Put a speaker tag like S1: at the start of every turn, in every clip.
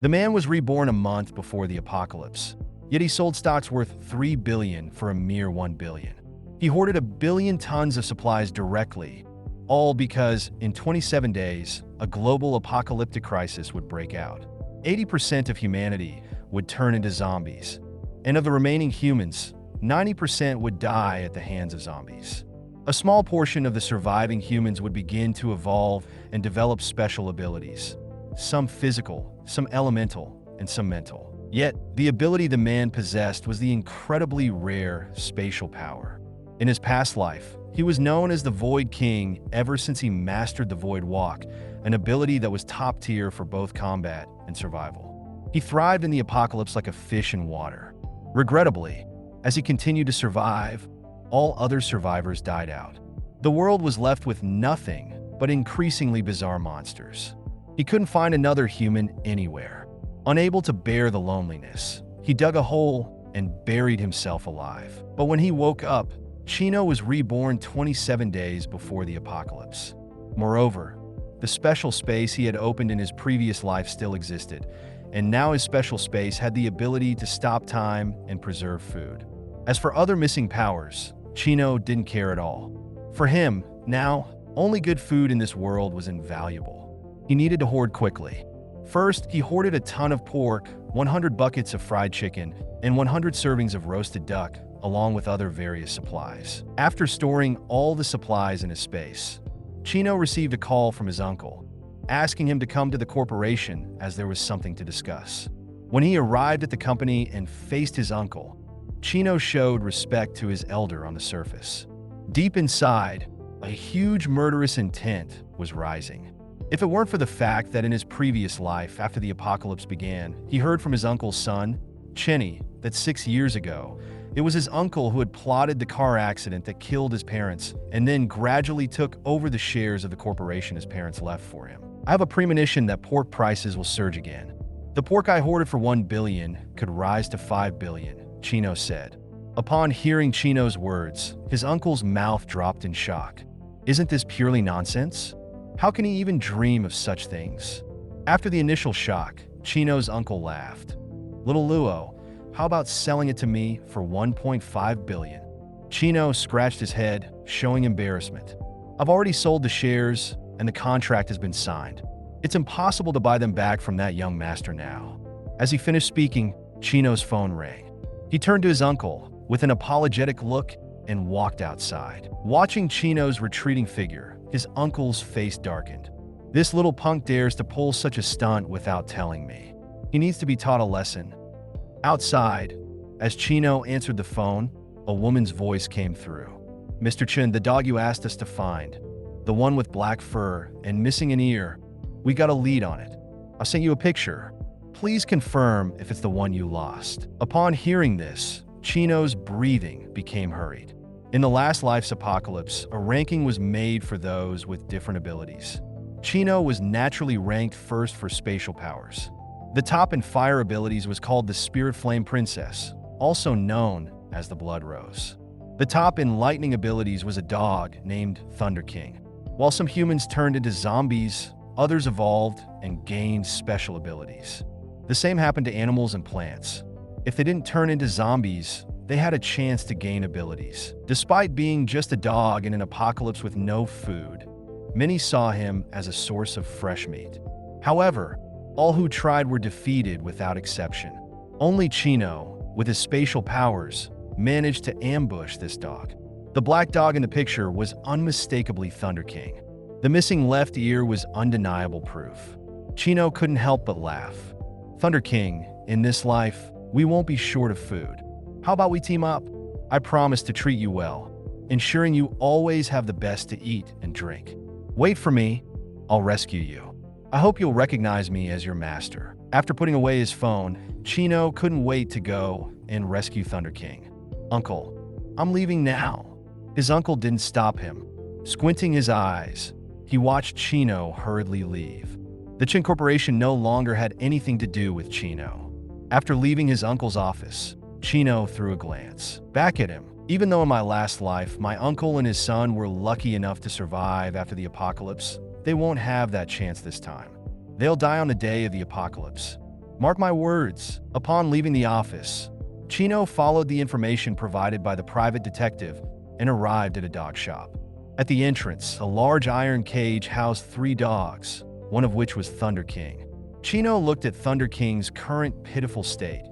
S1: The man was reborn a month before the apocalypse, yet he sold stocks worth $3 billion for a mere $1 billion. He hoarded 1 billion tons of supplies directly, all because in 27 days, a global apocalyptic crisis would break out. 80% of humanity would turn into zombies, and of the remaining humans, 90% would die at the hands of zombies. A small portion of the surviving humans would begin to evolve and develop special abilities, some physical, some elemental, and some mental. Yet, the ability the man possessed was the incredibly rare spatial power. In his past life, he was known as the Void King ever since he mastered the Void Walk, an ability that was top tier for both combat and survival. He thrived in the apocalypse like a fish in water. Regrettably, as he continued to survive, all other survivors died out. The world was left with nothing but increasingly bizarre monsters. He couldn't find another human anywhere. Unable to bear the loneliness, he dug a hole and buried himself alive. But when he woke up, Chino was reborn 27 days before the apocalypse. Moreover, the special space he had opened in his previous life still existed, and now his special space had the ability to stop time and preserve food. As for other missing powers, Chino didn't care at all. For him, now, only good food in this world was invaluable. He needed to hoard quickly. First, he hoarded a ton of pork, 100 buckets of fried chicken, and 100 servings of roasted duck, along with other various supplies. After storing all the supplies in his space, Chino received a call from his uncle, asking him to come to the corporation as there was something to discuss. When he arrived at the company and faced his uncle, Chino showed respect to his elder on the surface. Deep inside, a huge murderous intent was rising. If it weren't for the fact that in his previous life, after the apocalypse began, he heard from his uncle's son, Chenny, that 6 years ago, it was his uncle who had plotted the car accident that killed his parents and then gradually took over the shares of the corporation his parents left for him. I have a premonition that pork prices will surge again. The pork I hoarded for $1 billion could rise to $5 billion, Chino said. Upon hearing Chino's words, his uncle's mouth dropped in shock. Isn't this purely nonsense? How can he even dream of such things? After the initial shock, Chino's uncle laughed. Little Luo, how about selling it to me for $1.5 billion? Chino scratched his head, showing embarrassment. I've already sold the shares, and the contract has been signed. It's impossible to buy them back from that young master now. As he finished speaking, Chino's phone rang. He turned to his uncle with an apologetic look and walked outside. Watching Chino's retreating figure, his uncle's face darkened. This little punk dares to pull such a stunt without telling me. He needs to be taught a lesson. Outside, as Chino answered the phone, a woman's voice came through. Mr. Chen, the dog you asked us to find, the one with black fur and missing an ear, we got a lead on it. I sent you a picture. Please confirm if it's the one you lost. Upon hearing this, Chino's breathing became hurried. In the last life's apocalypse, a ranking was made for those with different abilities. Chino was naturally ranked first for spatial powers. The top in fire abilities was called the Spirit Flame Princess, also known as the Blood Rose. The top in lightning abilities was a dog named Thunder King. While some humans turned into zombies, others evolved and gained special abilities. The same happened to animals and plants. If they didn't turn into zombies, they had a chance to gain abilities. Despite being just a dog in an apocalypse with no food, many saw him as a source of fresh meat. However, all who tried were defeated without exception. Only Chino, with his spatial powers, managed to ambush this dog. The black dog in the picture was unmistakably Thunder King. The missing left ear was undeniable proof. Chino couldn't help but laugh. Thunder King, in this life, we won't be short of food. How about we team up? I promise to treat you well, ensuring you always have the best to eat and drink. Wait for me, I'll rescue you. I hope you'll recognize me as your master. After putting away his phone, Chino couldn't wait to go and rescue Thunder King. Uncle, I'm leaving now. His uncle didn't stop him. Squinting his eyes, he watched Chino hurriedly leave. The Chen Corporation no longer had anything to do with Chino. After leaving his uncle's office, Chino threw a glance back at him. Even though in my last life, my uncle and his son were lucky enough to survive after the apocalypse, they won't have that chance this time. They'll die on the day of the apocalypse. Mark my words. Upon leaving the office, Chino followed the information provided by the private detective and arrived at a dog shop. At the entrance, a large iron cage housed 3 dogs, one of which was Thunder King. Chino looked at Thunder King's current pitiful state,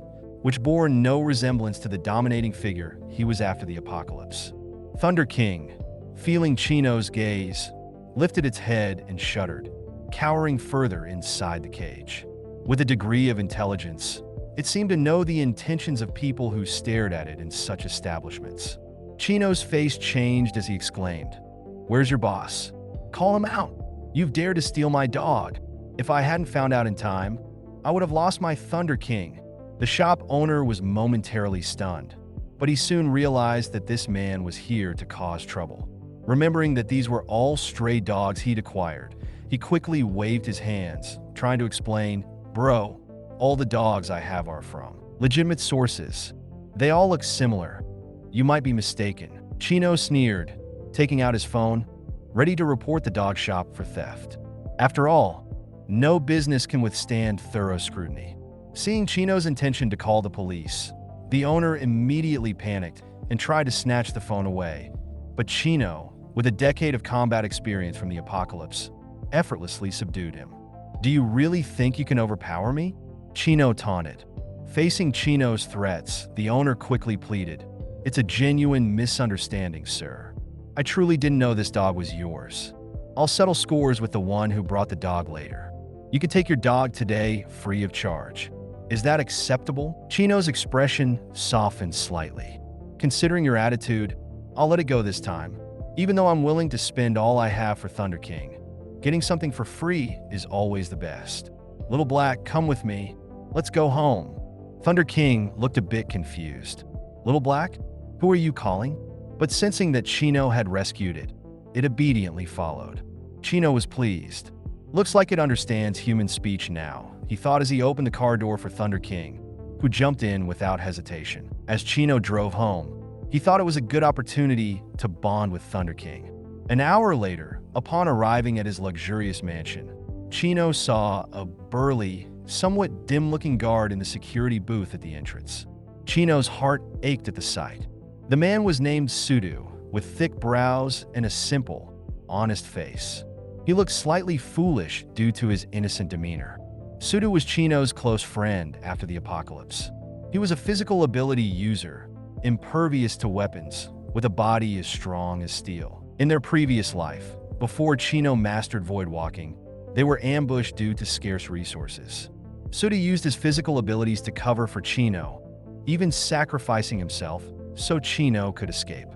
S1: which bore no resemblance to the dominating figure he was after the apocalypse. Thunder King, feeling Chino's gaze, lifted its head and shuddered, cowering further inside the cage. With a degree of intelligence, it seemed to know the intentions of people who stared at it in such establishments. Chino's face changed as he exclaimed, "Where's your boss? Call him out. You've dared to steal my dog. If I hadn't found out in time, I would have lost my Thunder King." The shop owner was momentarily stunned, but he soon realized that this man was here to cause trouble. Remembering that these were all stray dogs he'd acquired, he quickly waved his hands, trying to explain, "Bro, all the dogs I have are from legitimate sources. They all look similar. You might be mistaken." Chino sneered, taking out his phone, ready to report the dog shop for theft. After all, no business can withstand thorough scrutiny. Seeing Chino's intention to call the police, the owner immediately panicked and tried to snatch the phone away. But Chino, with a decade of combat experience from the apocalypse, effortlessly subdued him. "Do you really think you can overpower me?" Chino taunted. Facing Chino's threats, the owner quickly pleaded, "It's a genuine misunderstanding, sir. I truly didn't know this dog was yours. I'll settle scores with the one who brought the dog later. You can take your dog today, free of charge. Is that acceptable?" Chino's expression softened slightly. "Considering your attitude, I'll let it go this time. Even though I'm willing to spend all I have for Thunder King, getting something for free is always the best. Little Black, come with me. Let's go home." Thunder King looked a bit confused. "Little Black? Who are you calling?" But sensing that Chino had rescued it, it obediently followed. Chino was pleased. "Looks like it understands human speech now," he thought as he opened the car door for Thunder King, who jumped in without hesitation. As Chino drove home, he thought it was a good opportunity to bond with Thunder King. An hour later, upon arriving at his luxurious mansion, Chino saw a burly, somewhat dim-looking guard in the security booth at the entrance. Chino's heart ached at the sight. The man was named Sudu, with thick brows and a simple, honest face. He looked slightly foolish due to his innocent demeanor. Sudu was Chino's close friend after the apocalypse. He was a physical ability user, impervious to weapons, with a body as strong as steel. In their previous life, before Chino mastered void walking, they were ambushed due to scarce resources. Sudu used his physical abilities to cover for Chino, even sacrificing himself so Chino could escape.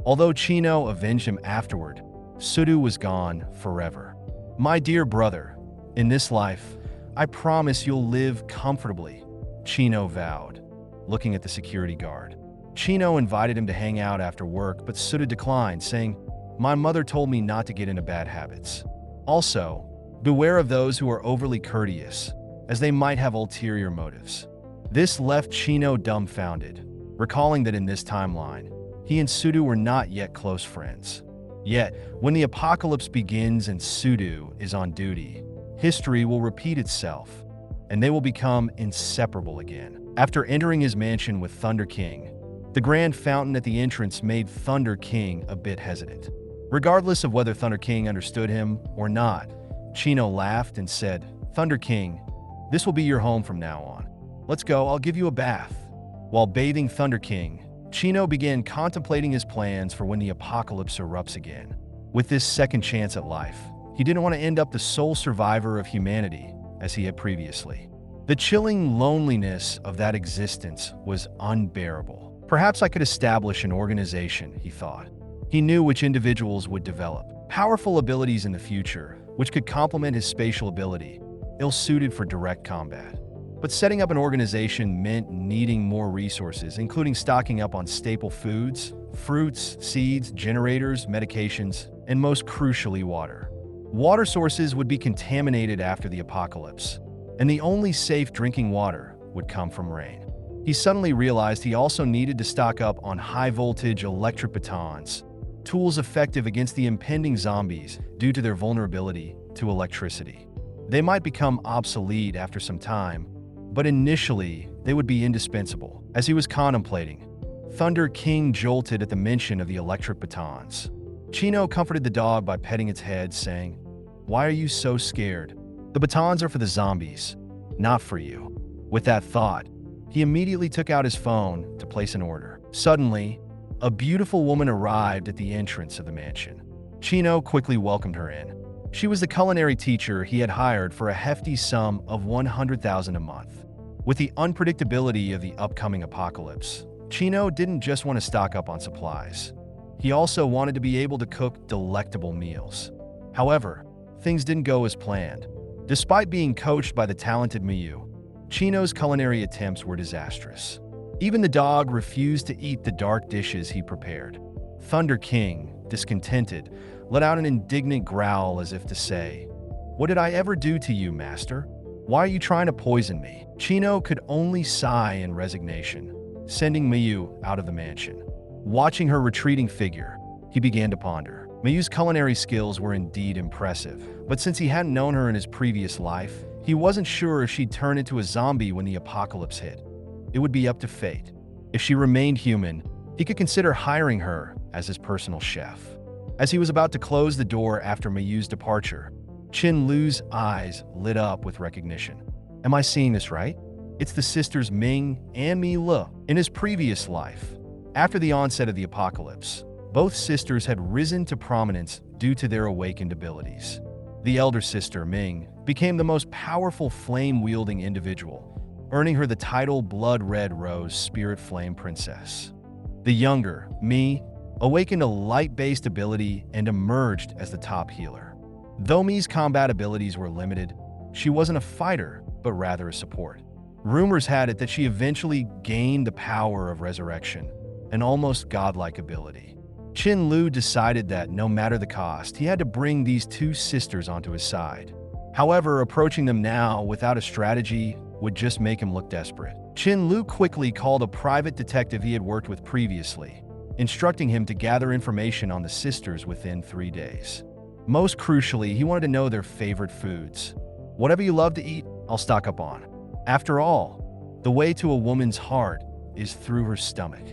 S1: Although Chino avenged him afterward, Sudu was gone forever. "My dear brother, in this life, I promise you'll live comfortably," Chino vowed, looking at the security guard. Chino invited him to hang out after work, but Sudu declined, saying, "My mother told me not to get into bad habits. Also, beware of those who are overly courteous, as they might have ulterior motives." This left Chino dumbfounded, recalling that in this timeline, he and Sudu were not yet close friends. Yet, when the apocalypse begins and Sudu is on duty, history will repeat itself, and they will become inseparable again. After entering his mansion with Thunder King, the grand fountain at the entrance made Thunder King a bit hesitant. Regardless of whether Thunder King understood him or not, Chino laughed and said, "Thunder King, this will be your home from now on. Let's go, I'll give you a bath." While bathing Thunder King, Chino began contemplating his plans for when the apocalypse erupts again. With this second chance at life, he didn't want to end up the sole survivor of humanity as he had previously. The chilling loneliness of that existence was unbearable. "Perhaps I could establish an organization," he thought. He knew which individuals would develop powerful abilities in the future, which could complement his spatial ability, ill-suited for direct combat. But setting up an organization meant needing more resources, including stocking up on staple foods, fruits, seeds, generators, medications, and most crucially, water. Water sources would be contaminated after the apocalypse, and the only safe drinking water would come from rain. He suddenly realized he also needed to stock up on high-voltage electric batons, tools effective against the impending zombies due to their vulnerability to electricity. They might become obsolete after some time, but initially, they would be indispensable. As he was contemplating, Thunder King jolted at the mention of the electric batons. Chino comforted the dog by petting its head, saying, "Why are you so scared? The batons are for the zombies, not for you." With that thought, he immediately took out his phone to place an order. Suddenly, a beautiful woman arrived at the entrance of the mansion. Chino quickly welcomed her in. She was the culinary teacher he had hired for a hefty sum of 100,000 a month. With the unpredictability of the upcoming apocalypse, Chino didn't just want to stock up on supplies. He also wanted to be able to cook delectable meals. However, things didn't go as planned. Despite being coached by the talented Miyu, Chino's culinary attempts were disastrous. Even the dog refused to eat the dark dishes he prepared. Thunder King, discontented, let out an indignant growl as if to say, "What did I ever do to you, master? Why are you trying to poison me?" Chino could only sigh in resignation, sending Miyu out of the mansion. Watching her retreating figure, he began to ponder. Miyu's culinary skills were indeed impressive, but since he hadn't known her in his previous life, he wasn't sure if she'd turn into a zombie when the apocalypse hit. It would be up to fate. If she remained human, he could consider hiring her as his personal chef. As he was about to close the door after Miyu's departure, Chen Luo's eyes lit up with recognition. Am I seeing this right? It's the sisters Ming and Mi Le. In his previous life, after the onset of the apocalypse, both sisters had risen to prominence due to their awakened abilities. The elder sister, Ming, became the most powerful flame-wielding individual, earning her the title Blood Red Rose Spirit Flame Princess. The younger, Mi, awakened a light-based ability and emerged as the top healer. Though Mi's combat abilities were limited, she wasn't a fighter, but rather a support. Rumors had it that she eventually gained the power of resurrection, an almost godlike ability. Chen Luo decided that, no matter the cost, he had to bring these two sisters onto his side. However, approaching them now without a strategy would just make him look desperate. Chen Luo quickly called a private detective he had worked with previously, instructing him to gather information on the sisters within 3 days. Most crucially, he wanted to know their favorite foods. Whatever you love to eat, I'll stock up on. After all, the way to a woman's heart is through her stomach.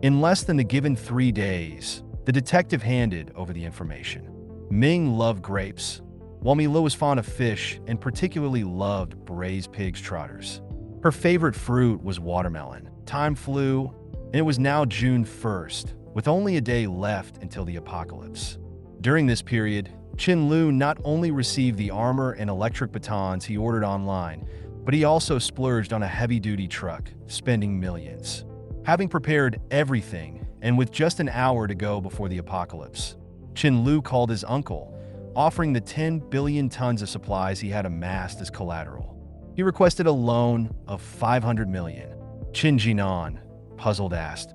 S1: In less than the given 3 days, the detective handed over the information. Ming loved grapes, while Mi Le was fond of fish and particularly loved braised pig's trotters. Her favorite fruit was watermelon. Time flew, and it was now June 1st, with only a day left until the apocalypse. During this period, Chen Luo not only received the armor and electric batons he ordered online, but he also splurged on a heavy-duty truck, spending millions. Having prepared everything, and with just an hour to go before the apocalypse, Chen Luo called his uncle, offering the 10 billion tons of supplies he had amassed as collateral. He requested a loan of 500 million. Chen Jinan, puzzled, asked,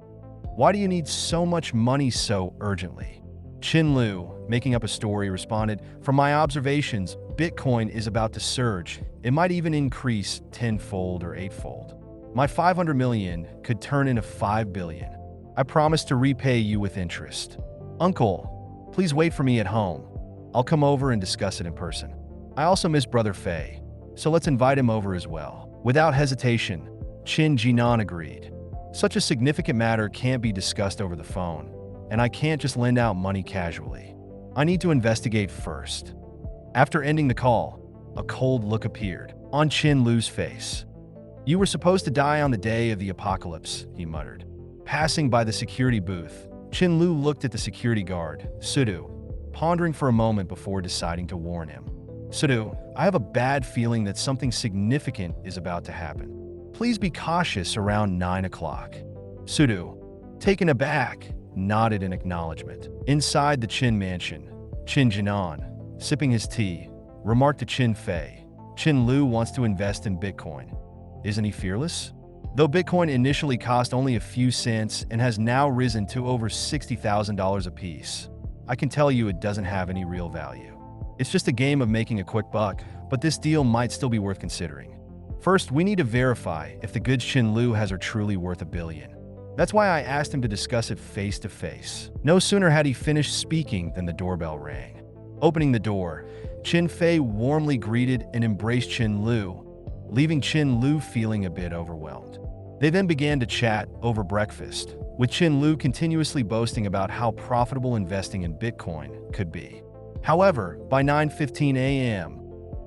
S1: "Why do you need so much money so urgently?" Chen Luo, making up a story, responded, "From my observations, Bitcoin is about to surge. It might even increase tenfold or eightfold. My 500 million could turn into 5 billion. I promise to repay you with interest. Uncle, please wait for me at home. I'll come over and discuss it in person. I also miss Brother Fei, so let's invite him over as well." Without hesitation, Chen Jinan agreed. Such a significant matter can't be discussed over the phone, and I can't just lend out money casually. I need to investigate first. After ending the call, a cold look appeared on Chen Luo's face. "You were supposed to die on the day of the apocalypse," he muttered. Passing by the security booth, Chen Luo looked at the security guard, Sudu, pondering for a moment before deciding to warn him. "Sudu, I have a bad feeling that something significant is about to happen. Please be cautious around 9 o'clock. Sudu, taken aback, nodded in acknowledgement. Inside the Chen mansion, Chen Jinan, sipping his tea, remarked to Chen Fei, "Chen Luo wants to invest in Bitcoin. Isn't he fearless?" Though Bitcoin initially cost only a few cents and has now risen to over $60,000 apiece, I can tell you it doesn't have any real value. It's just a game of making a quick buck, but this deal might still be worth considering. First, we need to verify if the goods Chen Luo has are truly worth $1 billion. That's why I asked him to discuss it face to face. No sooner had he finished speaking than the doorbell rang. Opening the door, Chen Fei warmly greeted and embraced Chen Luo, leaving Chen Luo feeling a bit overwhelmed. They then began to chat over breakfast, with Chen Luo continuously boasting about how profitable investing in Bitcoin could be. However, by 9:15 a.m.,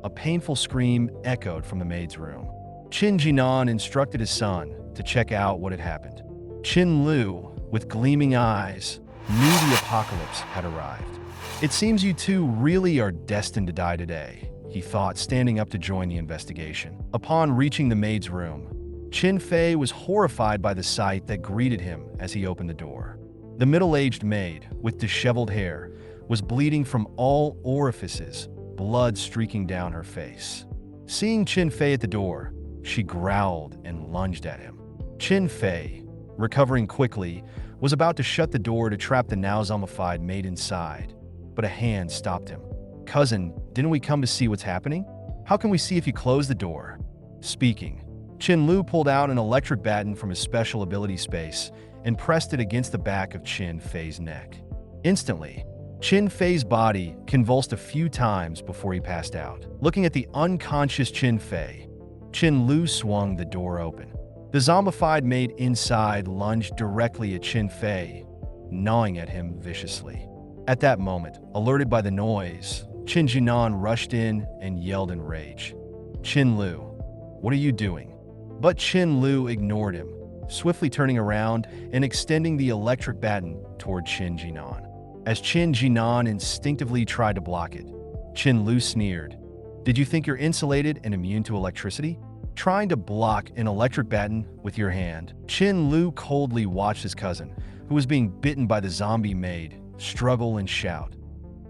S1: a painful scream echoed from the maid's room. Qin Jinan instructed his son to check out what had happened. Chen Luo, with gleaming eyes, knew the apocalypse had arrived. "It seems you two really are destined to die today," he thought, standing up to join the investigation. Upon reaching the maid's room, Qin Fei was horrified by the sight that greeted him as he opened the door. The middle-aged maid, with disheveled hair, was bleeding from all orifices, blood streaking down her face. Seeing Qin Fei at the door, she growled and lunged at him. Qin Fei, recovering quickly, was about to shut the door to trap the now zombified maid inside, but a hand stopped him. "Cousin, didn't we come to see what's happening? How can we see if you close the door?" Speaking, Chen Luo pulled out an electric baton from his special ability space and pressed it against the back of Qin Fei's neck. Instantly, Qin Fei's body convulsed a few times before he passed out. Looking at the unconscious Qin Fei, Chen Luo swung the door open. The zombified maid inside lunged directly at Qin Fei, gnawing at him viciously. At that moment, alerted by the noise, Qin Jinan rushed in and yelled in rage. "Chen Luo, what are you doing?" But Chen Luo ignored him, swiftly turning around and extending the electric baton toward Qin Jinan. As Qin Jinan instinctively tried to block it, Chen Luo sneered. "Did you think you're insulated and immune to electricity? Trying to block an electric baton with your hand?" Chen Luo coldly watched his cousin, who was being bitten by the zombie maid, struggle and shout.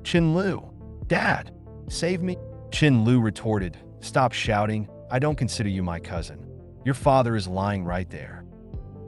S1: "Chen Luo, Dad, save me!" Chen Luo retorted, "Stop shouting. I don't consider you my cousin. Your father is lying right there."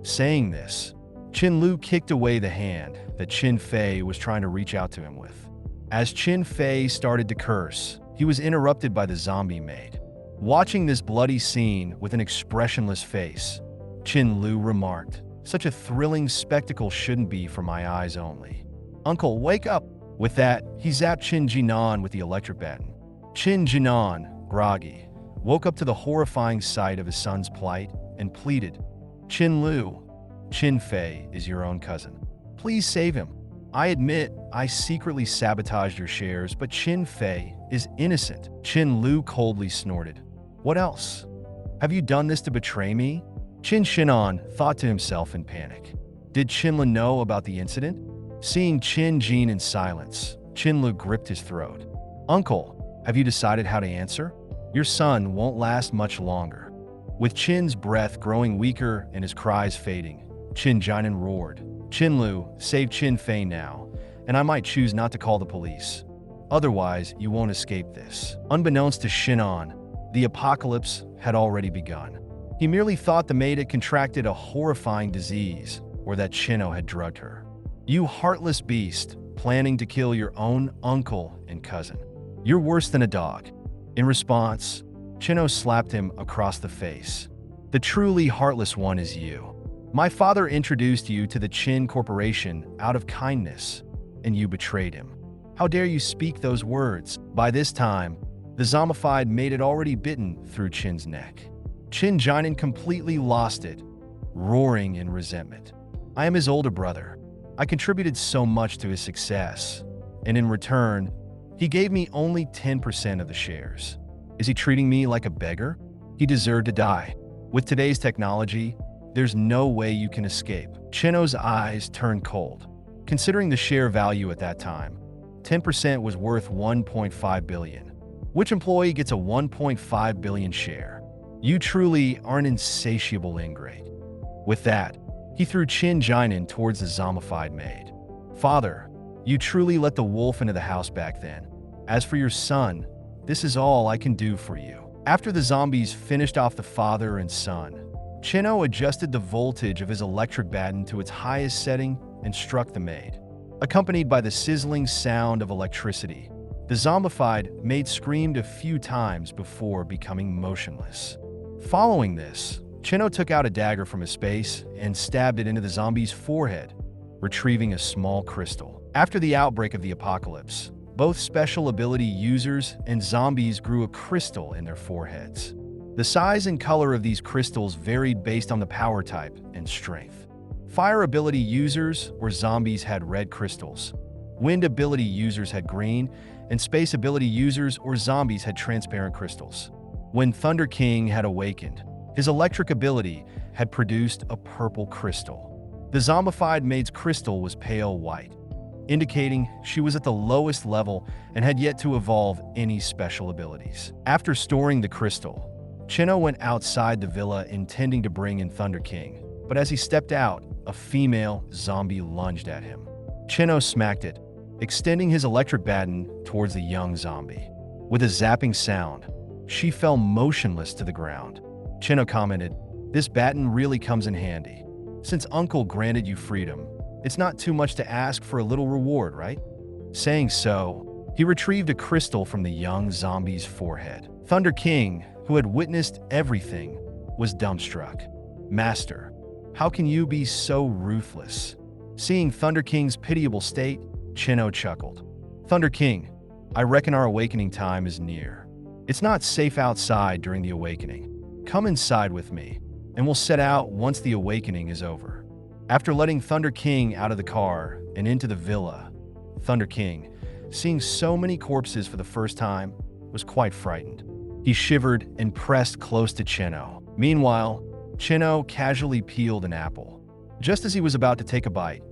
S1: Saying this, Chen Luo kicked away the hand that Qin Fei was trying to reach out to him with. As Qin Fei started to curse, he was interrupted by the zombie maid. Watching this bloody scene with an expressionless face, Chen Luo remarked, "Such a thrilling spectacle shouldn't be for my eyes only. Uncle, wake up!" With that, he zapped Qin Jinan with the electric baton. Qin Jinan, groggy, woke up to the horrifying sight of his son's plight and pleaded, "Chen Luo, Qin Fei is your own cousin. Please save him. I admit I secretly sabotaged your shares, but Qin Fei is innocent." Chen Luo coldly snorted. "What else? Have you done this to betray me?" Qin Shinan thought to himself in panic. Did Qinla know about the incident? Seeing Qin Jin in silence, Qinla gripped his throat. "Uncle, have you decided how to answer? Your son won't last much longer." With Qin's breath growing weaker and his cries fading, Qin Jinan roared, "Chen Luo, save Qin Fei now, and I might choose not to call the police. Otherwise, you won't escape this." Unbeknownst to Shinan, the apocalypse had already begun. He merely thought the maid had contracted a horrifying disease, or that Chino had drugged her. "You heartless beast, planning to kill your own uncle and cousin. You're worse than a dog." In response, Chino slapped him across the face. "The truly heartless one is you. My father introduced you to the Qin Corporation out of kindness, and you betrayed him. How dare you speak those words?" By this time, the zombified maid had already bitten through Qin's neck. Qin Jinan completely lost it, roaring in resentment. "I am his older brother. I contributed so much to his success, and in return, he gave me only 10% of the shares. Is he treating me like a beggar? He deserved to die. With today's technology, there's no way you can escape." Chino's eyes turned cold. Considering the share value at that time, 10% was worth 1.5 billion. Which employee gets a 1.5 billion share? You truly are an insatiable ingrate. With that, he threw Qin Jinan towards the zombified maid. "Father, you truly let the wolf into the house back then. As for your son, this is all I can do for you." After the zombies finished off the father and son, Chino adjusted the voltage of his electric baton to its highest setting and struck the maid. Accompanied by the sizzling sound of electricity, the zombified maid screamed a few times before becoming motionless. Following this, Chino took out a dagger from his space and stabbed it into the zombie's forehead, retrieving a small crystal. After the outbreak of the apocalypse, both special ability users and zombies grew a crystal in their foreheads. The size and color of these crystals varied based on the power type and strength. Fire ability users or zombies had red crystals. Wind ability users had green, and space ability users or zombies had transparent crystals. When Thunder King had awakened, his electric ability had produced a purple crystal. The zombified maid's crystal was pale white, indicating she was at the lowest level and had yet to evolve any special abilities. After storing the crystal, Chen Luo went outside the villa intending to bring in Thunder King, but as he stepped out, a female zombie lunged at him. Chen Luo smacked it, extending his electric baton towards the young zombie. With a zapping sound, she fell motionless to the ground. Chen Luo commented, "This baton really comes in handy. Since Uncle granted you freedom, it's not too much to ask for a little reward, right?" Saying so, he retrieved a crystal from the young zombie's forehead. Thunder King, who had witnessed everything, was dumbstruck. "Master, how can you be so ruthless?" Seeing Thunder King's pitiable state, Chen Luo chuckled. "Thunder King, I reckon our awakening time is near. It's not safe outside during the awakening. Come inside with me, and we'll set out once the awakening is over." After letting Thunder King out of the car and into the villa, Thunder King, seeing so many corpses for the first time, was quite frightened. He shivered and pressed close to Chen Luo. Meanwhile, Chen Luo casually peeled an apple. Just as he was about to take a bite,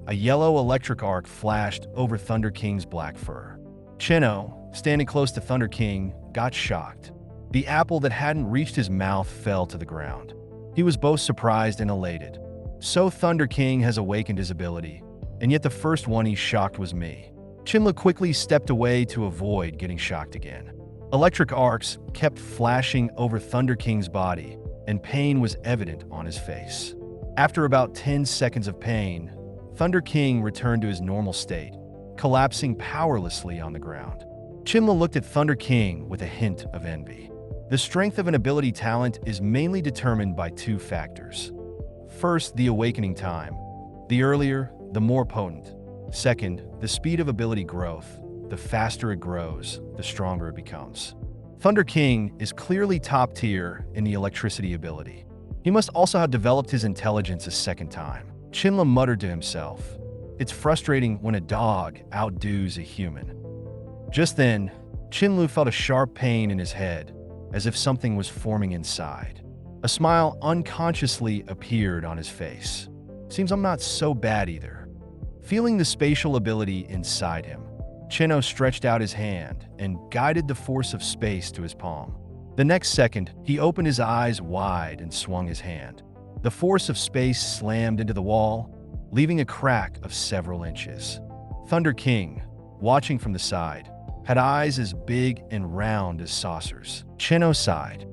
S1: a yellow electric arc flashed over Thunder King's black fur. Chen Luo, standing close to Thunder King, got shocked. The apple that hadn't reached his mouth fell to the ground. He was both surprised and elated. So Thunder King has awakened his ability, and yet the first one he shocked was me. Chen Luo quickly stepped away to avoid getting shocked again. Electric arcs kept flashing over Thunder King's body, and pain was evident on his face. After about 10 seconds of pain, Thunder King returned to his normal state, collapsing powerlessly on the ground. Chen Luo looked at Thunder King with a hint of envy. The strength of an ability talent is mainly determined by two factors. First, the awakening time. The earlier, the more potent. Second, the speed of ability growth. The faster it grows, the stronger it becomes. Thunder King is clearly top tier in the electricity ability. He must also have developed his intelligence a second time. Chen Luo muttered to himself, "It's frustrating when a dog outdoes a human." Just then, Chen Luo felt a sharp pain in his head, as if something was forming inside. A smile unconsciously appeared on his face. "Seems I'm not so bad either." Feeling the spatial ability inside him, Chen Luo stretched out his hand and guided the force of space to his palm. The next second, he opened his eyes wide and swung his hand. The force of space slammed into the wall, leaving a crack of several inches. Thunder King, watching from the side, had eyes as big and round as saucers. Chen Luo sighed.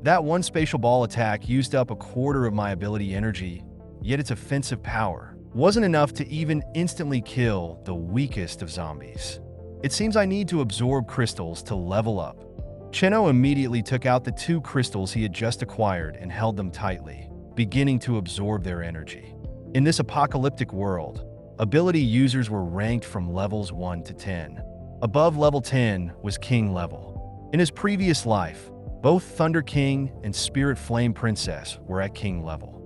S1: "That one spatial ball attack used up a quarter of my ability energy, yet its offensive power wasn't enough to even instantly kill the weakest of zombies. It seems I need to absorb crystals to level up." Chen Luo immediately took out the two crystals he had just acquired and held them tightly, beginning to absorb their energy. In this apocalyptic world, ability users were ranked from levels 1 to 10. Above level 10 was King level. In his previous life, both Thunder King and Spirit Flame Princess were at King level.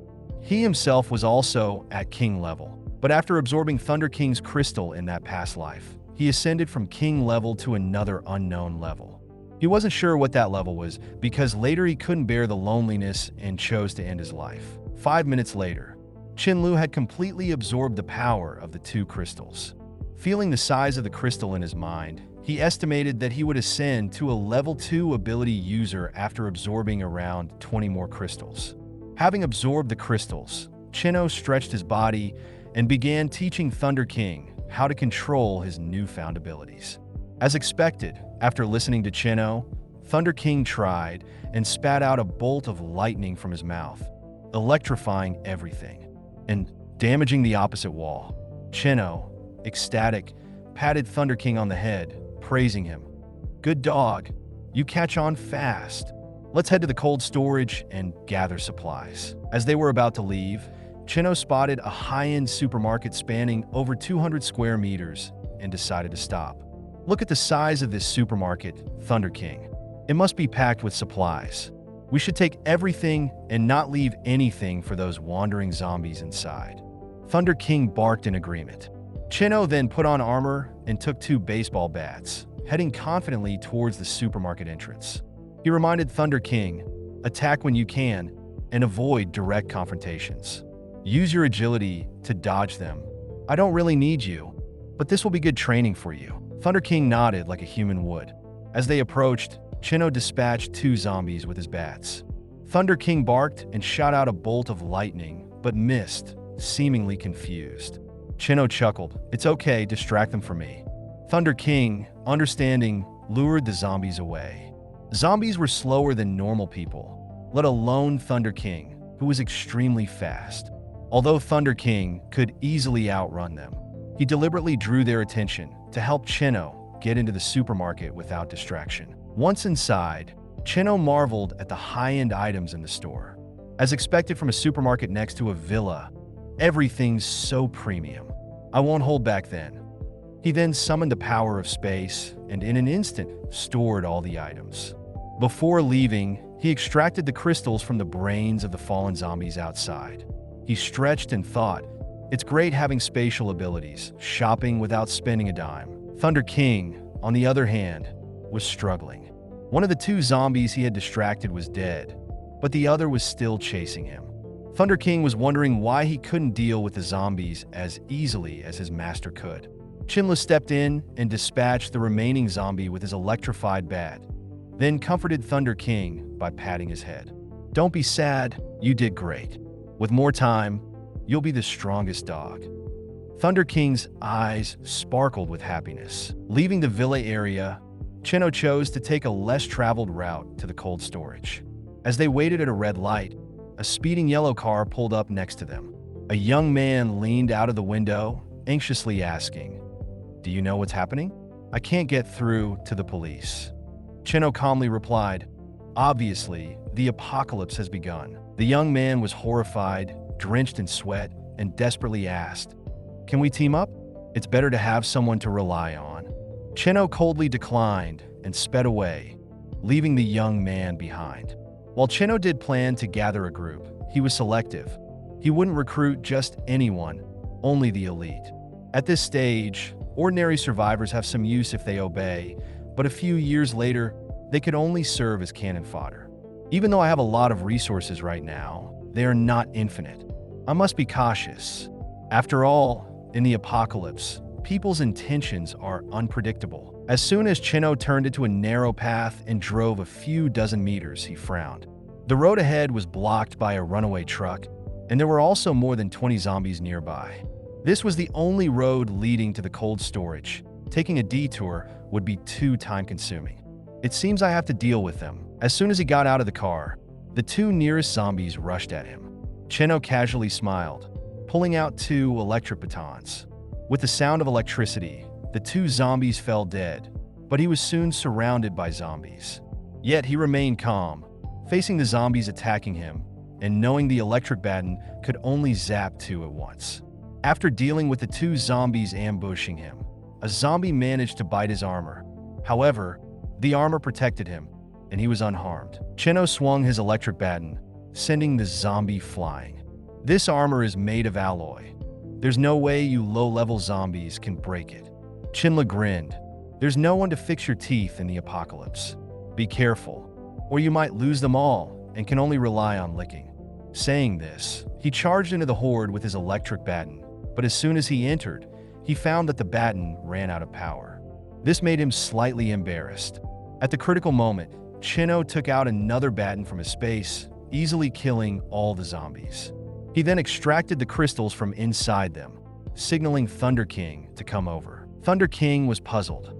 S1: He himself was also at King level, but after absorbing Thunder King's crystal in that past life, he ascended from King level to another unknown level. He wasn't sure what that level was because later he couldn't bear the loneliness and chose to end his life. 5 minutes later, Chen Luo had completely absorbed the power of the two crystals. Feeling the size of the crystal in his mind, he estimated that he would ascend to a level 2 ability user after absorbing around 20 more crystals. Having absorbed the crystals, Chen Luo stretched his body and began teaching Thunder King how to control his newfound abilities. As expected, after listening to Chen Luo, Thunder King tried and spat out a bolt of lightning from his mouth, electrifying everything and damaging the opposite wall. Chen Luo, ecstatic, patted Thunder King on the head, praising him. "Good dog, you catch on fast. Let's head to the cold storage and gather supplies." As they were about to leave, Chen Luo spotted a high-end supermarket spanning over 200 square meters and decided to stop. "Look at the size of this supermarket, Thunder King. It must be packed with supplies." We should take everything and not leave anything for those wandering zombies inside. Thunder King barked in agreement. Chen Luo then put on armor and took 2 baseball bats, heading confidently towards the supermarket entrance. He reminded Thunder King, attack when you can and avoid direct confrontations. Use your agility to dodge them. I don't really need you, but this will be good training for you. Thunder King nodded like a human would. As they approached, Chen Luo dispatched 2 zombies with his bats. Thunder King barked and shot out a bolt of lightning, but missed, seemingly confused. Chen Luo chuckled. It's okay, distract them for me. Thunder King, understanding, lured the zombies away. Zombies were slower than normal people, let alone Thunder King, who was extremely fast. Although Thunder King could easily outrun them, he deliberately drew their attention to help Chen Luo get into the supermarket without distraction. Once inside, Chen Luo marveled at the high-end items in the store. As expected from a supermarket next to a villa, everything's so premium. I won't hold back then. He then summoned the power of space and in an instant stored all the items. Before leaving, he extracted the crystals from the brains of the fallen zombies outside. He stretched and thought, it's great having spatial abilities, shopping without spending a dime. Thunder King, on the other hand, was struggling. One of the 2 zombies he had distracted was dead, but the other was still chasing him. Thunder King was wondering why he couldn't deal with the zombies as easily as his master could. Chen Luo stepped in and dispatched the remaining zombie with his electrified bat, then comforted Thunder King by patting his head. Don't be sad, you did great. With more time, you'll be the strongest dog. Thunder King's eyes sparkled with happiness. Leaving the villa area, Chen Luo chose to take a less traveled route to the cold storage. As they waited at a red light, a speeding yellow car pulled up next to them. A young man leaned out of the window, anxiously asking, "Do you know what's happening? I can't get through to the police." Chen Luo calmly replied, "Obviously, the apocalypse has begun." The young man was horrified, drenched in sweat, and desperately asked, "Can we team up? It's better to have someone to rely on." Chen Luo coldly declined and sped away, leaving the young man behind. While Chen Luo did plan to gather a group, he was selective. He wouldn't recruit just anyone, only the elite. At this stage, ordinary survivors have some use if they obey, but a few years later, they could only serve as cannon fodder. Even though I have a lot of resources right now, they are not infinite. I must be cautious. After all, in the apocalypse, people's intentions are unpredictable. As soon as Chen Luo turned into a narrow path and drove a few dozen meters, he frowned. The road ahead was blocked by a runaway truck, and there were also more than 20 zombies nearby. This was the only road leading to the cold storage. Taking a detour would be too time-consuming. It seems I have to deal with them. As soon as he got out of the car, the 2 nearest zombies rushed at him. Chen Luo casually smiled, pulling out 2 electric batons. With the sound of electricity, the 2 zombies fell dead, but he was soon surrounded by zombies. Yet he remained calm, facing the zombies attacking him, and knowing the electric baton could only zap 2 at once. After dealing with the 2 zombies ambushing him, a zombie managed to bite his armor. However, the armor protected him, and he was unharmed. Chen Luo swung his electric baton, sending the zombie flying. This armor is made of alloy. There's no way you low-level zombies can break it. Chen Luo grinned. There's no one to fix your teeth in the apocalypse. Be careful, or you might lose them all and can only rely on licking. Saying this, he charged into the horde with his electric baton, but as soon as he entered, he found that the baton ran out of power. This made him slightly embarrassed. At the critical moment, Chen Luo took out another baton from his space, easily killing all the zombies. He then extracted the crystals from inside them, signaling Thunder King to come over. Thunder King was puzzled.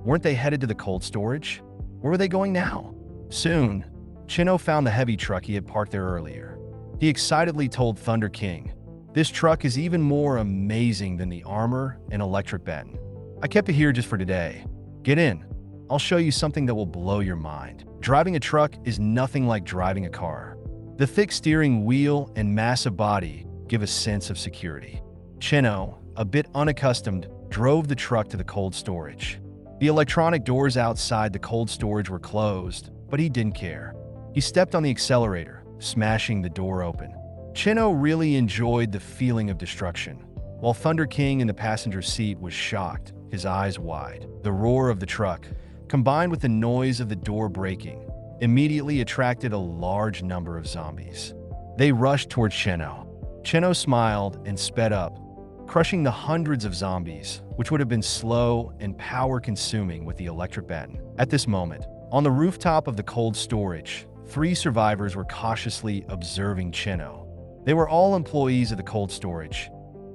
S1: Weren't they headed to the cold storage? Where were they going now? Soon, Chen Luo found the heavy truck he had parked there earlier. He excitedly told Thunder King, "This truck is even more amazing than the armor and electric baton. I kept it here just for today. Get in. I'll show you something that will blow your mind." Driving a truck is nothing like driving a car. The thick steering wheel and massive body give a sense of security. Chen Luo, a bit unaccustomed, drove the truck to the cold storage. The electronic doors outside the cold storage were closed, but he didn't care. He stepped on the accelerator, smashing the door open. Chino really enjoyed the feeling of destruction, while Thunder King in the passenger seat was shocked, his eyes wide. The roar of the truck, combined with the noise of the door breaking, immediately attracted a large number of zombies. They rushed toward Chino. Chino smiled and sped up, crushing the hundreds of zombies, which would have been slow and power-consuming with the electric baton. At this moment, on the rooftop of the cold storage, 3 survivors were cautiously observing Chino. They were all employees of the cold storage,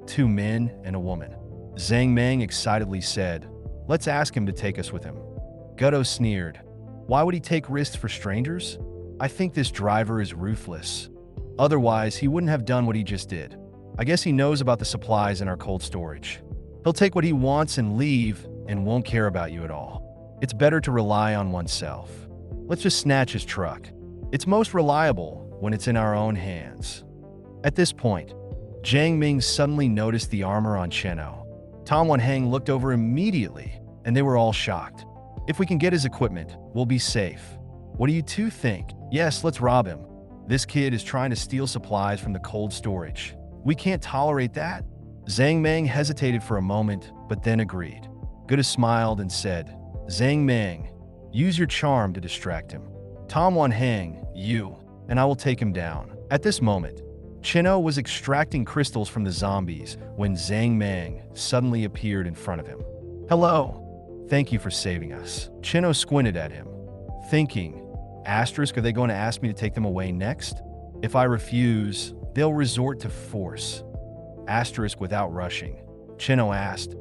S1: 2 men and a woman. Zhang Meng excitedly said, "Let's ask him to take us with him." Gutto sneered. "Why would he take risks for strangers? I think this driver is ruthless. Otherwise, he wouldn't have done what he just did. I guess he knows about the supplies in our cold storage. He'll take what he wants and leave and won't care about you at all. It's better to rely on oneself. Let's just snatch his truck. It's most reliable when it's in our own hands." At this point, Zhang Ming suddenly noticed the armor on Chino. Tom Wanhang looked over immediately, and they were all shocked. "If we can get his equipment, we'll be safe. What do you two think?" "Yes, let's rob him. This kid is trying to steal supplies from the cold storage. We can't tolerate that." Zhang Meng hesitated for a moment, but then agreed. Gutta smiled and said, "Zhang Meng, use your charm to distract him. Tom Wanhang, you, and I will take him down." At this moment, Chino was extracting crystals from the zombies when Zhang Meng suddenly appeared in front of him. "Hello. Thank you for saving us." Chino squinted at him, thinking, "Asterisk, are they going to ask me to take them away next? If I refuse, they'll resort to force." Asterisk without rushing. Chino asked,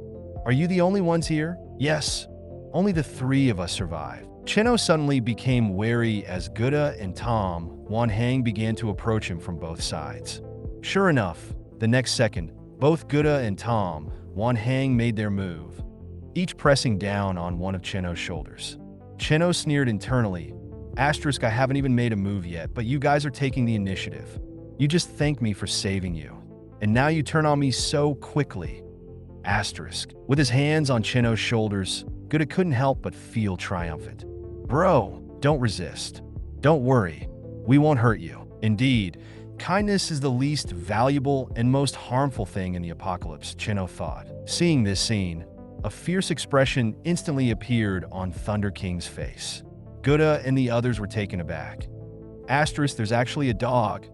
S1: "Are you the only ones here?" "Yes. Only the 3 of us survived." Chino suddenly became wary as Gutta and Tom Wanhang began to approach him from both sides. Sure enough, the next second, both Gutta and Tom Wanhang made their move, each pressing down on one of Chino's shoulders. Chino sneered internally, "Asterisk, I haven't even made a move yet, but you guys are taking the initiative. You just thanked me for saving you, and now you turn on me so quickly." Asterisk. With his hands on Chino's shoulders, Gutta couldn't help but feel triumphant. "Bro, don't resist. Don't worry. We won't hurt you." Indeed, kindness is the least valuable and most harmful thing in the apocalypse, Chino thought. Seeing this scene, a fierce expression instantly appeared on Thunder King's face. Gutta and the others were taken aback. Asterisk, there's actually a dog.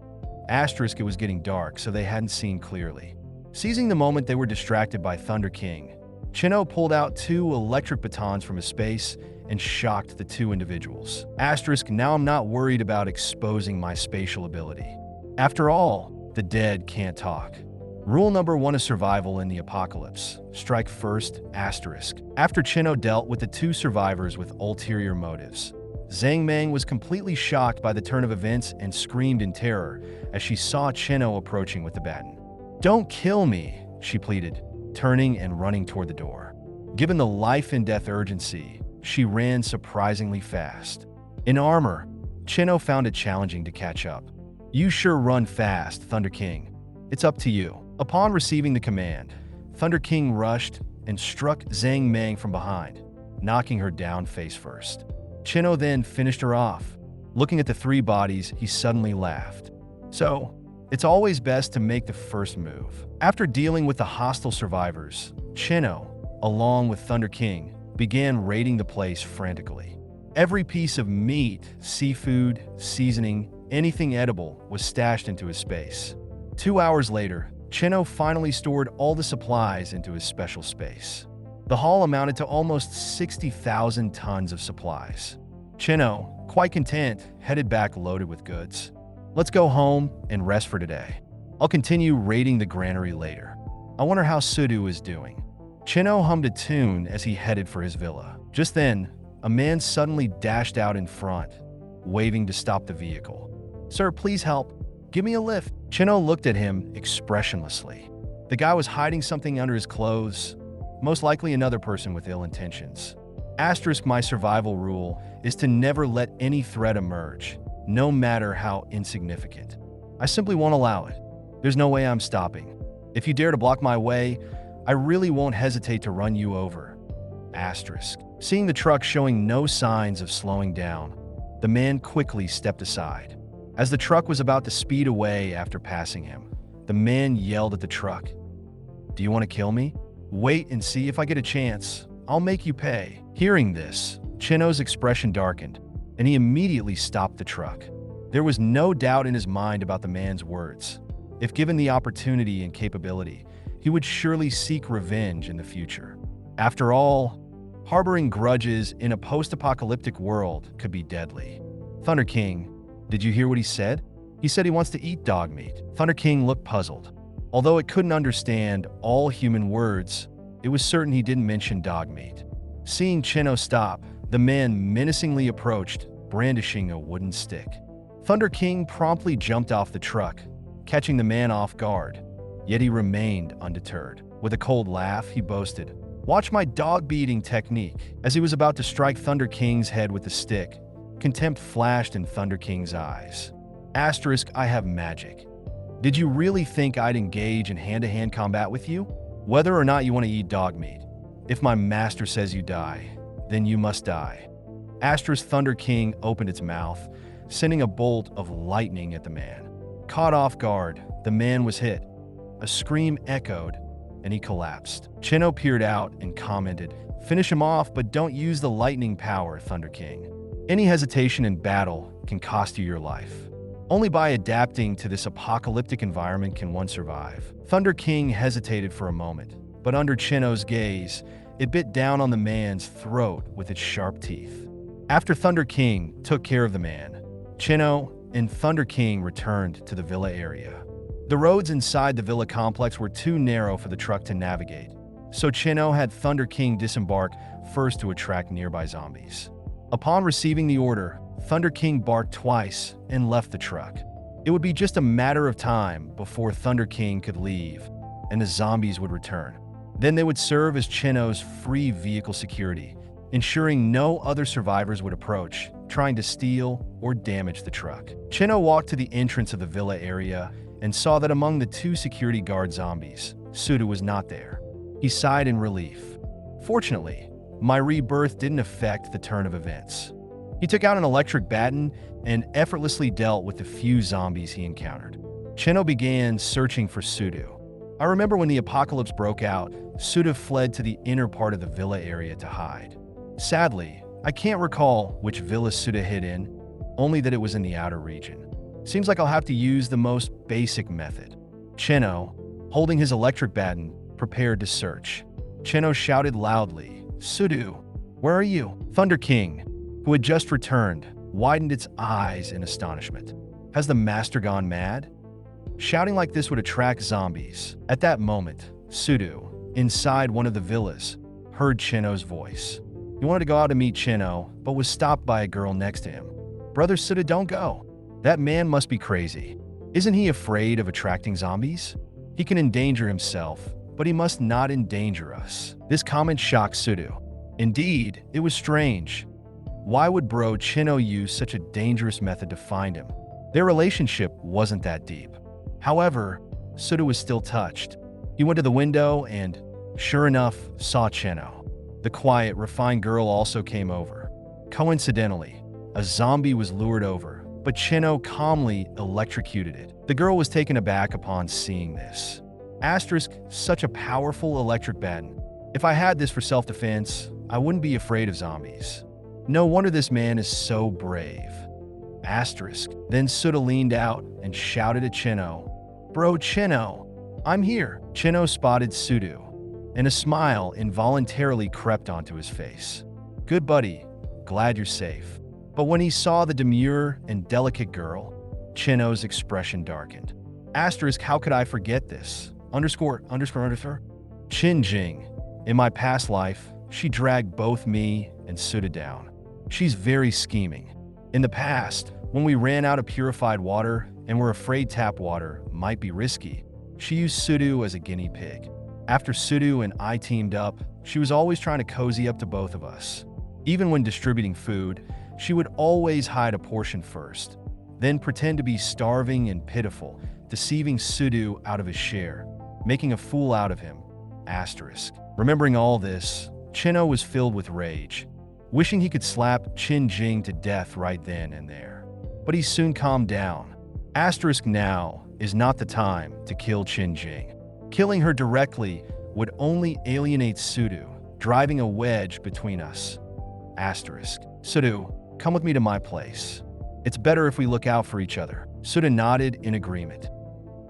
S1: Asterisk, it was getting dark, so they hadn't seen clearly. Seizing the moment they were distracted by Thunder King, Chino pulled out 2 electric batons from his space and shocked the 2 individuals. Asterisk, now I'm not worried about exposing my spatial ability. After all, the dead can't talk. Rule number 1 of survival in the apocalypse: strike first, asterisk. After Chino dealt with the 2 survivors with ulterior motives, Zhang Meng was completely shocked by the turn of events and screamed in terror as she saw Chino approaching with the baton. "Don't kill me," she pleaded, turning and running toward the door. Given the life-and-death urgency, she ran surprisingly fast. In armor, Chino found it challenging to catch up. "You sure run fast, Thunder King. It's up to you." Upon receiving the command, Thunder King rushed and struck Zhang Meng from behind, knocking her down face first. Chino then finished her off. Looking at the 3 bodies, he suddenly laughed. So, it's always best to make the first move. After dealing with the hostile survivors, Chino, along with Thunder King, began raiding the place frantically. Every piece of meat, seafood, seasoning, anything edible was stashed into his space. 2 hours later, Chino finally stored all the supplies into his special space. The haul amounted to almost 60,000 tons of supplies. Chino, quite content, headed back loaded with goods. "Let's go home and rest for today. I'll continue raiding the granary later. I wonder how Sudu is doing." Chino hummed a tune as he headed for his villa. Just then, a man suddenly dashed out in front, waving to stop the vehicle. "Sir, please help. Give me a lift." Chino looked at him expressionlessly. The guy was hiding something under his clothes, most likely another person with ill intentions. Asterisk, my survival rule is to never let any threat emerge, no matter how insignificant. I simply won't allow it. There's no way I'm stopping. If you dare to block my way, I really won't hesitate to run you over. Asterisk. Seeing the truck showing no signs of slowing down, The man quickly stepped aside. As the truck was about to speed away after passing him, the man yelled at the truck, "Do you want to kill me? Wait and see if I get a chance. I'll make you pay." Hearing this, Chen Luo's expression darkened, and he immediately stopped the truck. There was no doubt in his mind about the man's words. If given the opportunity and capability, he would surely seek revenge in the future. After all, harboring grudges in a post-apocalyptic world could be deadly. Thunder King, did you hear what he said? He said he wants to eat dog meat. Thunder King looked puzzled. Although it couldn't understand all human words, it was certain he didn't mention dog meat. Seeing Chen Luo stop, the man menacingly approached, brandishing a wooden stick. Thunder King promptly jumped off the truck, catching the man off guard. Yet he remained undeterred. With a cold laugh, he boasted, "Watch my dog-beating technique." As he was about to strike Thunder King's head with the stick, contempt flashed in Thunder King's eyes. Asterisk, I have magic. Did you really think I'd engage in hand-to-hand combat with you? Whether or not you want to eat dog meat, if my master says you die, then you must die. Asterisk, Thunder King opened its mouth, sending a bolt of lightning at the man. Caught off guard, the man was hit. A scream echoed, and he collapsed. Chen Luo peered out and commented, "Finish him off, but don't use the lightning power, Thunder King. Any hesitation in battle can cost you your life. Only by adapting to this apocalyptic environment can one survive." Thunder King hesitated for a moment, but under Chen Luo's gaze, it bit down on the man's throat with its sharp teeth. After Thunder King took care of the man, Chen Luo and Thunder King returned to the villa area. The roads inside the villa complex were too narrow for the truck to navigate, so Chen Luo had Thunder King disembark first to attract nearby zombies. Upon receiving the order, Thunder King barked twice and left the truck. It would be just a matter of time before Thunder King could leave, and the zombies would return. Then they would serve as Chen Luo's free vehicle security, ensuring no other survivors would approach, trying to steal or damage the truck. Chen Luo walked to the entrance of the villa area and saw that among the two security guard zombies, Sudu was not there. He sighed in relief. Fortunately, my rebirth didn't affect the turn of events. He took out an electric baton and effortlessly dealt with the few zombies he encountered. Chen Luo began searching for Sudu. I remember when the apocalypse broke out, Sudu fled to the inner part of the villa area to hide. Sadly, I can't recall which villa Sudu hid in, only that it was in the outer region. Seems like I'll have to use the most basic method. Chen Luo, holding his electric baton, prepared to search. Chen Luo shouted loudly, "Sudu, where are you?" Thunder King, who had just returned, widened its eyes in astonishment. Has the master gone mad? Shouting like this would attract zombies. At that moment, Sudu, inside one of the villas, heard Chen Luo's voice. He wanted to go out to meet Chen Luo, but was stopped by a girl next to him. "Brother Sudu, don't go. That man must be crazy. Isn't he afraid of attracting zombies? He can endanger himself, but he must not endanger us." This comment shocked Sudu. Indeed, it was strange. Why would bro Chen Luo use such a dangerous method to find him? Their relationship wasn't that deep. However, Sudu was still touched. He went to the window and, sure enough, saw Chen Luo. The quiet, refined girl also came over. Coincidentally, a zombie was lured over, but Chen Luo calmly electrocuted it. The girl was taken aback upon seeing this. Asterisk, such a powerful electric baton. If I had this for self-defense, I wouldn't be afraid of zombies. No wonder this man is so brave. Asterisk. Then Suda leaned out and shouted at Chen Luo, "Bro Chen Luo, I'm here." Chen Luo spotted Sudu, and a smile involuntarily crept onto his face. "Good buddy, glad you're safe." But when he saw the demure and delicate girl, Chen Luo's expression darkened. Asterisk, how could I forget this? Underscore. Qin Jing. In my past life, she dragged both me and Suda down. She's very scheming. In the past, when we ran out of purified water and were afraid tap water might be risky, she used Sudu as a guinea pig. After Sudu and I teamed up, she was always trying to cozy up to both of us. Even when distributing food, she would always hide a portion first, then pretend to be starving and pitiful, deceiving Sudu out of his share, making a fool out of him. Asterisk. Remembering all this, Chen Luo was filled with rage. wishing he could slap Chen Jing to death right then and there. But he soon calmed down. Asterisk now is not the time to kill Chen Jing. Killing her directly would only alienate Sudu, driving a wedge between us. Asterisk. Sudu, come with me to my place. It's better if we look out for each other. Suda nodded in agreement.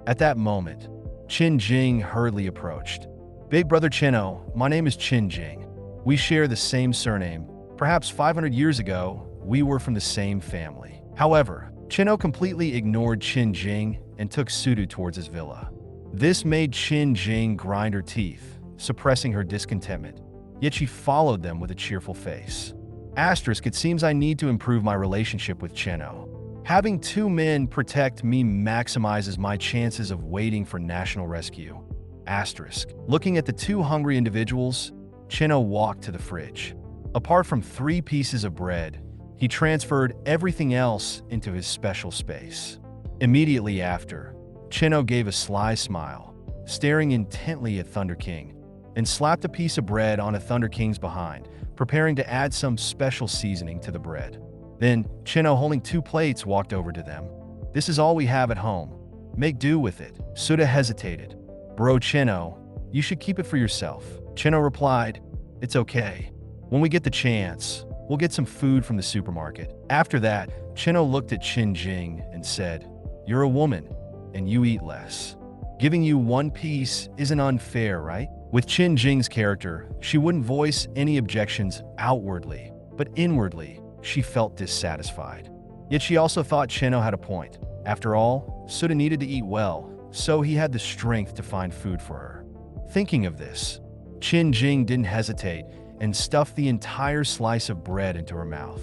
S1: At that moment, Chen Jing hurriedly approached. Big brother Cheno, my name is Chen Jing. We share the same surname. Perhaps 500 years ago, we were from the same family. However, Cheno completely ignored Chen Jing and took Sudu towards his villa. This made Chen Jing grind her teeth, suppressing her discontentment. Yet she followed them with a cheerful face. Asterisk, it seems I need to improve my relationship with Cheno. Having two men protect me maximizes my chances of waiting for national rescue. Asterisk. Looking at the two hungry individuals, Cheno walked to the fridge. Apart from 3 pieces of bread, he transferred everything else into his special space. Immediately after, Cheno gave a sly smile, staring intently at Thunder King, and slapped a piece of bread onto Thunder King's behind, preparing to add some special seasoning to the bread. Then, Cheno, holding 2 plates, walked over to them. This is all we have at home. Make do with it. Suda hesitated. Bro Cheno, you should keep it for yourself. Cheno replied, it's okay. When we get the chance, we'll get some food from the supermarket. After that, Cheno looked at Chen Jing and said, you're a woman, and you eat less. Giving you 1 piece isn't unfair, right? With Chen Jing's character, she wouldn't voice any objections outwardly, but inwardly, she felt dissatisfied. Yet she also thought Cheno had a point. After all, Suda needed to eat well, so he had the strength to find food for her. Thinking of this, Chen Jing didn't hesitate and stuffed the entire slice of bread into her mouth.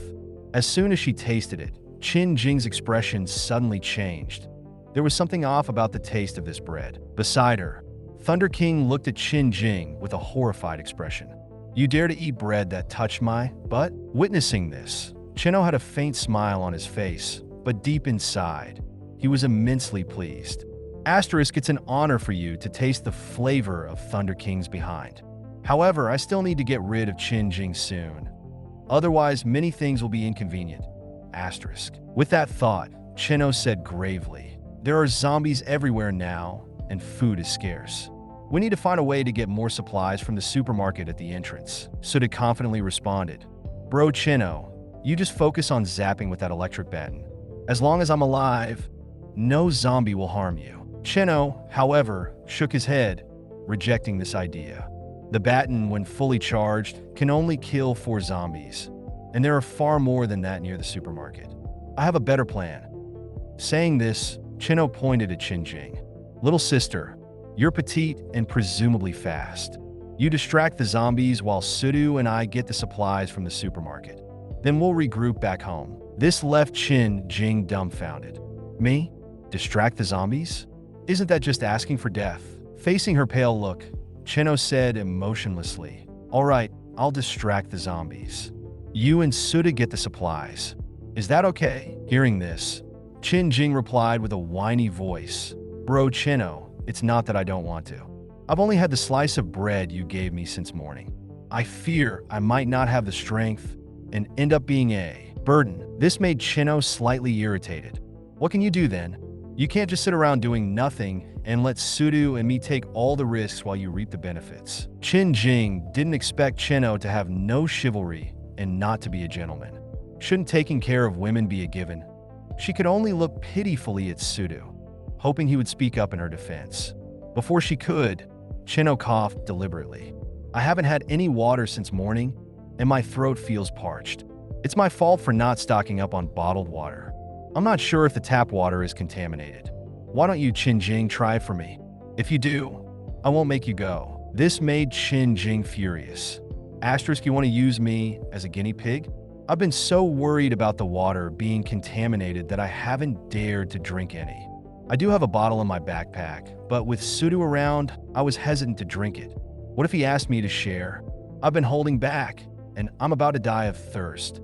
S1: As soon as she tasted it, Chen Jing's expression suddenly changed. There was something off about the taste of this bread. Beside her, Thunder King looked at Chen Jing with a horrified expression. You dare to eat bread that touched my butt? Witnessing this, Cheno had a faint smile on his face, but deep inside, he was immensely pleased. Asterisk, it's an honor for you to taste the flavor of Thunder King's behind. However, I still need to get rid of Chen Jing soon. Otherwise, many things will be inconvenient. Asterisk. With that thought, Cheno said gravely, there are zombies everywhere now, and food is scarce. We need to find a way to get more supplies from the supermarket at the entrance. Suda confidently responded, Bro Cheno, you just focus on zapping with that electric baton. As long as I'm alive, no zombie will harm you. Cheno, however, shook his head, rejecting this idea. The baton, when fully charged, can only kill 4 zombies, and there are far more than that near the supermarket. I have a better plan. Saying this, Cheno pointed at Chen Jing. Little sister, you're petite and presumably fast. You distract the zombies while Sudu and I get the supplies from the supermarket. Then we'll regroup back home. This left Chen Jing dumbfounded. Me? Distract the zombies? Isn't that just asking for death? Facing her pale look, Cheno said emotionlessly, all right, I'll distract the zombies. You and Suda get the supplies. Is that okay? Hearing this, Chen Jing replied with a whiny voice, Bro Cheno, it's not that I don't want to. I've only had the slice of bread you gave me since morning. I fear I might not have the strength and end up being a burden. This made Cheno slightly irritated. What can you do then? You can't just sit around doing nothing and let Sudu and me take all the risks while you reap the benefits. Chen Jing didn't expect Cheno to have no chivalry and not to be a gentleman. Shouldn't taking care of women be a given? She could only look pitifully at Sudu, hoping he would speak up in her defense. Before she could, Cheno coughed deliberately. I haven't had any water since morning, and my throat feels parched. It's my fault for not stocking up on bottled water. I'm not sure if the tap water is contaminated. Why don't you, Chen Jing, try for me? If you do, I won't make you go. This made Chen Jing furious. Asterisk, you want to use me as a guinea pig? I've been so worried about the water being contaminated that I haven't dared to drink any. I do have a bottle in my backpack, but with Sudu around, I was hesitant to drink it. What if he asked me to share? I've been holding back, and I'm about to die of thirst.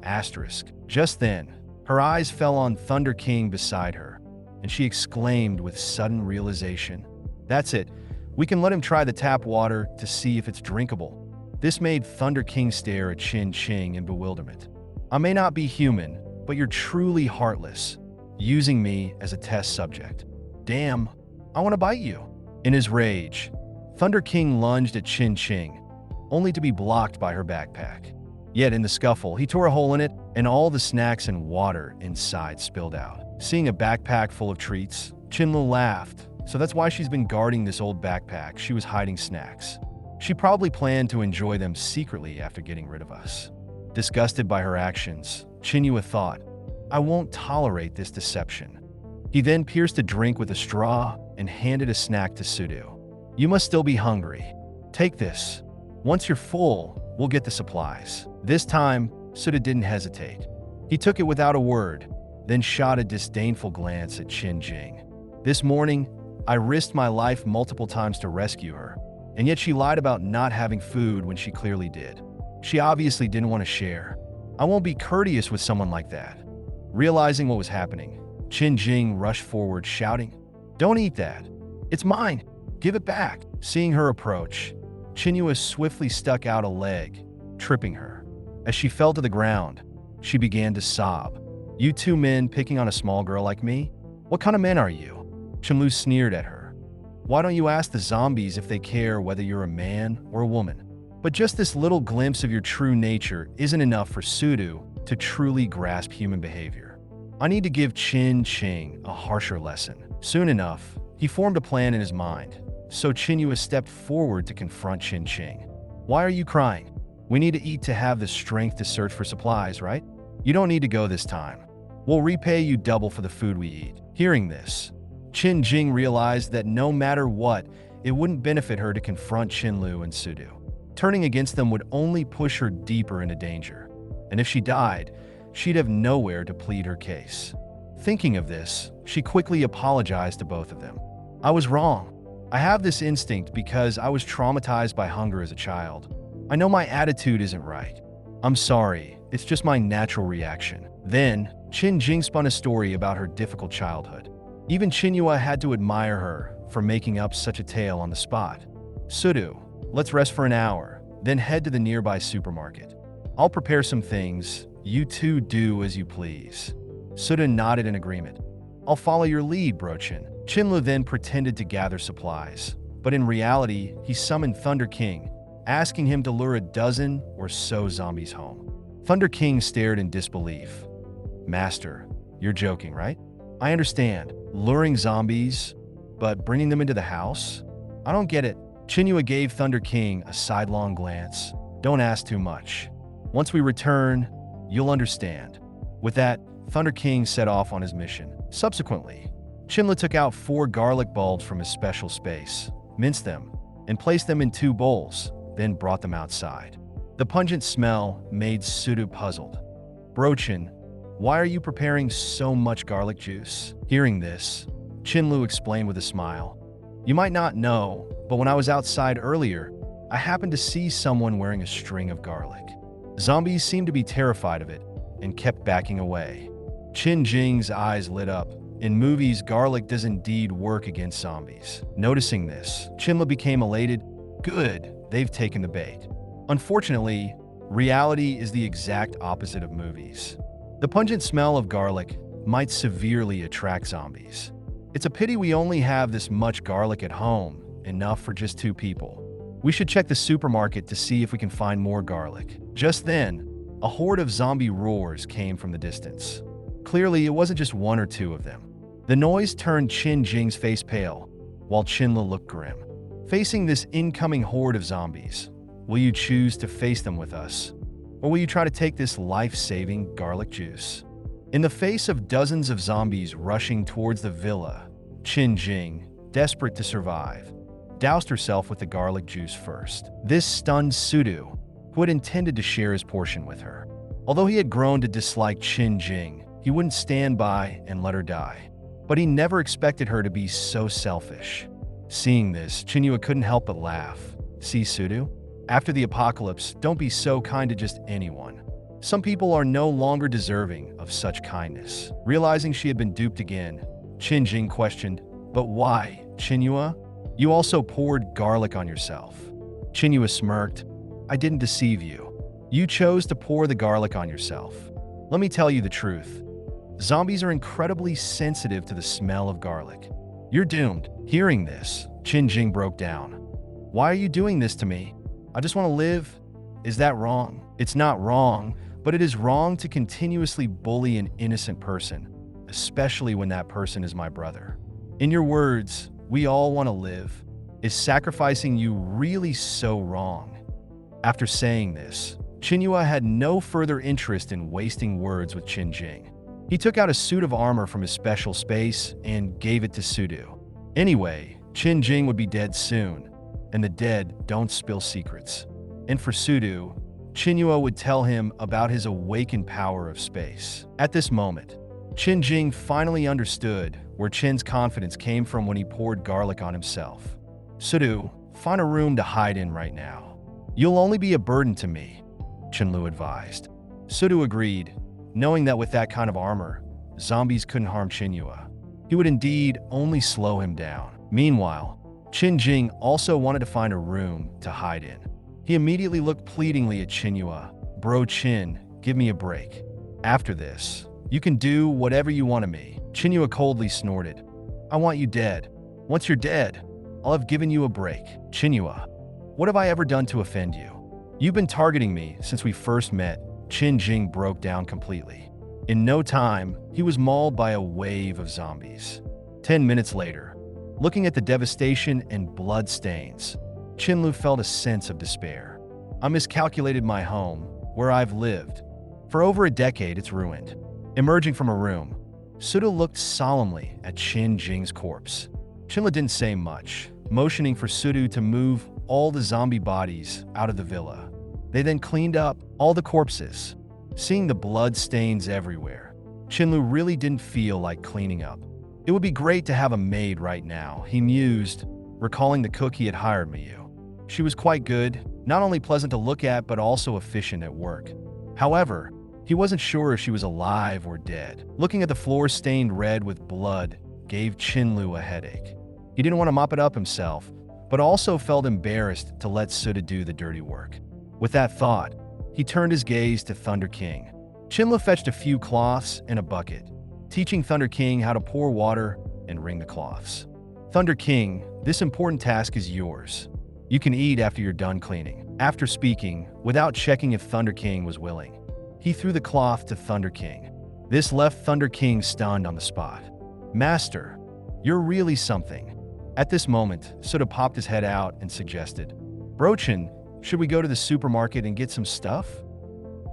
S1: Asterisk. Just then, her eyes fell on Thunder King beside her, and she exclaimed with sudden realization, that's it. We can let him try the tap water to see if it's drinkable. This made Thunder King stare at Chen Qing in bewilderment. I may not be human, but you're truly heartless, using me as a test subject. Damn, I want to bite you. In his rage, Thunder King lunged at Chen Qing, only to be blocked by her backpack. Yet in the scuffle, he tore a hole in it, and all the snacks and water inside spilled out. Seeing a backpack full of treats, Chen Luo laughed. So that's why she's been guarding this old backpack. She was hiding snacks. She probably planned to enjoy them secretly after getting rid of us. Disgusted by her actions, Chen Luo thought, I won't tolerate this deception. He then pierced a drink with a straw and handed a snack to Sudu. You must still be hungry. Take this. Once you're full, we'll get the supplies. This time, Sudu didn't hesitate. He took it without a word, then shot a disdainful glance at Chen Jing. This morning, I risked my life multiple times to rescue her, and yet she lied about not having food when she clearly did. She obviously didn't want to share. I won't be courteous with someone like that. Realizing what was happening, Chen Jing rushed forward, shouting, Don't eat that. It's mine. Give it back. Seeing her approach, Chen Luo swiftly stuck out a leg, tripping her. As she fell to the ground, she began to sob. You two men picking on a small girl like me? What kind of men are you? Chen Luo sneered at her. Why don't you ask the zombies if they care whether you're a man or a woman? But just this little glimpse of your true nature isn't enough for Sudu to truly grasp human behavior. I need to give Chen Qing a harsher lesson. Soon enough, he formed a plan in his mind, so Chen Luo stepped forward to confront Chen Qing. Why are you crying? We need to eat to have the strength to search for supplies, right? You don't need to go this time. We'll repay you double for the food we eat. Hearing this, Chen Jing realized that no matter what, it wouldn't benefit her to confront Chen Luo and Sudu. Turning against them would only push her deeper into danger. And if she died, she'd have nowhere to plead her case. Thinking of this, she quickly apologized to both of them. I was wrong. I have this instinct because I was traumatized by hunger as a child. I know my attitude isn't right. I'm sorry, it's just my natural reaction. Then, Chen Jing spun a story about her difficult childhood. Even Chen Luo had to admire her for making up such a tale on the spot. Sudu, let's rest for an hour, then head to the nearby supermarket. I'll prepare some things. You two do as you please. Sudu nodded in agreement. I'll follow your lead, Brochin. Chen Luo then pretended to gather supplies, but in reality, he summoned Thunder King, asking him to lure a dozen or so zombies home. Thunder King stared in disbelief. Master, you're joking, right? I understand, luring zombies, but bringing them into the house? I don't get it. Chen Luo gave Thunder King a sidelong glance. Don't ask too much. Once we return, you'll understand. With that, Thunder King set off on his mission. Subsequently, Chen Luo took out 4 garlic bulbs from his special space, minced them, and placed them in 2 bowls, then brought them outside. The pungent smell made Sudu puzzled. Brochin, why are you preparing so much garlic juice? Hearing this, Chen Luo explained with a smile. You might not know, but when I was outside earlier, I happened to see someone wearing a string of garlic. Zombies seemed to be terrified of it and kept backing away. Chen Jing's eyes lit up. In movies, garlic does indeed work against zombies. Noticing this, Chen Luo became elated. Good, they've taken the bait. Unfortunately, reality is the exact opposite of movies. The pungent smell of garlic might severely attract zombies. It's a pity we only have this much garlic at home, enough for just 2 people. We should check the supermarket to see if we can find more garlic. Just then, a horde of zombie roars came from the distance. Clearly, it wasn't just 1 or 2 of them. The noise turned Chen Jing's face pale, while Chen Luo looked grim. Facing this incoming horde of zombies, will you choose to face them with us? Or will you try to take this life-saving garlic juice? In the face of dozens of zombies rushing towards the villa, Chen Jing, desperate to survive, doused herself with the garlic juice first. This stunned Sudu, who had intended to share his portion with her. Although he had grown to dislike Chen Jing, he wouldn't stand by and let her die. But he never expected her to be so selfish. Seeing this, Chen Luo couldn't help but laugh. See, Sudu? After the apocalypse, don't be so kind to just anyone. Some people are no longer deserving of such kindness. Realizing she had been duped again, Chen Jing questioned, but why, Chen Luo? You also poured garlic on yourself. Chen Luo smirked. I didn't deceive you. You chose to pour the garlic on yourself. Let me tell you the truth. Zombies are incredibly sensitive to the smell of garlic. You're doomed." Hearing this, Chen Jing broke down. "Why are you doing this to me? I just want to live. Is that wrong?" "It's not wrong, but it is wrong to continuously bully an innocent person, especially when that person is my brother. In your words, we all want to live. Is sacrificing you really so wrong?" After saying this, Chen Luo had no further interest in wasting words with Chen Jing. He took out a suit of armor from his special space and gave it to Sudu. Anyway, Chen Jing would be dead soon, and the dead don't spill secrets. And for Sudu, Chen Luo would tell him about his awakened power of space. At this moment, Chen Jing finally understood where Chen's confidence came from when he poured garlic on himself. "Sudu, find a room to hide in right now. You'll only be a burden to me," Chen Luo advised. Sudu agreed, knowing that with that kind of armor, zombies couldn't harm Chen Luo. He would indeed only slow him down. Meanwhile, Chen Jing also wanted to find a room to hide in. He immediately looked pleadingly at Chen Luo. "Bro Chen, give me a break. After this, you can do whatever you want to me." Chen Luo coldly snorted. "I want you dead. Once you're dead, I'll have given you a break." "Chen Luo, what have I ever done to offend you? You've been targeting me since we first met." Chen Jing broke down completely. In no time, he was mauled by a wave of zombies. 10 minutes later, looking at the devastation and blood stains, Chen Luo felt a sense of despair. "I miscalculated my home, where I've lived. For over a decade, it's ruined." Emerging from a room, Suda looked solemnly at Chen Jing's corpse. Chen Luo didn't say much, motioning for Sudu to move all the zombie bodies out of the villa. They then cleaned up all the corpses. Seeing the blood stains everywhere, Chen Luo really didn't feel like cleaning up. "It would be great to have a maid right now," he mused, recalling the cook he had hired Miyu. She was quite good, not only pleasant to look at but also efficient at work. However, he wasn't sure if she was alive or dead. Looking at the floor stained red with blood gave Chen Luo a headache. He didn't want to mop it up himself, but also felt embarrassed to let Suda do the dirty work. With that thought, he turned his gaze to Thunder King. Chen Luo fetched a few cloths and a bucket, teaching Thunder King how to pour water and wring the cloths. "Thunder King, this important task is yours. You can eat after you're done cleaning." After speaking, without checking if Thunder King was willing, he threw the cloth to Thunder King. This left Thunder King stunned on the spot. "Master, you're really something." At this moment, Suda popped his head out and suggested, "Brochin, should we go to the supermarket and get some stuff?"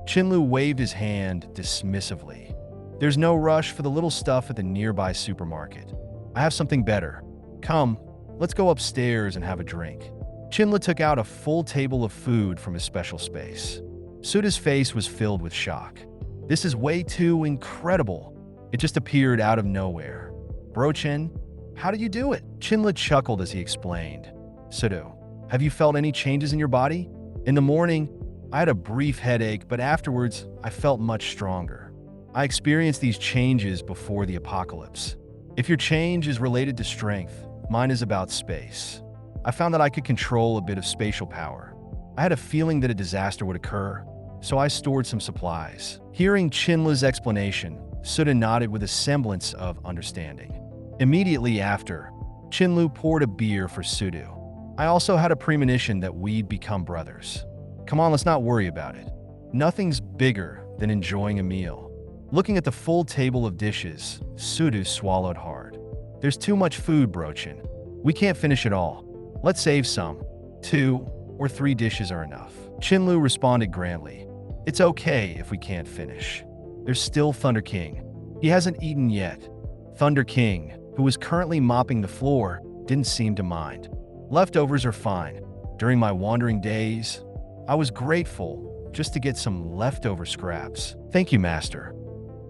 S1: Chen Luo waved his hand dismissively. "There's no rush for the little stuff at the nearby supermarket. I have something better. Come, let's go upstairs and have a drink." Chen Luo took out a full table of food from his special space. Suda's face was filled with shock. "This is way too incredible. It just appeared out of nowhere. Bro Chen, how did you do it?" Chen Luo chuckled as he explained. "Sudo, have you felt any changes in your body? In the morning, I had a brief headache, but afterwards, I felt much stronger. I experienced these changes before the apocalypse. If your change is related to strength, mine is about space. I found that I could control a bit of spatial power. I had a feeling that a disaster would occur, so I stored some supplies." Hearing Chen Luo's explanation, Suda nodded with a semblance of understanding. Immediately after, Chen Luo poured a beer for Sudu. "I also had a premonition that we'd become brothers. Come on, let's not worry about it. Nothing's bigger than enjoying a meal." Looking at the full table of dishes, Sudu swallowed hard. "There's too much food, Brochin. We can't finish it all. Let's save some. 2 or 3 dishes are enough." Chen Luo responded grandly. "It's okay if we can't finish. There's still Thunder King. He hasn't eaten yet." Thunder King, who was currently mopping the floor, didn't seem to mind. "Leftovers are fine. During my wandering days, I was grateful just to get some leftover scraps." "Thank you, Master.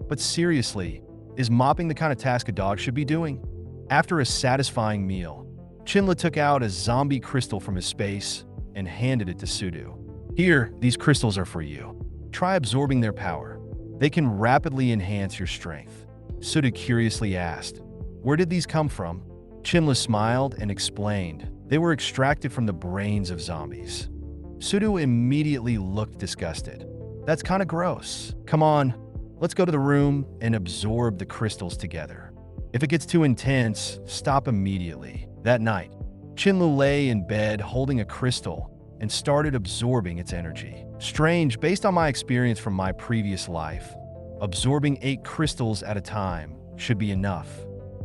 S1: But seriously, is mopping the kind of task a dog should be doing?" After a satisfying meal, Chen Luo took out a zombie crystal from his space and handed it to Sudu. "Here, these crystals are for you. Try absorbing their power. They can rapidly enhance your strength." Sudu curiously asked, "Where did these come from?" Chen Luo smiled and explained, "They were extracted from the brains of zombies. Sudo immediately looked disgusted. That's kind of gross. Come on, let's go to the room and absorb the crystals together. If it gets too intense, stop immediately. That night, Chen Luo lay in bed holding a crystal and started absorbing its energy. Strange, based on my experience from my previous life, absorbing 8 crystals at a time should be enough.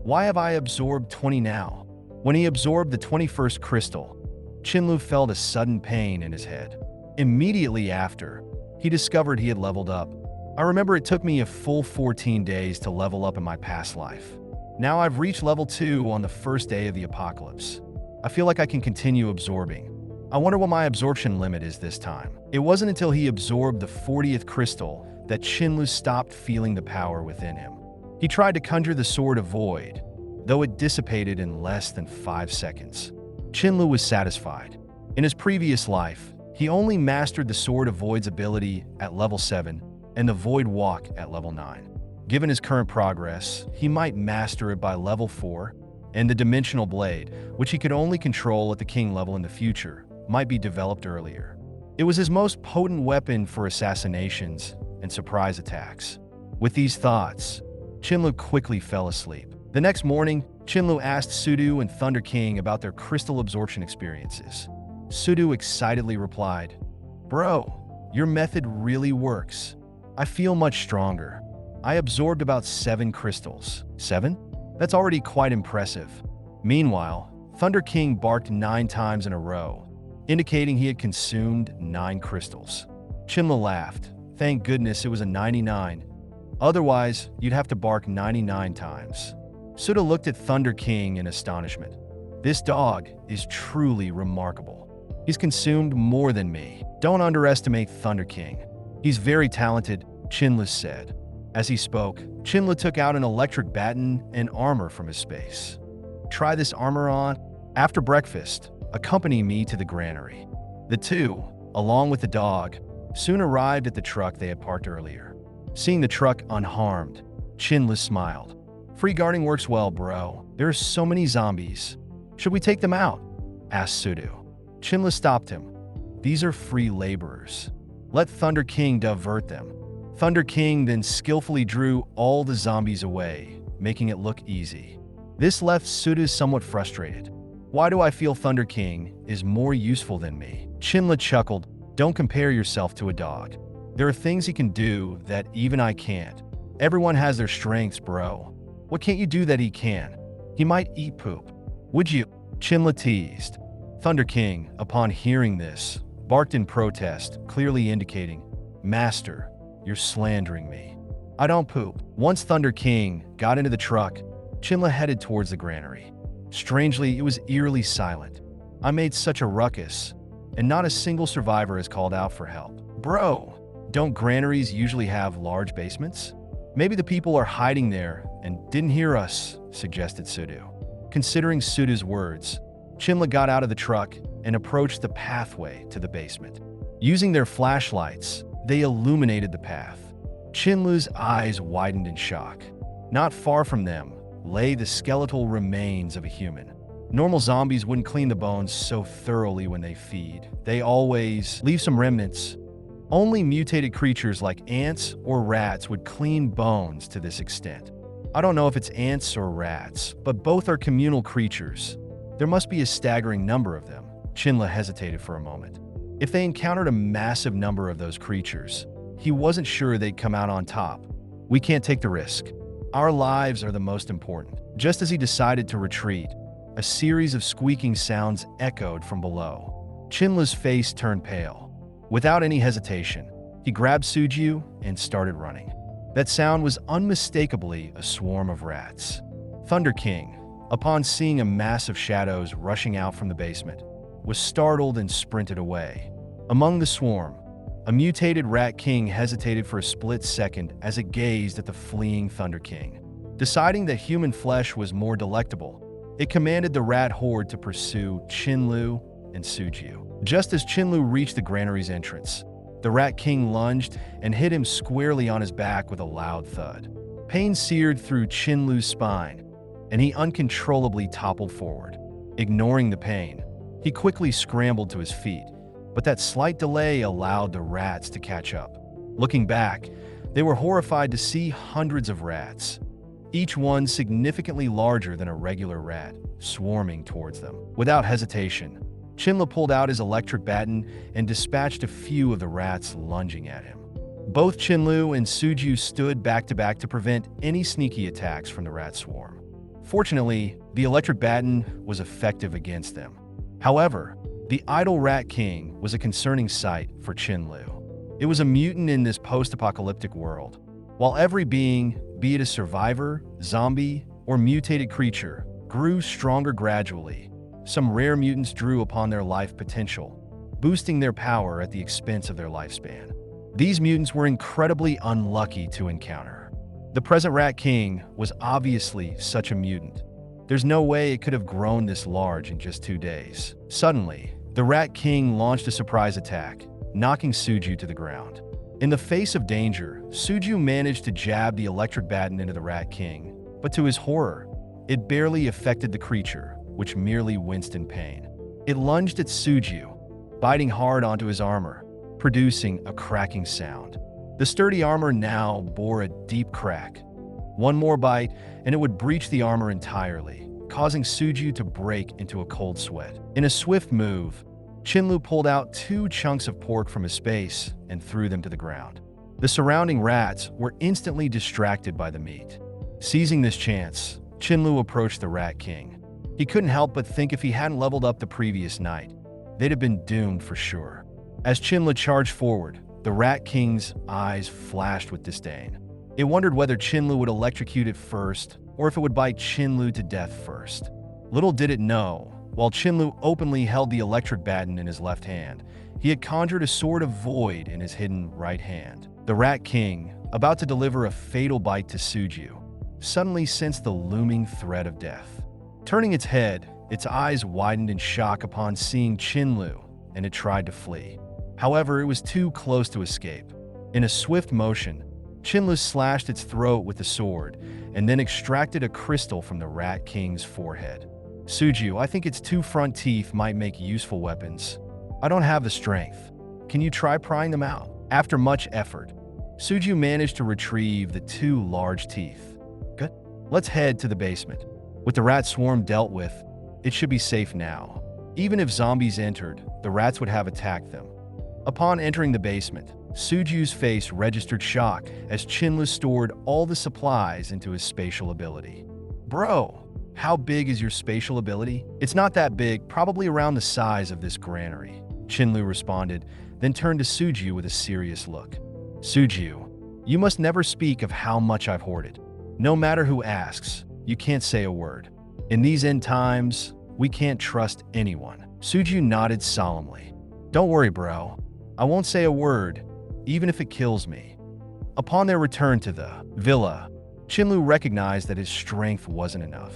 S1: Why have I absorbed 20 now? When he absorbed the 21st crystal, Chen Luo felt a sudden pain in his head. Immediately after, he discovered he had leveled up. I remember it took me a full 14 days to level up in my past life. Now I've reached level 2 on the first day of the apocalypse. I feel like I can continue absorbing. I wonder what my absorption limit is this time. It wasn't until he absorbed the 40th crystal that Chen Luo stopped feeling the power within him. He tried to conjure the Sword of Void, though it dissipated in less than 5 seconds. Chen Luo was satisfied. In his previous life, he only mastered the Sword of Void's ability at level 7 and the Void Walk at level 9. Given his current progress, he might master it by level 4, and the Dimensional Blade, which he could only control at the King level in the future, might be developed earlier. It was his most potent weapon for assassinations and surprise attacks. With these thoughts, Chen Luo quickly fell asleep. The next morning, Chen Luo asked Sudo and Thunder King about their crystal absorption experiences. Sudo excitedly replied, "Bro, your method really works. I feel much stronger. I absorbed about 7 crystals." 7? That's already quite impressive. Meanwhile, Thunder King barked 9 times in a row, indicating he had consumed 9 crystals. Chen Luo laughed. Thank goodness it was a 99. Otherwise, you'd have to bark 99 times. Suda looked at Thunder King in astonishment. This dog is truly remarkable. He's consumed more than me. Don't underestimate Thunder King. He's very talented, Chen Luo said. As he spoke, Chen Luo took out an electric baton and armor from his space. Try this armor on. After breakfast, accompany me to the granary. The two, along with the dog, soon arrived at the truck they had parked earlier. Seeing the truck unharmed, Chen Luo smiled. Free guarding works well, bro. There are so many zombies. Should we take them out? Asked Sudo. Chen Luo stopped him. These are free laborers. Let Thunder King divert them. Thunder King then skillfully drew all the zombies away, making it look easy. This left Sudo somewhat frustrated. Why do I feel Thunder King is more useful than me? Chen Luo chuckled. Don't compare yourself to a dog. There are things he can do that even I can't. Everyone has their strengths, bro. What can't you do that he can? He might eat poop. Would you? Chen Luo teased. Thunder King, upon hearing this, barked in protest, clearly indicating, Master, you're slandering me. I don't poop. Once Thunder King got into the truck, Chen Luo headed towards the granary. Strangely, it was eerily silent. I made such a ruckus, and not a single survivor has called out for help. Bro, don't granaries usually have large basements? Maybe the people are hiding there and didn't hear us, suggested Sudo. Considering Sudo's words, Chen Luo got out of the truck and approached the pathway to the basement. Using their flashlights, they illuminated the path. Chen Luo's eyes widened in shock. Not far from them lay the skeletal remains of a human. Normal zombies wouldn't clean the bones so thoroughly when they feed. They always leave some remnants. Only mutated creatures like ants or rats would clean bones to this extent. I don't know if it's ants or rats, but both are communal creatures. There must be a staggering number of them. Chen Luo hesitated for a moment. If they encountered a massive number of those creatures, he wasn't sure they'd come out on top. We can't take the risk. Our lives are the most important. Just as he decided to retreat, a series of squeaking sounds echoed from below. Chen Luo's face turned pale. Without any hesitation, he grabbed Suju and started running. That sound was unmistakably a swarm of rats. Thunder King, upon seeing a mass of shadows rushing out from the basement, was startled and sprinted away. Among the swarm, a mutated Rat King hesitated for a split second as it gazed at the fleeing Thunder King. Deciding that human flesh was more delectable, it commanded the rat horde to pursue Chen Luo and Suju. Just as Chen Luo reached the granary's entrance, the Rat King lunged and hit him squarely on his back with a loud thud. Pain seared through Chen Luo's spine, and he uncontrollably toppled forward. Ignoring the pain, he quickly scrambled to his feet but that slight delay allowed the rats to catch up. Looking back, they were horrified to see hundreds of rats, each one significantly larger than a regular rat, swarming towards them. Without hesitation, Chen Luo pulled out his electric baton and dispatched a few of the rats lunging at him. Both Chen Luo and Suju stood back to back to prevent any sneaky attacks from the rat swarm. Fortunately, the electric baton was effective against them. However, the idle Rat King was a concerning sight for Chen Luo. It was a mutant in this post-apocalyptic world. While every being, be it a survivor, zombie, or mutated creature, grew stronger gradually, some rare mutants drew upon their life potential, boosting their power at the expense of their lifespan. These mutants were incredibly unlucky to encounter. The present Rat King was obviously such a mutant. There's no way it could have grown this large in just 2 days. Suddenly, the Rat King launched a surprise attack, knocking Suju to the ground. In the face of danger, Suju managed to jab the electric baton into the Rat King, but to his horror, it barely affected the creature, which merely winced in pain. It lunged at Suju, biting hard onto his armor, producing a cracking sound. The sturdy armor now bore a deep crack. One more bite, and it would breach the armor entirely, causing Suju to break into a cold sweat. In a swift move, Chen Luo pulled out 2 chunks of pork from his space and threw them to the ground. The surrounding rats were instantly distracted by the meat. Seizing this chance, Chen Luo approached the Rat King. He couldn't help but think if he hadn't leveled up the previous night, they'd have been doomed for sure. As Chen Luo charged forward, the Rat King's eyes flashed with disdain. It wondered whether Chen Luo would electrocute it first, or if it would bite Chen Luo to death first. Little did it know, while Chen Luo openly held the electric baton in his left hand, he had conjured a sword of void in his hidden right hand. The Rat King, about to deliver a fatal bite to Suju, suddenly sensed the looming threat of death. Turning its head, its eyes widened in shock upon seeing Chen Luo, and it tried to flee. However, it was too close to escape. In a swift motion, Chen Luo slashed its throat with the sword, and then extracted a crystal from the Rat King's forehead. Suju, I think its 2 front teeth might make useful weapons. I don't have the strength. Can you try prying them out? After much effort, Suju managed to retrieve the 2 large teeth. Good. Let's head to the basement. With the rat swarm dealt with, it should be safe now. Even if zombies entered, the rats would have attacked them. Upon entering the basement, Suju's face registered shock as Chen Luo stored all the supplies into his spatial ability. Bro, how big is your spatial ability? It's not that big, probably around the size of this granary, Chen Luo responded, then turned to Suju with a serious look. Suju, you must never speak of how much I've hoarded. No matter who asks, you can't say a word. In these end times, we can't trust anyone. Suju nodded solemnly. Don't worry, bro. I won't say a word, even if it kills me. Upon their return to the villa, Chen Luo recognized that his strength wasn't enough.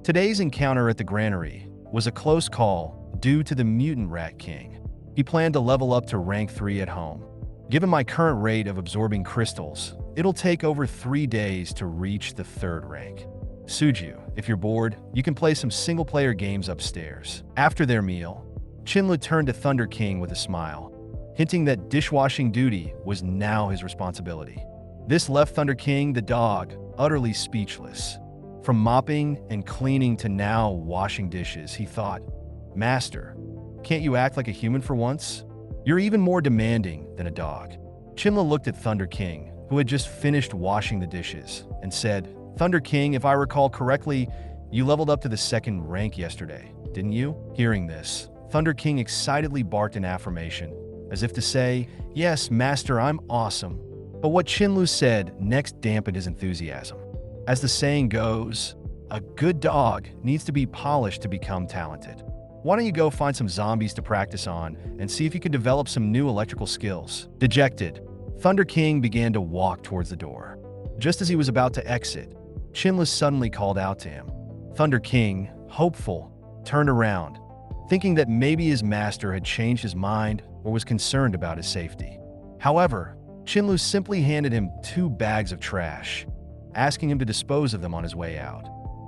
S1: Today's encounter at the granary was a close call due to the mutant Rat King. He planned to level up to rank 3 at home. Given my current rate of absorbing crystals, it'll take over 3 days to reach the 3rd rank. Suju, if you're bored, you can play some single-player games upstairs. After their meal, Chen Luo turned to Thunder King with a smile, hinting that dishwashing duty was now his responsibility. This left Thunder King, the dog, utterly speechless. From mopping and cleaning to now washing dishes, he thought, Master, can't you act like a human for once? You're even more demanding than a dog. Chen Luo looked at Thunder King, who had just finished washing the dishes, and said, Thunder King, if I recall correctly, you leveled up to the 2nd rank yesterday, didn't you? Hearing this, Thunder King excitedly barked in affirmation, as if to say, yes, Master, I'm awesome. But what Chen Luo said next dampened his enthusiasm. As the saying goes, a good dog needs to be polished to become talented. Why don't you go find some zombies to practice on and see if you can develop some new electrical skills? Dejected, Thunder King began to walk towards the door. Just as he was about to exit, Chen Luo suddenly called out to him. Thunder King, hopeful, turned around, thinking that maybe his master had changed his mind or was concerned about his safety. However, Chen Luo simply handed him 2 bags of trash, asking him to dispose of them on his way out.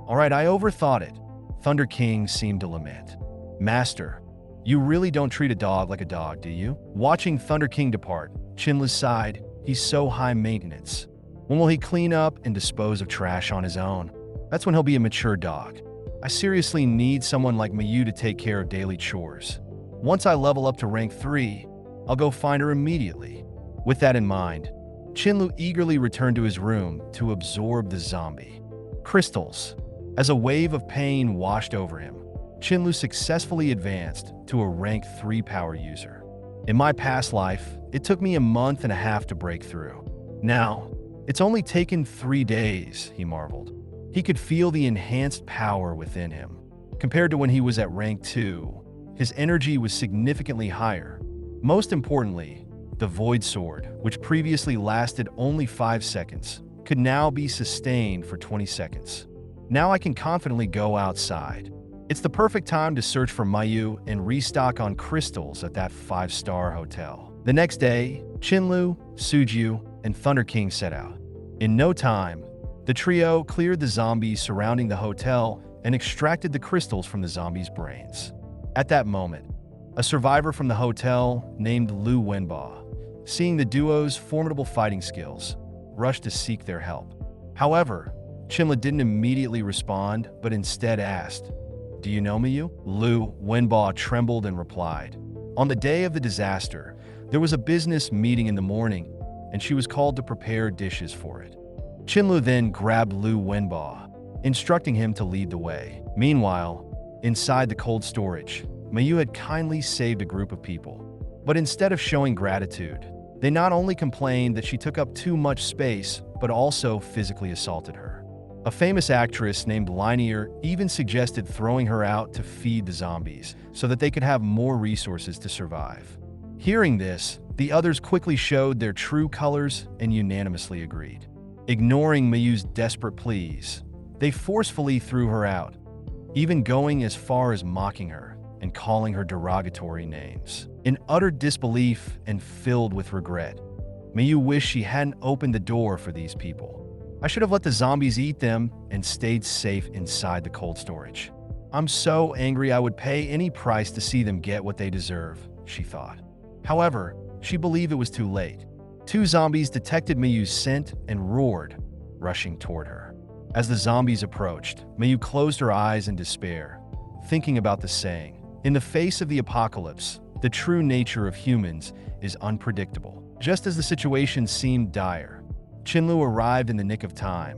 S1: All right, I overthought it, Thunder King seemed to lament. Master, You really don't treat a dog like a dog, do you? Watching Thunder King depart, Chen Luo sighed. He's so high maintenance. When will he clean up and dispose of trash on his own? That's when he'll be a mature dog. I seriously need someone like Mayu to take care of daily chores. Once I level up to rank 3, I'll go find her immediately. With that in mind, Chen Luo eagerly returned to his room to absorb the zombie. Crystals. As a wave of pain washed over him, Chen Luo successfully advanced to a rank 3 power user. In my past life, it took me a month and a half to break through. Now, it's only taken 3 days, he marveled. He could feel the enhanced power within him. Compared to when he was at rank 2, his energy was significantly higher. Most importantly, the Void Sword, which previously lasted only 5 seconds, could now be sustained for 20 seconds. Now I can confidently go outside. It's the perfect time to search for Mayu and restock on crystals at that 5-star hotel. The next day, Chen Luo, Suju, and Thunder King set out. In no time, the trio cleared the zombies surrounding the hotel and extracted the crystals from the zombies' brains. At that moment, a survivor from the hotel named Lu Wenba, seeing the duo's formidable fighting skills, rushed to seek their help. However, Chen Luo didn't immediately respond, but instead asked, "Do you know Mayu?" Lu Wenba trembled and replied, "On the day of the disaster, there was a business meeting in the morning, and she was called to prepare dishes for it." Chen Luo then grabbed Lu Wenba, instructing him to lead the way. Meanwhile, inside the cold storage, Mayu had kindly saved a group of people. But instead of showing gratitude, they not only complained that she took up too much space, but also physically assaulted her. A famous actress named Linear even suggested throwing her out to feed the zombies so that they could have more resources to survive. Hearing this, the others quickly showed their true colors and unanimously agreed. Ignoring Mayu's desperate pleas, they forcefully threw her out, even going as far as mocking her and calling her derogatory names. In utter disbelief and filled with regret, Mayu wished she hadn't opened the door for these people. "I should have let the zombies eat them and stayed safe inside the cold storage. I'm so angry I would pay any price to see them get what they deserve," she thought. However, she believed it was too late. 2 zombies detected Mayu's scent and roared, rushing toward her. As the zombies approached, Mayu closed her eyes in despair, thinking about the saying, "In the face of the apocalypse, the true nature of humans is unpredictable." Just as the situation seemed dire, Chen Luo arrived in the nick of time,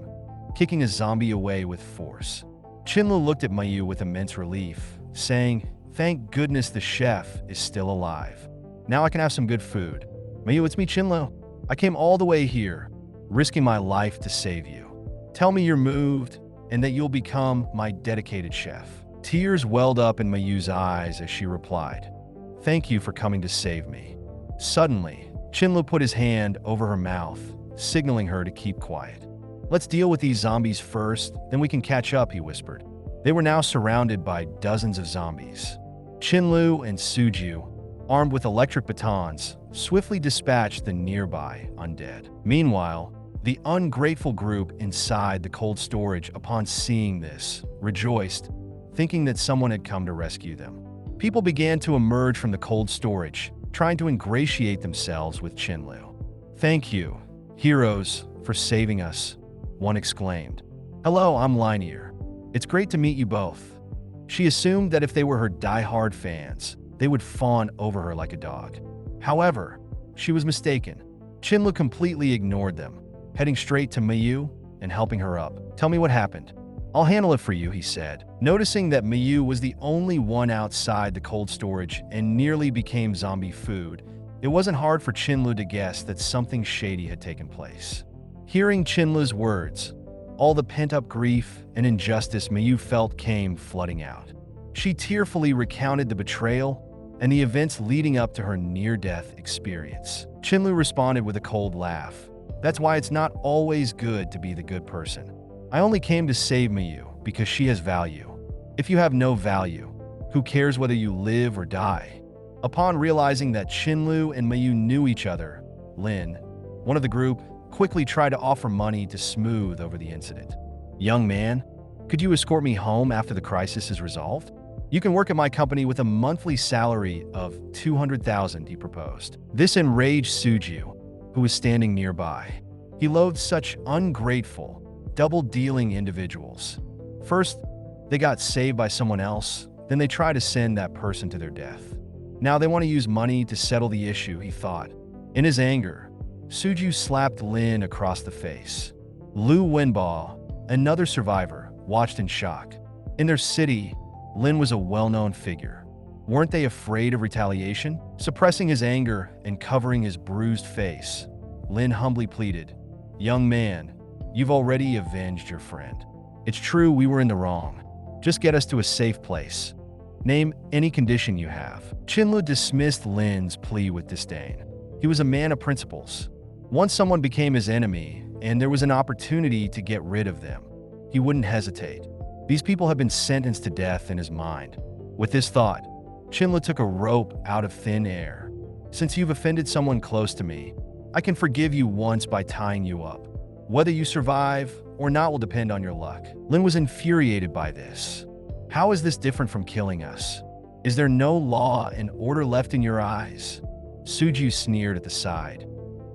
S1: kicking a zombie away with force. Chen Luo looked at Mayu with immense relief, saying, "Thank goodness the chef is still alive. Now I can have some good food." "Mayu, it's me, Chen Luo. I came all the way here, risking my life to save you. Tell me you're moved and that you'll become my dedicated chef." Tears welled up in Mayu's eyes as she replied, "Thank you for coming to save me." Suddenly, Chen Luo put his hand over her mouth, signaling her to keep quiet. "Let's deal with these zombies first, then we can catch up," he whispered. They were now surrounded by dozens of zombies. Chen Luo and Suju, armed with electric batons, swiftly dispatched the nearby undead. Meanwhile, the ungrateful group inside the cold storage, upon seeing this, rejoiced, thinking that someone had come to rescue them. People began to emerge from the cold storage, trying to ingratiate themselves with Chen Luo. "Thank you, heroes, for saving us," one exclaimed. "Hello, I'm Linear. It's great to meet you both." She assumed that if they were her die-hard fans, they would fawn over her like a dog. However, she was mistaken. Chen Luo completely ignored them, heading straight to Mayu and helping her up. "Tell me what happened." "I'll handle it for you," he said. Noticing that Mayu was the only one outside the cold storage and nearly became zombie food, it wasn't hard for Chen Luo to guess that something shady had taken place. Hearing Chen Luo's words, all the pent-up grief and injustice Mayu felt came flooding out. She tearfully recounted the betrayal and the events leading up to her near-death experience. Chen Luo responded with a cold laugh. "That's why it's not always good to be the good person. I only came to save Mayu because she has value. If you have no value, who cares whether you live or die?" Upon realizing that Chen Luo and Mayu knew each other, Lin, one of the group, quickly tried to offer money to smooth over the incident. "Young man, could you escort me home after the crisis is resolved?" You can work at my company with a monthly salary of 200,000, he proposed. This enraged Suju, who was standing nearby. He loathed such ungrateful, double-dealing individuals. First, they got saved by someone else, then they try to send that person to their death. Now they want to use money to settle the issue, he thought. In his anger, Suju slapped Lin across the face. Lu Wenbao, another survivor, watched in shock. In their city, Lin was a well-known figure. Weren't they afraid of retaliation? Suppressing his anger and covering his bruised face, Lin humbly pleaded, "Young man, you've already avenged your friend. It's true we were in the wrong. Just get us to a safe place. Name any condition you have." Chen Luo dismissed Lin's plea with disdain. He was a man of principles. Once someone became his enemy and there was an opportunity to get rid of them, he wouldn't hesitate. These people have been sentenced to death in his mind. With this thought, Chen Luo took a rope out of thin air. "Since you've offended someone close to me, I can forgive you once by tying you up. Whether you survive or not will depend on your luck." Lin was infuriated by this. "How is this different from killing us? Is there no law and order left in your eyes?" Suju sneered at the side.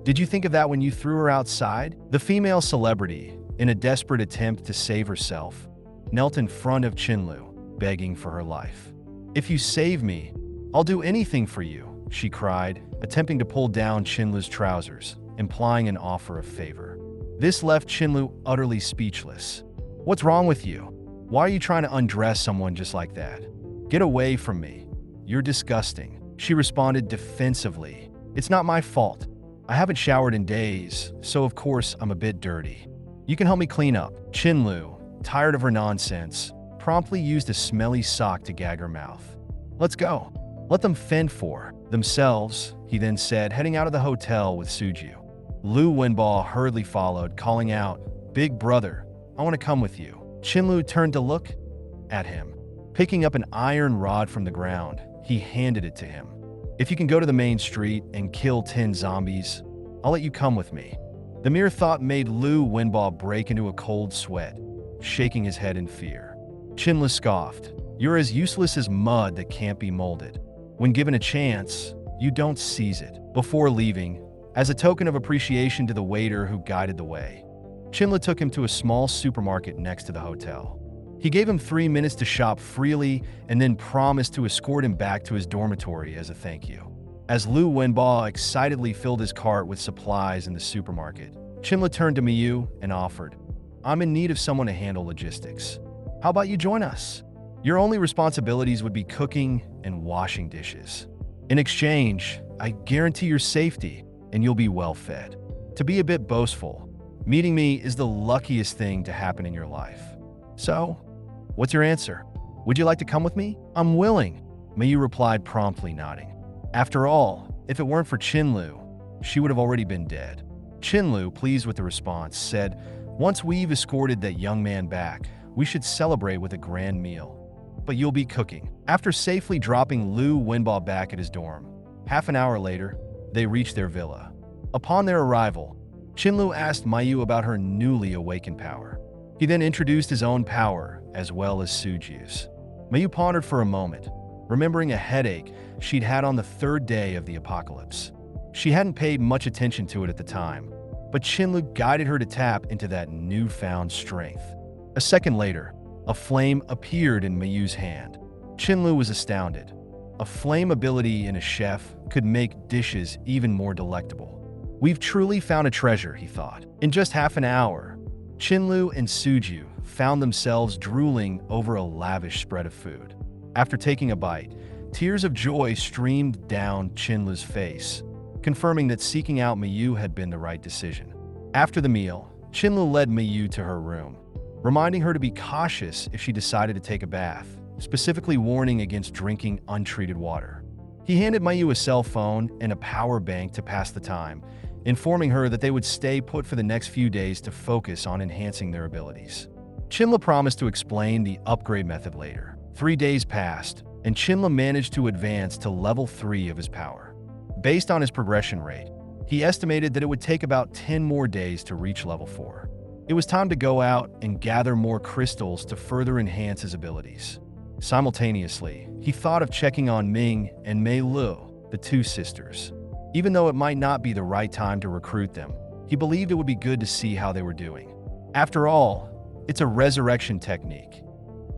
S1: "Did you think of that when you threw her outside?" The female celebrity, in a desperate attempt to save herself, knelt in front of Chen Luo, begging for her life. "If you save me, I'll do anything for you," she cried, attempting to pull down Chen Luo's trousers, implying an offer of favor. This left Chen Luo utterly speechless. "What's wrong with you? Why are you trying to undress someone just like that? Get away from me. You're disgusting," she responded defensively. "It's not my fault. I haven't showered in days, so of course I'm a bit dirty. You can help me clean up." Chen Luo, tired of her nonsense, promptly used a smelly sock to gag her mouth. "Let's go. Let them fend for themselves," he then said, heading out of the hotel with Suju. Lu Wenbao hurriedly followed, calling out, "Big brother, I want to come with you." Chen Luo turned to look at him. Picking up an iron rod from the ground, he handed it to him. "If you can go to the main street and kill 10 zombies, I'll let you come with me." The mere thought made Lu Wenbao break into a cold sweat, shaking his head in fear. Chen Luo scoffed, "You're as useless as mud that can't be molded. When given a chance, you don't seize it." Before leaving, as a token of appreciation to the waiter who guided the way, Chen Luo took him to a small supermarket next to the hotel. He gave him 3 minutes to shop freely and then promised to escort him back to his dormitory as a thank you. As Lu Wenbao excitedly filled his cart with supplies in the supermarket, Chen Luo turned to Miyu and offered, "I'm in need of someone to handle logistics. How about you join us? Your only responsibilities would be cooking and washing dishes. In exchange, I guarantee your safety and you'll be well fed." To be a bit boastful, meeting me is the luckiest thing to happen in your life. So, what's your answer? Would you like to come with me? "I'm willing," Miyu replied, promptly nodding. After all, if it weren't for Chen Luo, she would have already been dead. Chen Luo, pleased with the response, said, "Once we've escorted that young man back, we should celebrate with a grand meal. But you'll be cooking." After safely dropping Lu Wenbao back at his dorm, half an hour later, they reached their villa. Upon their arrival, Chen Luo asked Miyu about her newly awakened power. He then introduced his own power, as well as Suju's. Miyu pondered for a moment, remembering a headache she'd had on the 3rd day of the apocalypse. She hadn't paid much attention to it at the time, but Chen Luo guided her to tap into that newfound strength. A second later, a flame appeared in Miyu's hand. Chen Luo was astounded. A flame ability in a chef could make dishes even more delectable. "We've truly found a treasure," he thought. In just half an hour, Chen Luo and Suju found themselves drooling over a lavish spread of food. After taking a bite, tears of joy streamed down Chen Luo's face, confirming that seeking out Miyu had been the right decision. After the meal, Chen Luo led Miyu to her room, reminding her to be cautious if she decided to take a bath, specifically warning against drinking untreated water. He handed Miyu a cell phone and a power bank to pass the time, informing her that they would stay put for the next few days to focus on enhancing their abilities. Chen Luo promised to explain the upgrade method later. 3 days passed, and Chen Luo managed to advance to level 3 of his power. Based on his progression rate, he estimated that it would take about 10 more days to reach level 4. It was time to go out and gather more crystals to further enhance his abilities. Simultaneously, he thought of checking on Ming and Mei Lu, the two sisters. Even though it might not be the right time to recruit them, he believed it would be good to see how they were doing. After all, it's a resurrection technique.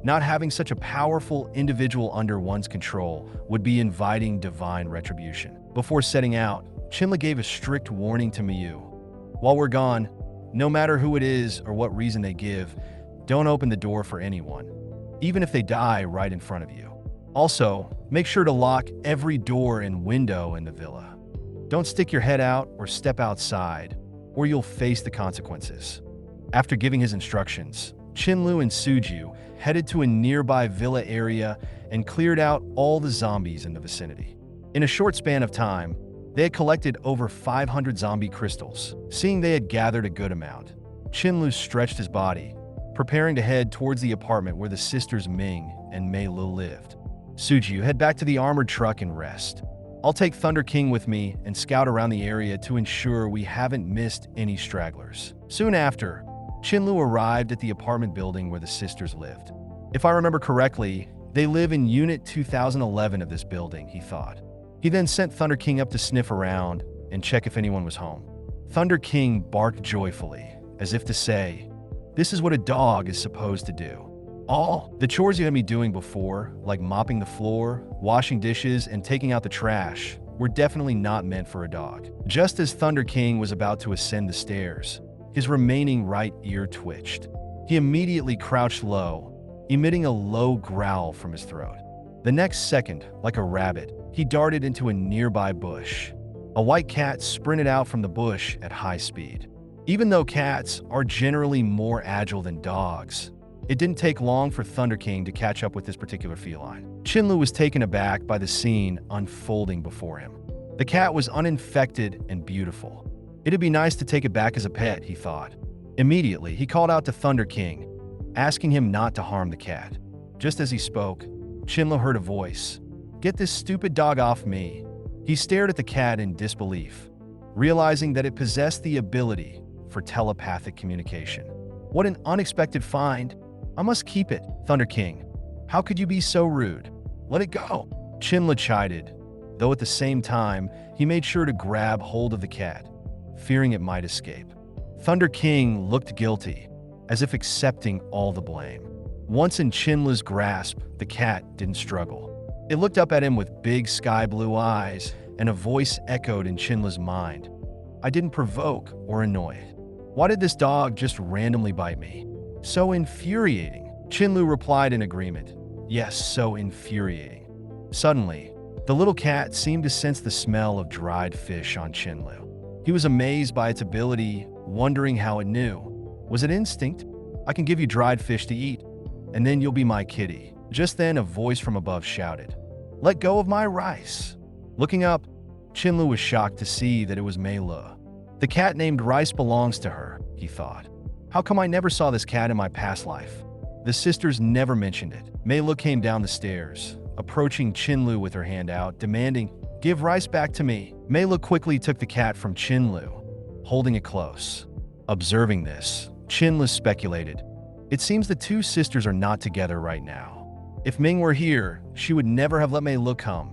S1: Not having such a powerful individual under one's control would be inviting divine retribution. Before setting out, Chen Luo gave a strict warning to Miyu. While we're gone, no matter who it is or what reason they give, don't open the door for anyone, even if they die right in front of you. Also, make sure to lock every door and window in the villa. Don't stick your head out or step outside, or you'll face the consequences. After giving his instructions, Chen Luo and Suju headed to a nearby villa area and cleared out all the zombies in the vicinity. In a short span of time, they had collected over 500 zombie crystals. Seeing they had gathered a good amount, Chen Luo stretched his body, preparing to head towards the apartment where the sisters Ming and Mei Lu lived. Suju, head back to the armored truck and rest. I'll take Thunder King with me and scout around the area to ensure we haven't missed any stragglers. Soon after, Chen Luo arrived at the apartment building where the sisters lived. If I remember correctly, they live in Unit 2011 of this building, he thought. He then sent Thunder King up to sniff around and check if anyone was home. Thunder King barked joyfully, as if to say, "This is what a dog is supposed to do." All the chores you had me doing before, like mopping the floor, washing dishes, and taking out the trash, were definitely not meant for a dog. Just as Thunder King was about to ascend the stairs, his remaining right ear twitched. He immediately crouched low, emitting a low growl from his throat. The next second, like a rabbit, he darted into a nearby bush. A white cat sprinted out from the bush at high speed. Even though cats are generally more agile than dogs, it didn't take long for Thunder King to catch up with this particular feline. Chen Luo was taken aback by the scene unfolding before him. The cat was uninfected and beautiful. It'd be nice to take it back as a pet, he thought. Immediately, he called out to Thunder King, asking him not to harm the cat. Just as he spoke, Chen Luo heard a voice. "Get this stupid dog off me." He stared at the cat in disbelief, realizing that it possessed the ability for telepathic communication. What an unexpected find. I must keep it, Thunder King. How could you be so rude? Let it go. Chen Luo chided, though at the same time, he made sure to grab hold of the cat, fearing it might escape. Thunder King looked guilty, as if accepting all the blame. Once in Chen Luo's grasp, the cat didn't struggle. It looked up at him with big sky-blue eyes, and a voice echoed in Chen Luo's mind. I didn't provoke or annoy it. Why did this dog just randomly bite me? So infuriating. Chen Luo replied in agreement. Yes, so infuriating. Suddenly, the little cat seemed to sense the smell of dried fish on Chen Luo. He was amazed by its ability, wondering how it knew. Was it instinct? I can give you dried fish to eat, and then you'll be my kitty. Just then, a voice from above shouted, "Let go of my rice." Looking up, Chen Luo was shocked to see that it was Mei Lu. The cat named Rice belongs to her, he thought. How come I never saw this cat in my past life? The sisters never mentioned it. Mei Lu came down the stairs, approaching Chen Luo with her hand out, demanding, "Give Rice back to me." Mei Lu quickly took the cat from Chen Luo, holding it close. Observing this, Chen Luo speculated, it seems the two sisters are not together right now. If Ming were here, she would never have let Mei Lu come.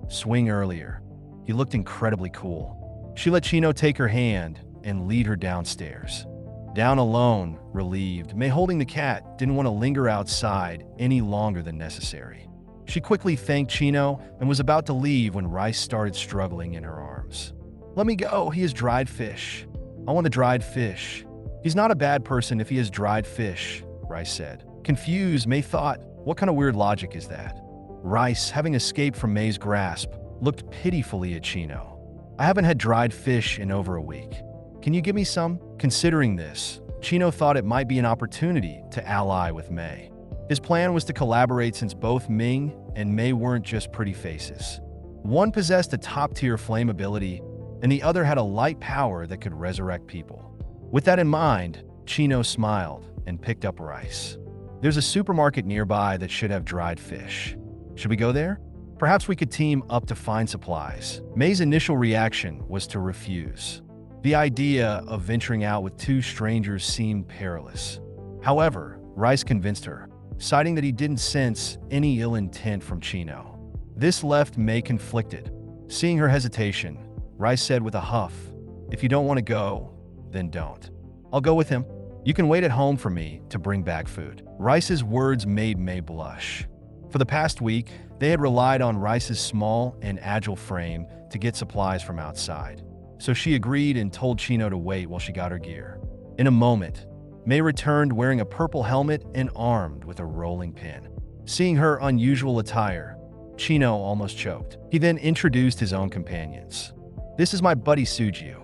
S1: Swing earlier. He looked incredibly cool. She let Chino take her hand and lead her downstairs. Down alone, relieved, Mei, holding the cat, didn't want to linger outside any longer than necessary. She quickly thanked Chino and was about to leave when Rice started struggling in her arms. "Let me go, he has dried fish. I want the dried fish." "He's not a bad person if he has dried fish," Rice said. Confused, Mei thought, what kind of weird logic is that? Rice, having escaped from Mei's grasp, looked pitifully at Chino. "I haven't had dried fish in over a week. Can you give me some?" Considering this, Chino thought it might be an opportunity to ally with Mei. His plan was to collaborate since both Ming and Mei weren't just pretty faces. One possessed a top-tier flame ability, and the other had a light power that could resurrect people. With that in mind, Chino smiled and picked up Rice. There's a supermarket nearby that should have dried fish. Should we go there? Perhaps we could team up to find supplies. Mei's initial reaction was to refuse. The idea of venturing out with two strangers seemed perilous. However, Rice convinced her. citing that he didn't sense any ill intent from Chino. This left May conflicted. Seeing her hesitation, Rice said with a huff, "If you don't want to go, then don't. I'll go with him. You can wait at home for me to bring back food." Rice's words made May blush. For the past week, they had relied on Rice's small and agile frame to get supplies from outside. So she agreed and told Chino to wait while she got her gear. In a moment, May returned wearing a purple helmet and armed with a rolling pin. Seeing her unusual attire, Chino almost choked. He then introduced his own companions. "This is my buddy Suju.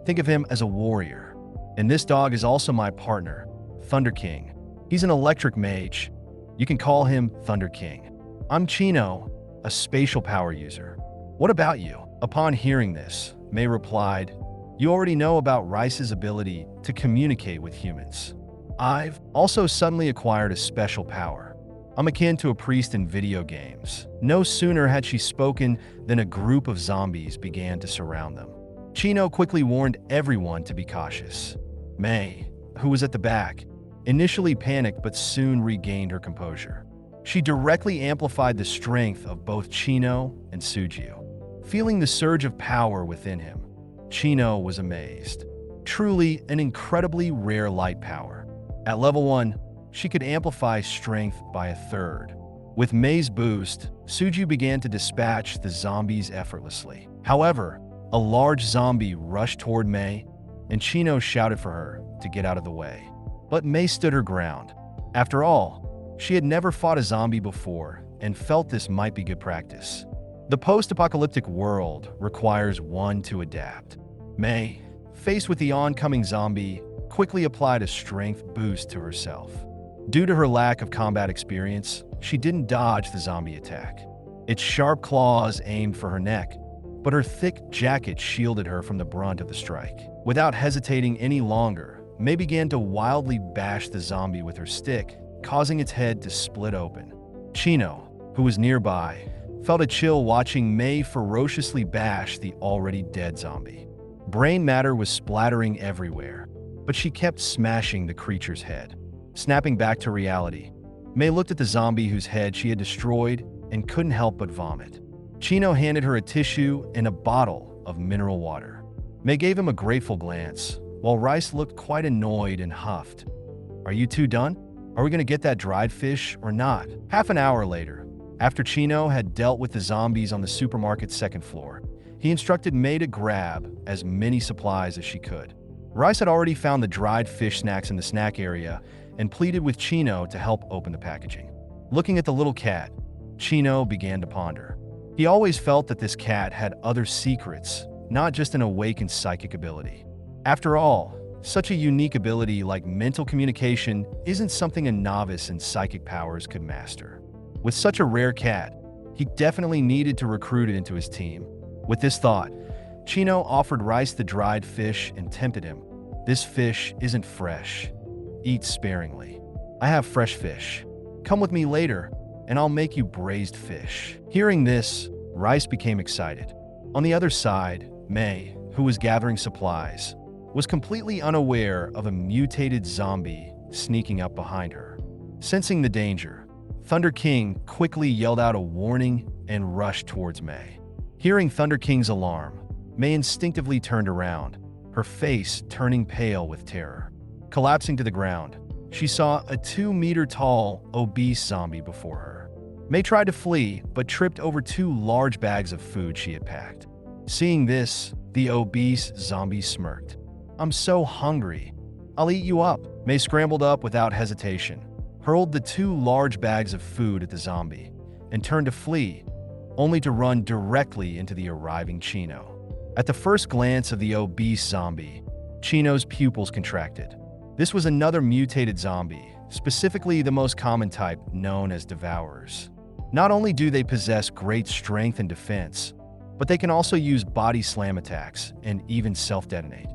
S1: Think of him as a warrior. And this dog is also my partner, Thunder King. He's an electric mage. You can call him Thunder King. I'm Chino, a spatial power user. What about you?" Upon hearing this, May replied, "You already know about Rice's ability to communicate with humans. I've also suddenly acquired a special power. I'm akin to a priest in video games." No sooner had she spoken than a group of zombies began to surround them. Chino quickly warned everyone to be cautious. May, who was at the back, initially panicked but soon regained her composure. She directly amplified the strength of both Chino and Suju. Feeling the surge of power within him, Chino was amazed. Truly an incredibly rare light power. At level 1, she could amplify strength by a third. With May's boost, Suju began to dispatch the zombies effortlessly. However, a large zombie rushed toward May, and Chino shouted for her to get out of the way. But May stood her ground. After all, she had never fought a zombie before and felt this might be good practice. The post-apocalyptic world requires one to adapt. May, faced with the oncoming zombie, quickly applied a strength boost to herself. Due to her lack of combat experience, she didn't dodge the zombie attack. Its sharp claws aimed for her neck, but her thick jacket shielded her from the brunt of the strike. Without hesitating any longer, May began to wildly bash the zombie with her stick, causing its head to split open. Chino, who was nearby, felt a chill watching May ferociously bash the already dead zombie. Brain matter was splattering everywhere, but she kept smashing the creature's head. Snapping back to reality, May looked at the zombie whose head she had destroyed and couldn't help but vomit. Chino handed her a tissue and a bottle of mineral water. May gave him a grateful glance, while Rice looked quite annoyed and huffed. "Are you two done? Are we going to get that dried fish or not?" Half an hour later, after Chino had dealt with the zombies on the supermarket's second floor, he instructed May to grab as many supplies as she could. Rice had already found the dried fish snacks in the snack area and pleaded with Chino to help open the packaging. Looking at the little cat, Chino began to ponder. He always felt that this cat had other secrets, not just an awakened psychic ability. After all, such a unique ability like mental communication isn't something a novice in psychic powers could master. With such a rare cat, he definitely needed to recruit it into his team. With this thought, Chino offered Rice the dried fish and tempted him. "This fish isn't fresh. Eat sparingly. I have fresh fish. Come with me later, and I'll make you braised fish." Hearing this, Rice became excited. On the other side, May, who was gathering supplies, was completely unaware of a mutated zombie sneaking up behind her. Sensing the danger, Thunder King quickly yelled out a warning and rushed towards May. Hearing Thunder King's alarm, May instinctively turned around, her face turning pale with terror. Collapsing to the ground, she saw a 2-meter-tall, obese zombie before her. May tried to flee, but tripped over 2 large bags of food she had packed. Seeing this, the obese zombie smirked. "I'm so hungry. I'll eat you up." May scrambled up without hesitation, hurled the 2 large bags of food at the zombie, and turned to flee, only to run directly into the arriving Chino. At the first glance of the obese zombie, Chino's pupils contracted. This was another mutated zombie, specifically the most common type known as Devourers. Not only do they possess great strength and defense, but they can also use body slam attacks and even self-detonate.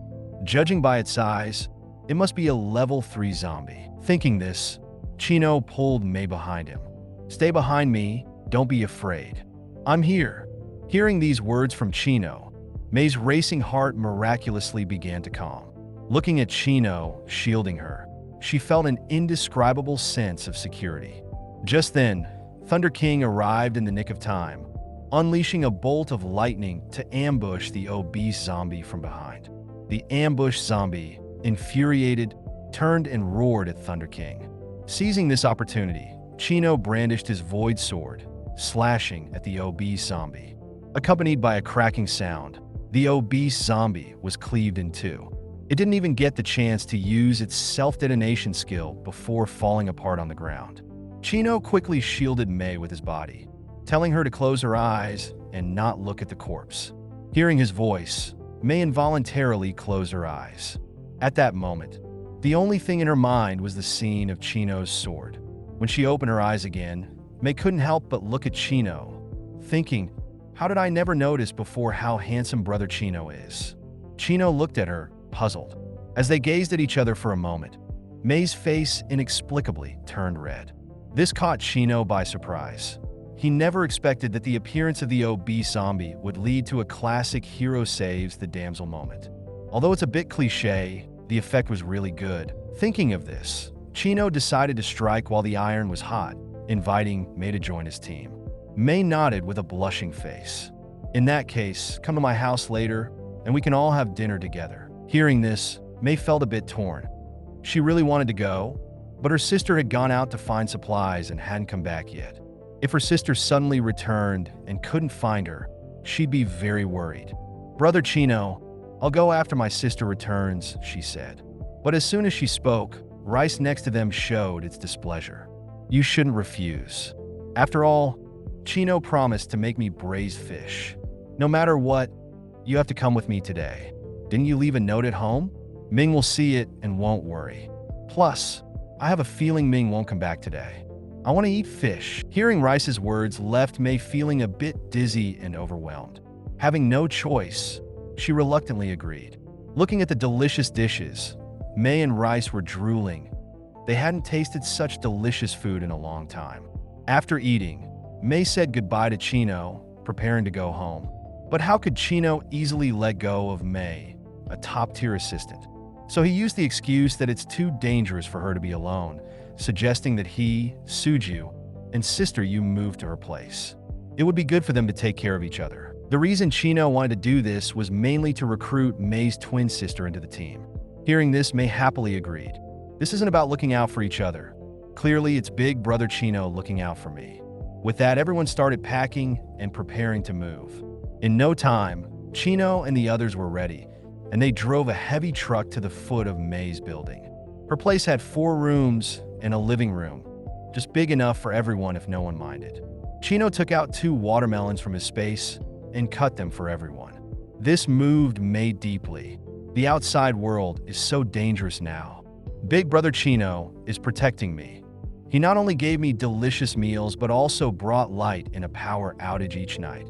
S1: Judging by its size, it must be a level 3 zombie. Thinking this, Chino pulled May behind him. "Stay behind me, don't be afraid. I'm here." Hearing these words from Chino, May's racing heart miraculously began to calm. Looking at Chino shielding her, she felt an indescribable sense of security. Just then, Thunder King arrived in the nick of time, unleashing a bolt of lightning to ambush the obese zombie from behind. The ambushed zombie, infuriated, turned and roared at Thunder King. Seizing this opportunity, Chino brandished his void sword, slashing at the obese zombie. Accompanied by a cracking sound, the obese zombie was cleaved in two. It didn't even get the chance to use its self-detonation skill before falling apart on the ground. Chino quickly shielded Mei with his body, telling her to close her eyes and not look at the corpse. Hearing his voice, Mei involuntarily closed her eyes. At that moment, the only thing in her mind was the scene of Chino's sword. When she opened her eyes again, Mei couldn't help but look at Chino, thinking, how did I never notice before how handsome brother Chino is? Chino looked at her, puzzled. As they gazed at each other for a moment, Mei's face inexplicably turned red. This caught Chino by surprise. He never expected that the appearance of the obese zombie would lead to a classic hero saves the damsel moment. Although it's a bit cliche, the effect was really good. Thinking of this, Chino decided to strike while the iron was hot, inviting Mei to join his team. Mei nodded with a blushing face. In that case, come to my house later, and we can all have dinner together. Hearing this, Mei felt a bit torn. She really wanted to go, but her sister had gone out to find supplies and hadn't come back yet. If her sister suddenly returned and couldn't find her, she'd be very worried. Brother Chino, I'll go after my sister returns, she said. But as soon as she spoke, rice next to them showed its displeasure. You shouldn't refuse. After all, Chino promised to make me braised fish. No matter what, you have to come with me today. Didn't you leave a note at home? Ming will see it and won't worry. Plus, I have a feeling Ming won't come back today. I want to eat fish. Hearing Rice's words left Mei feeling a bit dizzy and overwhelmed. Having no choice, she reluctantly agreed. Looking at the delicious dishes, Mei and Rice were drooling. They hadn't tasted such delicious food in a long time. After eating, Mei said goodbye to Chino, preparing to go home. But how could Chino easily let go of Mei, a top-tier assistant? So he used the excuse that it's too dangerous for her to be alone, suggesting that he, Suju, and Sister Yu move to her place. It would be good for them to take care of each other. The reason Chino wanted to do this was mainly to recruit Mei's twin sister into the team. Hearing this, Mei happily agreed. This isn't about looking out for each other. Clearly, it's big brother Chino looking out for me. With that, everyone started packing and preparing to move. In no time, Chino and the others were ready, and they drove a heavy truck to the foot of Mei's building. Her place had 4 rooms and a living room, just big enough for everyone if no one minded. Chino took out 2 watermelons from his space and cut them for everyone. This moved Mei deeply. The outside world is so dangerous now. Big brother Chino is protecting me. He not only gave me delicious meals, but also brought light in a power outage each night.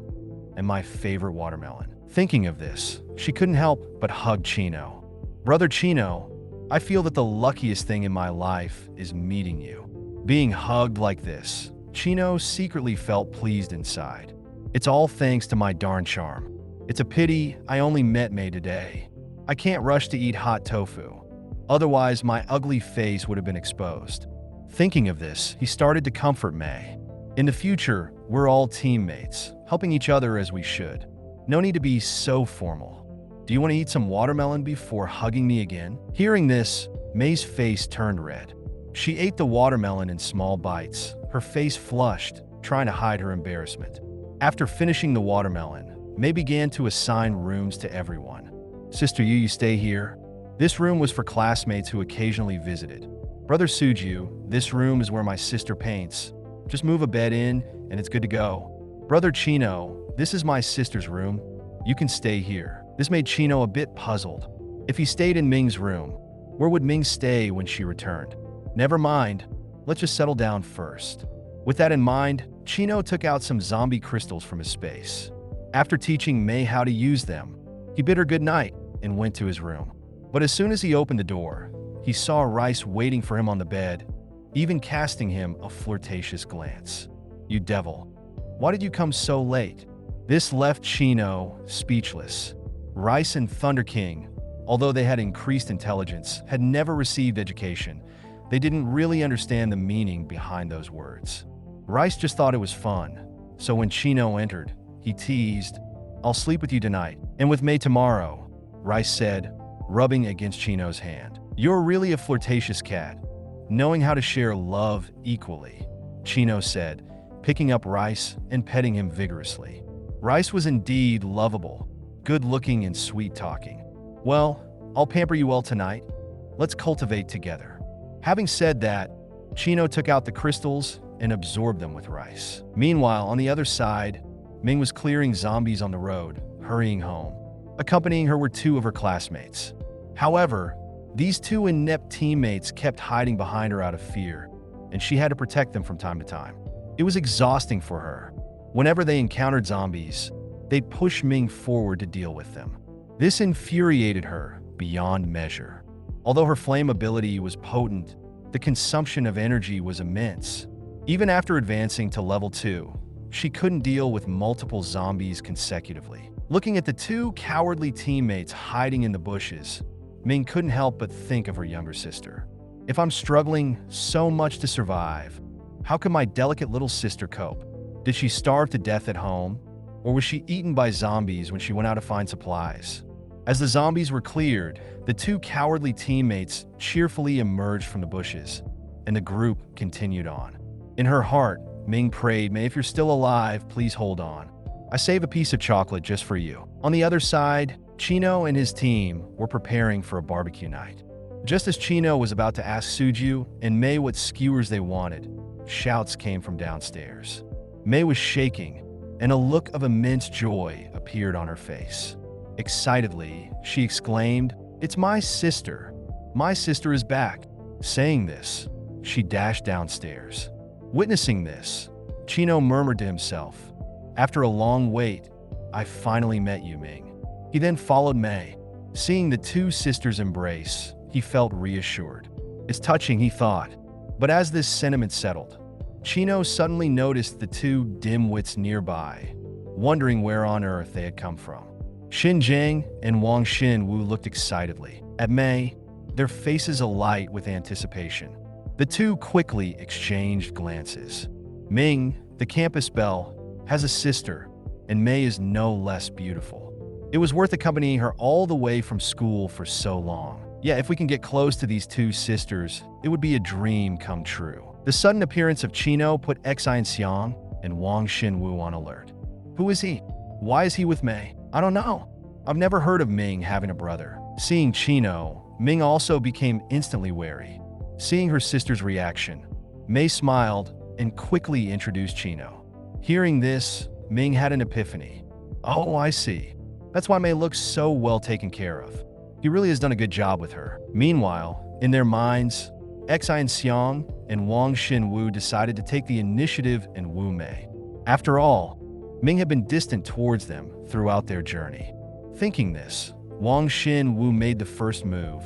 S1: And my favorite watermelon. Thinking of this, she couldn't help but hug Chino. Brother Chino, I feel that the luckiest thing in my life is meeting you. Being hugged like this, Chino secretly felt pleased inside. It's all thanks to my darn charm. It's a pity I only met Mei today. I can't rush to eat hot tofu. Otherwise, my ugly face would have been exposed. Thinking of this, he started to comfort Mei. In the future, we're all teammates, helping each other as we should. No need to be so formal. Do you want to eat some watermelon before hugging me again? Hearing this, Mei's face turned red. She ate the watermelon in small bites, her face flushed, trying to hide her embarrassment. After finishing the watermelon, Mei began to assign rooms to everyone. Sister Yu, you stay here. This room was for classmates who occasionally visited. Brother Suju, this room is where my sister paints. Just move a bed in, and it's good to go. Brother Chino, this is my sister's room. You can stay here. This made Chino a bit puzzled. If he stayed in Ming's room, where would Ming stay when she returned? Never mind. Let's just settle down first. With that in mind, Chino took out some zombie crystals from his space. After teaching Mei how to use them, he bid her good night and went to his room. But as soon as he opened the door, he saw Rice waiting for him on the bed, even casting him a flirtatious glance. You devil, why did you come so late? This left Chino speechless. Rice and Thunder King, although they had increased intelligence, had never received education, They didn't really understand the meaning behind those words. Rice just thought it was fun. So when Chino entered, he teased, "I'll sleep with you tonight, and with May tomorrow," Rice said, rubbing against Chino's hand. "You're really a flirtatious cat, knowing how to share love equally," Chino said, picking up Rice and petting him vigorously. Rice was indeed lovable, good-looking and sweet-talking. "Well, I'll pamper you all tonight. Let's cultivate together." Having said that, Chino took out the crystals and absorbed them with Rice. Meanwhile, on the other side, Ming was clearing zombies on the road, hurrying home. Accompanying her were two of her classmates. However, these two inept teammates kept hiding behind her out of fear, and she had to protect them from time to time. It was exhausting for her. Whenever they encountered zombies, they'd push Ming forward to deal with them. This infuriated her beyond measure. Although her flame ability was potent, the consumption of energy was immense. Even after advancing to level 2, she couldn't deal with multiple zombies consecutively. Looking at the two cowardly teammates hiding in the bushes, Ming couldn't help but think of her younger sister. If I'm struggling so much to survive, how can my delicate little sister cope? Did she starve to death at home? Or was she eaten by zombies when she went out to find supplies? As the zombies were cleared, the two cowardly teammates cheerfully emerged from the bushes, and the group continued on. In her heart, Ming prayed, "May, if you're still alive, please hold on. I save a piece of chocolate just for you." On the other side, Chino and his team were preparing for a barbecue night. Just as Chino was about to ask Suju and Mei what skewers they wanted, shouts came from downstairs. Mei was shaking, and a look of immense joy appeared on her face. Excitedly, she exclaimed, "It's my sister! My sister is back!" Saying this, she dashed downstairs. Witnessing this, Chino murmured to himself, "After a long wait, I finally met you, Ming." He then followed Mei. Seeing the two sisters embrace, he felt reassured. "It's touching," he thought. But as this sentiment settled, Chino suddenly noticed the two dimwits nearby, wondering where on earth they had come from. Xin Jiang and Wang Xinwu looked excitedly at Mei, their faces alight with anticipation. The two quickly exchanged glances. Ming, the campus belle, has a sister, and Mei is no less beautiful. It was worth accompanying her all the way from school for so long. Yeah, if we can get close to these two sisters, it would be a dream come true. The sudden appearance of Chino put Xi and Xiang and Wang Xinwu on alert. Who is he? Why is he with Mei? I don't know. I've never heard of Ming having a brother. Seeing Chino, Ming also became instantly wary. Seeing her sister's reaction, Mei smiled and quickly introduced Chino. Hearing this, Ming had an epiphany. Oh, I see. That's why Mei looks so well taken care of. He really has done a good job with her. Meanwhile, in their minds, Xi and Xiang and Wang Xinwu decided to take the initiative and woo Mei. After all, Ming had been distant towards them throughout their journey. Thinking this, Wang Xinwu made the first move,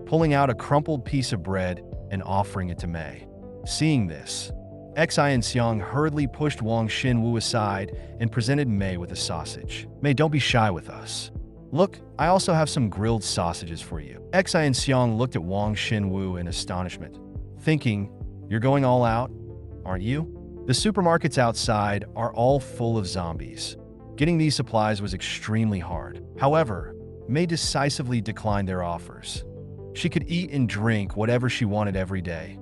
S1: pulling out a crumpled piece of bread and offering it to Mei. Seeing this, Xi and Xiang hurriedly pushed Wang Xinwu aside and presented Mei with a sausage. "Mei, don't be shy with us. Look, I also have some grilled sausages for you." Xi and Xiang looked at Wang Xinwu in astonishment, thinking, "You're going all out, aren't you?" The supermarkets outside are all full of zombies. Getting these supplies was extremely hard. However, Mei decisively declined their offers. She could eat and drink whatever she wanted every day.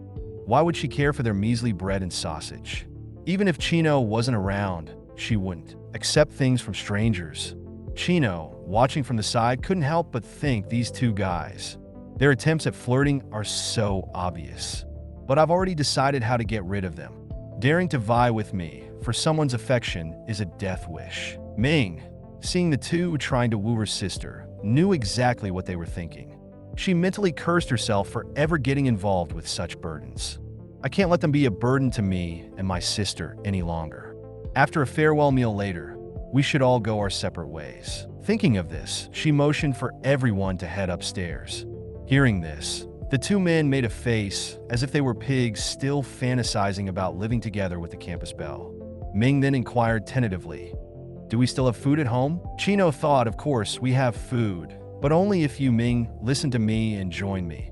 S1: Why would she care for their measly bread and sausage? Even if Chino wasn't around, she wouldn't accept things from strangers. Chino, watching from the side, couldn't help but think these two guys. Their attempts at flirting are so obvious. But I've already decided how to get rid of them. Daring to vie with me for someone's affection is a death wish. Ming, seeing the two trying to woo her sister, knew exactly what they were thinking. She mentally cursed herself for ever getting involved with such burdens. I can't let them be a burden to me and my sister any longer. After a farewell meal later, we should all go our separate ways. Thinking of this, she motioned for everyone to head upstairs. Hearing this, the two men made a face as if they were pigs still fantasizing about living together with the campus belle. Ming then inquired tentatively, "Do we still have food at home?" Chino thought, "Of course, we have food, but only if you, Ming, listen to me and join me."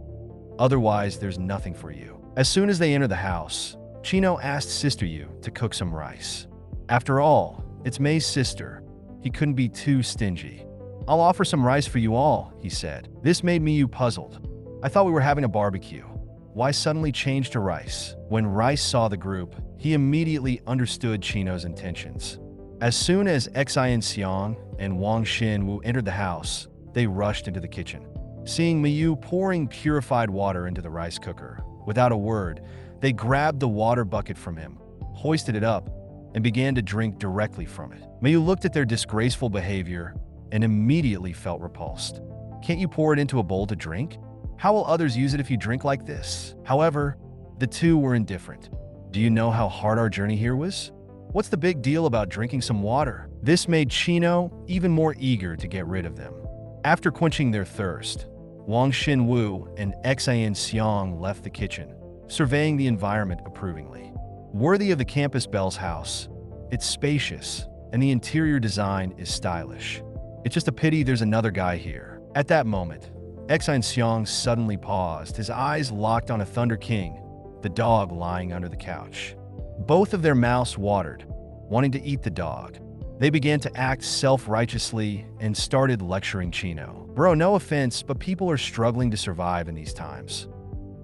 S1: Otherwise, there's nothing for you. As soon as they enter the house, Chino asked Sister Yu to cook some rice. After all, it's May's sister. He couldn't be too stingy. I'll offer some rice for you all, he said. This made Miyu puzzled. I thought we were having a barbecue. Why suddenly change to rice? When Rice saw the group, he immediately understood Chino's intentions. As soon as Xian Xiang and Wang Xinwu entered the house, they rushed into the kitchen. Seeing Miyu pouring purified water into the rice cooker, without a word, they grabbed the water bucket from him, hoisted it up, and began to drink directly from it. Miyu looked at their disgraceful behavior and immediately felt repulsed. Can't you pour it into a bowl to drink? How will others use it if you drink like this? However, the two were indifferent. Do you know how hard our journey here was? What's the big deal about drinking some water? This made Chino even more eager to get rid of them. After quenching their thirst, Wang Xinwu and Xian Xiang left the kitchen, surveying the environment approvingly. Worthy of the campus belle's house, it's spacious, and the interior design is stylish. It's just a pity there's another guy here. At that moment, Xian Xiang suddenly paused, his eyes locked on a Thunder King, the dog lying under the couch. Both of their mouths watered, wanting to eat the dog. They began to act self-righteously and started lecturing Chino. Bro, no offense, but people are struggling to survive in these times.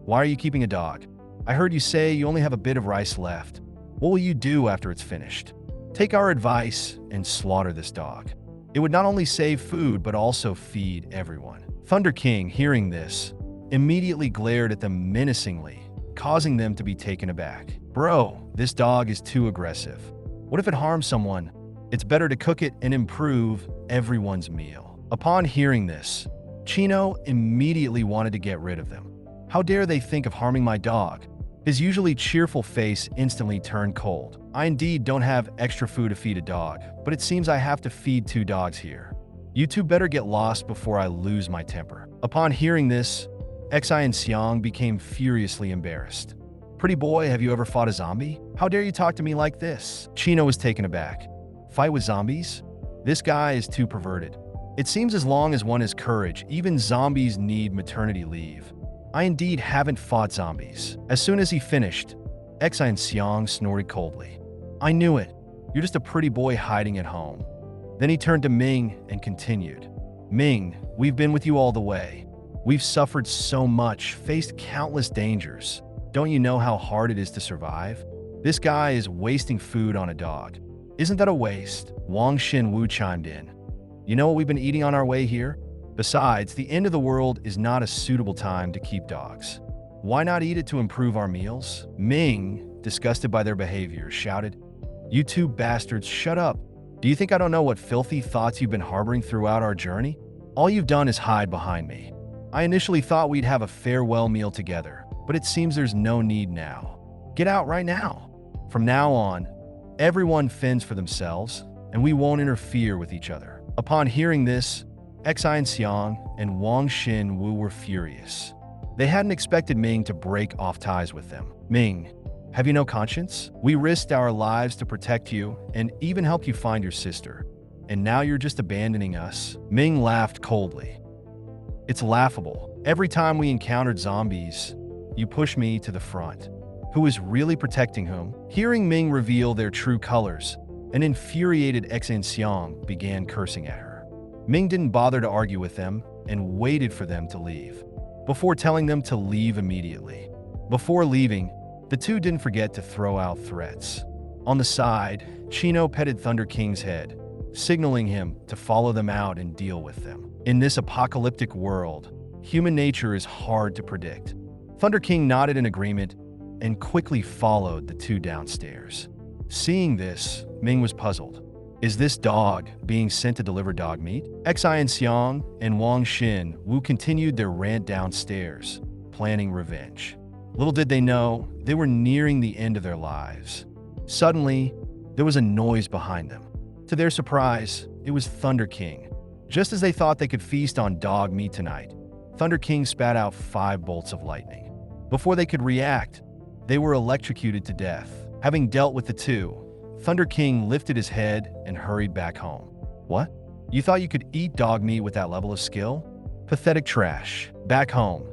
S1: Why are you keeping a dog? I heard you say you only have a bit of rice left. What will you do after it's finished? Take our advice and slaughter this dog. It would not only save food, but also feed everyone. Thunder King, hearing this, immediately glared at them menacingly, causing them to be taken aback. Bro, this dog is too aggressive. What if it harms someone? It's better to cook it and improve everyone's meal. Upon hearing this, Chino immediately wanted to get rid of them. How dare they think of harming my dog? His usually cheerful face instantly turned cold. I indeed don't have extra food to feed a dog, but it seems I have to feed 2 dogs here. You two better get lost before I lose my temper. Upon hearing this, Xian Xiang became furiously embarrassed. Pretty boy, have you ever fought a zombie? How dare you talk to me like this? Chino was taken aback. Fight with zombies? This guy is too perverted. It seems as long as one has courage, even zombies need maternity leave. I indeed haven't fought zombies. As soon as he finished, Xian Xiang snorted coldly. I knew it. You're just a pretty boy hiding at home. Then he turned to Ming and continued. Ming, we've been with you all the way. We've suffered so much, faced countless dangers. Don't you know how hard it is to survive? This guy is wasting food on a dog. Isn't that a waste? Wang Xinwu chimed in. You know what we've been eating on our way here? Besides, the end of the world is not a suitable time to keep dogs. Why not eat it to improve our meals? Ming, disgusted by their behavior, shouted, You two bastards, shut up. Do you think I don't know what filthy thoughts you've been harboring throughout our journey? All you've done is hide behind me. I initially thought we'd have a farewell meal together, but it seems there's no need now. Get out right now. From now on, everyone fends for themselves, and we won't interfere with each other. Upon hearing this, Xian Xiang and Wang Xinwu were furious. They hadn't expected Ming to break off ties with them. Ming, have you no conscience? We risked our lives to protect you and even help you find your sister. And now you're just abandoning us? Ming laughed coldly. It's laughable. Every time we encountered zombies, you push me to the front. Who is really protecting whom? Hearing Ming reveal their true colors, an infuriated Xian Xiang began cursing at her. Ming didn't bother to argue with them and waited for them to leave, before telling them to leave immediately. Before leaving, the two didn't forget to throw out threats. On the side, Chino petted Thunder King's head, signaling him to follow them out and deal with them. In this apocalyptic world, human nature is hard to predict. Thunder King nodded in agreement and quickly followed the two downstairs. Seeing this, Ming was puzzled. Is this dog being sent to deliver dog meat? Xian Xiang and Wang Xinwu continued their rant downstairs, planning revenge. Little did they know, they were nearing the end of their lives. Suddenly, there was a noise behind them. To their surprise, it was Thunder King. Just as they thought they could feast on dog meat tonight, Thunder King spat out 5 bolts of lightning. Before they could react, they were electrocuted to death. Having dealt with the two, Thunder King lifted his head and hurried back home. What? You thought you could eat dog meat with that level of skill? Pathetic trash. Back home,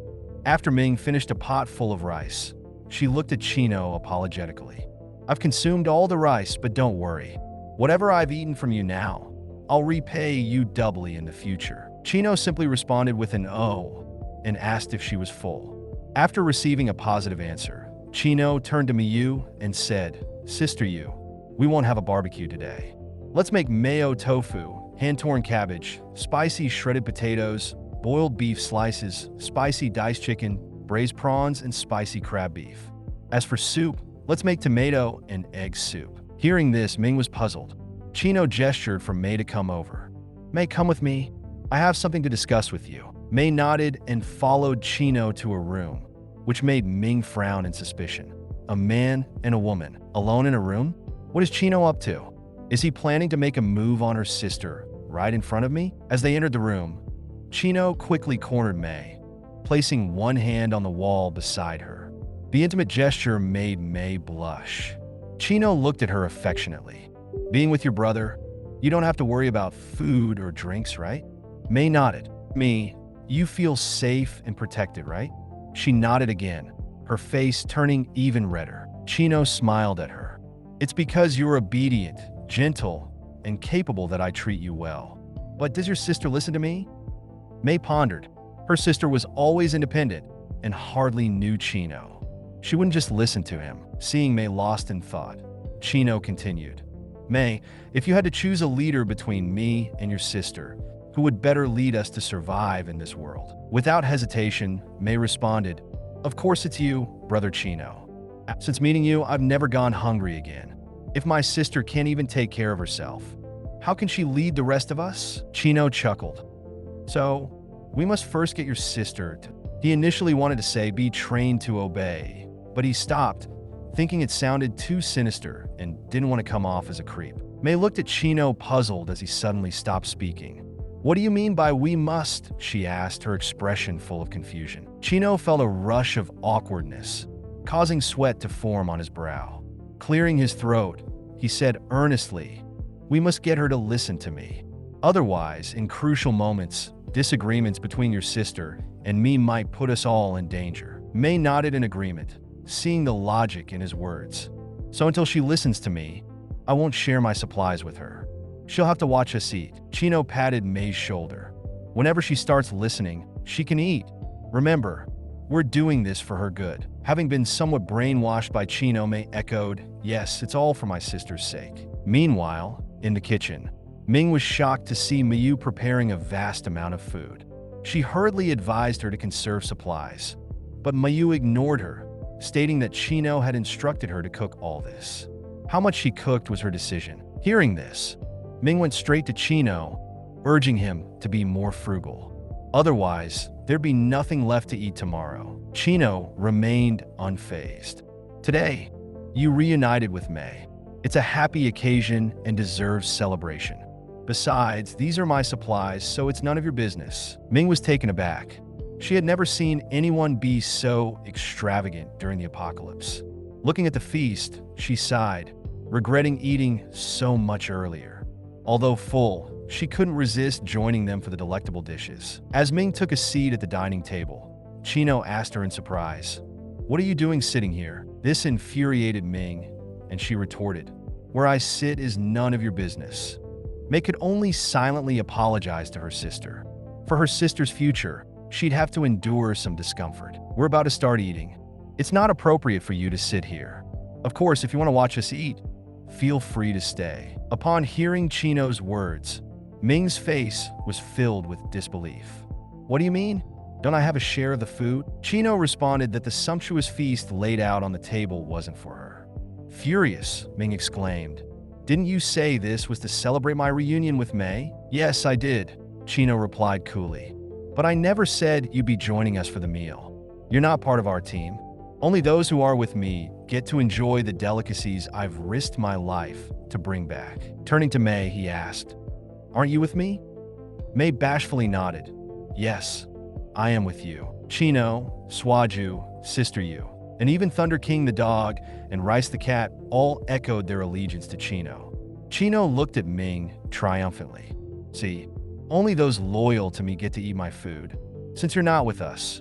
S1: After Ming finished a pot full of rice, she looked at Chino apologetically. I've consumed all the rice, but don't worry. Whatever I've eaten from you now, I'll repay you doubly in the future. Chino simply responded with an "oh" and asked if she was full. After receiving a positive answer, Chino turned to Miyu and said, Sister Yu, we won't have a barbecue today. Let's make mayo tofu, hand-torn cabbage, spicy shredded potatoes, boiled beef slices, spicy diced chicken, braised prawns, and spicy crab beef. As for soup, let's make tomato and egg soup. Hearing this, Ming was puzzled. Chino gestured for Mei to come over. Mei, come with me. I have something to discuss with you. Mei nodded and followed Chino to a room, which made Ming frown in suspicion. A man and a woman, alone in a room? What is Chino up to? Is he planning to make a move on her sister right in front of me? As they entered the room, Chino quickly cornered Mei, placing one hand on the wall beside her. The intimate gesture made Mei blush. Chino looked at her affectionately. Being with your brother, you don't have to worry about food or drinks, right? Mei nodded. You feel safe and protected, right? She nodded again, her face turning even redder. Chino smiled at her. It's because you're obedient, gentle, and capable that I treat you well. But does your sister listen to me? Mei pondered. Her sister was always independent and hardly knew Chino. She wouldn't just listen to him. Seeing Mei lost in thought, Chino continued. Mei, if you had to choose a leader between me and your sister, who would better lead us to survive in this world? Without hesitation, Mei responded, Of course it's you, brother Chino. Since meeting you, I've never gone hungry again. If my sister can't even take care of herself, how can she lead the rest of us? Chino chuckled. So, we must first get your sister to... He initially wanted to say, be trained to obey, but he stopped, thinking it sounded too sinister and didn't want to come off as a creep. Mei looked at Chino puzzled as he suddenly stopped speaking. What do you mean by we must? She asked, her expression full of confusion. Chino felt a rush of awkwardness, causing sweat to form on his brow. Clearing his throat, he said earnestly, We must get her to listen to me. Otherwise, in crucial moments, disagreements between your sister and me might put us all in danger. Mei nodded in agreement, seeing the logic in his words. So until she listens to me, I won't share my supplies with her. She'll have to watch us eat. Chino patted Mei's shoulder. Whenever she starts listening, she can eat. Remember, we're doing this for her good. Having been somewhat brainwashed by Chino, Mei echoed, Yes, it's all for my sister's sake. Meanwhile, in the kitchen, Ming was shocked to see Miyu preparing a vast amount of food. She hurriedly advised her to conserve supplies, but Miyu ignored her, stating that Chino had instructed her to cook all this. How much she cooked was her decision. Hearing this, Ming went straight to Chino, urging him to be more frugal. Otherwise, there'd be nothing left to eat tomorrow. Chino remained unfazed. Today, you reunited with Mei. It's a happy occasion and deserves celebration. Besides, these are my supplies, so it's none of your business. Ming was taken aback. She had never seen anyone be so extravagant during the apocalypse. Looking at the feast, she sighed, regretting eating so much earlier. Although full, she couldn't resist joining them for the delectable dishes. As Ming took a seat at the dining table, Chino asked her in surprise, What are you doing sitting here? This infuriated Ming, and she retorted, Where I sit is none of your business. Mei could only silently apologize to her sister. For her sister's future, she'd have to endure some discomfort. We're about to start eating. It's not appropriate for you to sit here. Of course, if you want to watch us eat, feel free to stay. Upon hearing Chino's words, Ming's face was filled with disbelief. What do you mean? Don't I have a share of the food? Chino responded that the sumptuous feast laid out on the table wasn't for her. Furious, Ming exclaimed, Didn't you say this was to celebrate my reunion with Mei? Yes, I did, Chino replied coolly. But I never said you'd be joining us for the meal. You're not part of our team. Only those who are with me get to enjoy the delicacies I've risked my life to bring back. Turning to Mei, he asked, Aren't you with me? Mei bashfully nodded. Yes, I am with you. Chino, Swaju, Sister Yu, and even Thunder King the dog and Rice the cat all echoed their allegiance to Chino. Chino looked at Ming triumphantly. See, only those loyal to me get to eat my food. Since you're not with us,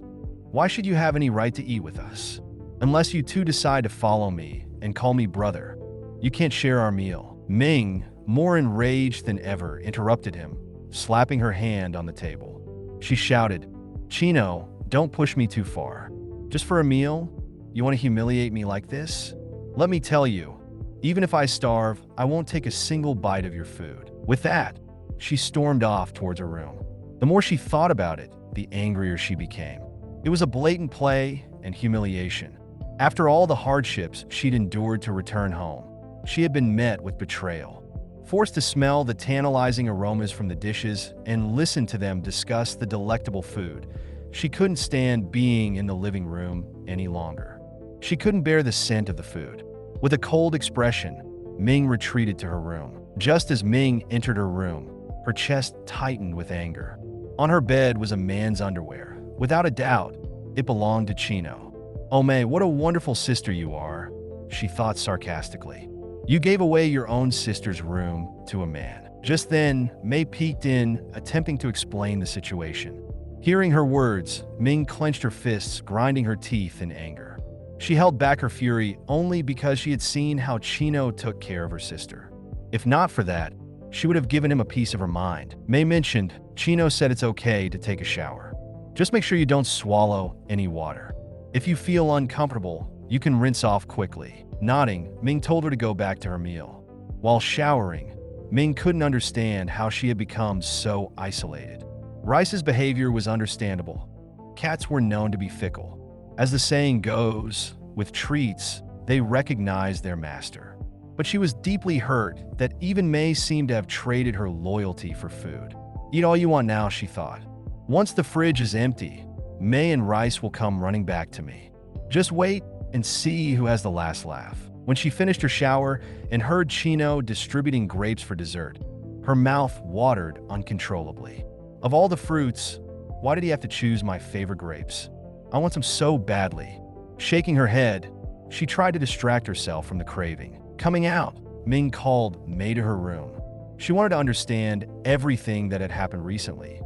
S1: Why should you have any right to eat with us? Unless you two decide to follow me and call me brother, you can't share our meal." Ming, more enraged than ever, interrupted him, slapping her hand on the table. She shouted, "Chino, don't push me too far. Just for a meal? You want to humiliate me like this? Let me tell you, even if I starve, I won't take a single bite of your food." With that, she stormed off towards her room. The more she thought about it, the angrier she became. It was a blatant play and humiliation. After all the hardships she'd endured to return home, she had been met with betrayal. Forced to smell the tantalizing aromas from the dishes and listen to them discuss the delectable food, she couldn't stand being in the living room any longer. She couldn't bear the scent of the food. With a cold expression, Ming retreated to her room. Just as Ming entered her room, her chest tightened with anger. On her bed was a man's underwear. Without a doubt, it belonged to Chino. "Oh, May, what a wonderful sister you are," she thought sarcastically. "You gave away your own sister's room to a man." Just then, May peeked in, attempting to explain the situation. Hearing her words, Ming clenched her fists, grinding her teeth in anger. She held back her fury only because she had seen how Chino took care of her sister. If not for that, she would have given him a piece of her mind. May mentioned, "Chino said it's okay to take a shower. Just make sure you don't swallow any water. If you feel uncomfortable, you can rinse off quickly." Nodding, Ming told her to go back to her meal. While showering, Ming couldn't understand how she had become so isolated. Rice's behavior was understandable. Cats were known to be fickle. As the saying goes, with treats, they recognize their master. But she was deeply hurt that even May seemed to have traded her loyalty for food. "Eat all you want now," she thought. "Once the fridge is empty, May and Rice will come running back to me. Just wait and see who has the last laugh." When she finished her shower and heard Chino distributing grapes for dessert, her mouth watered uncontrollably. "Of all the fruits, why did he have to choose my favorite grapes? I want them so badly." Shaking her head, she tried to distract herself from the craving. Coming out, Ming called May to her room. She wanted to understand everything that had happened recently.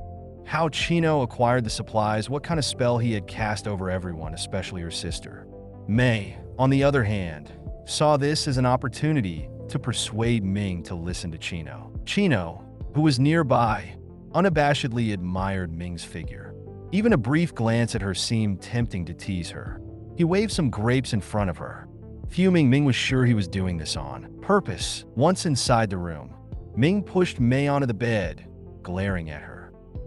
S1: How Chino acquired the supplies, what kind of spell he had cast over everyone, especially her sister. May, on the other hand, saw this as an opportunity to persuade Ming to listen to Chino. Chino, who was nearby, unabashedly admired Ming's figure. Even a brief glance at her seemed tempting to tease her. He waved some grapes in front of her. Fuming, Ming was sure he was doing this on purpose. Once inside the room, Ming pushed May onto the bed, glaring at her.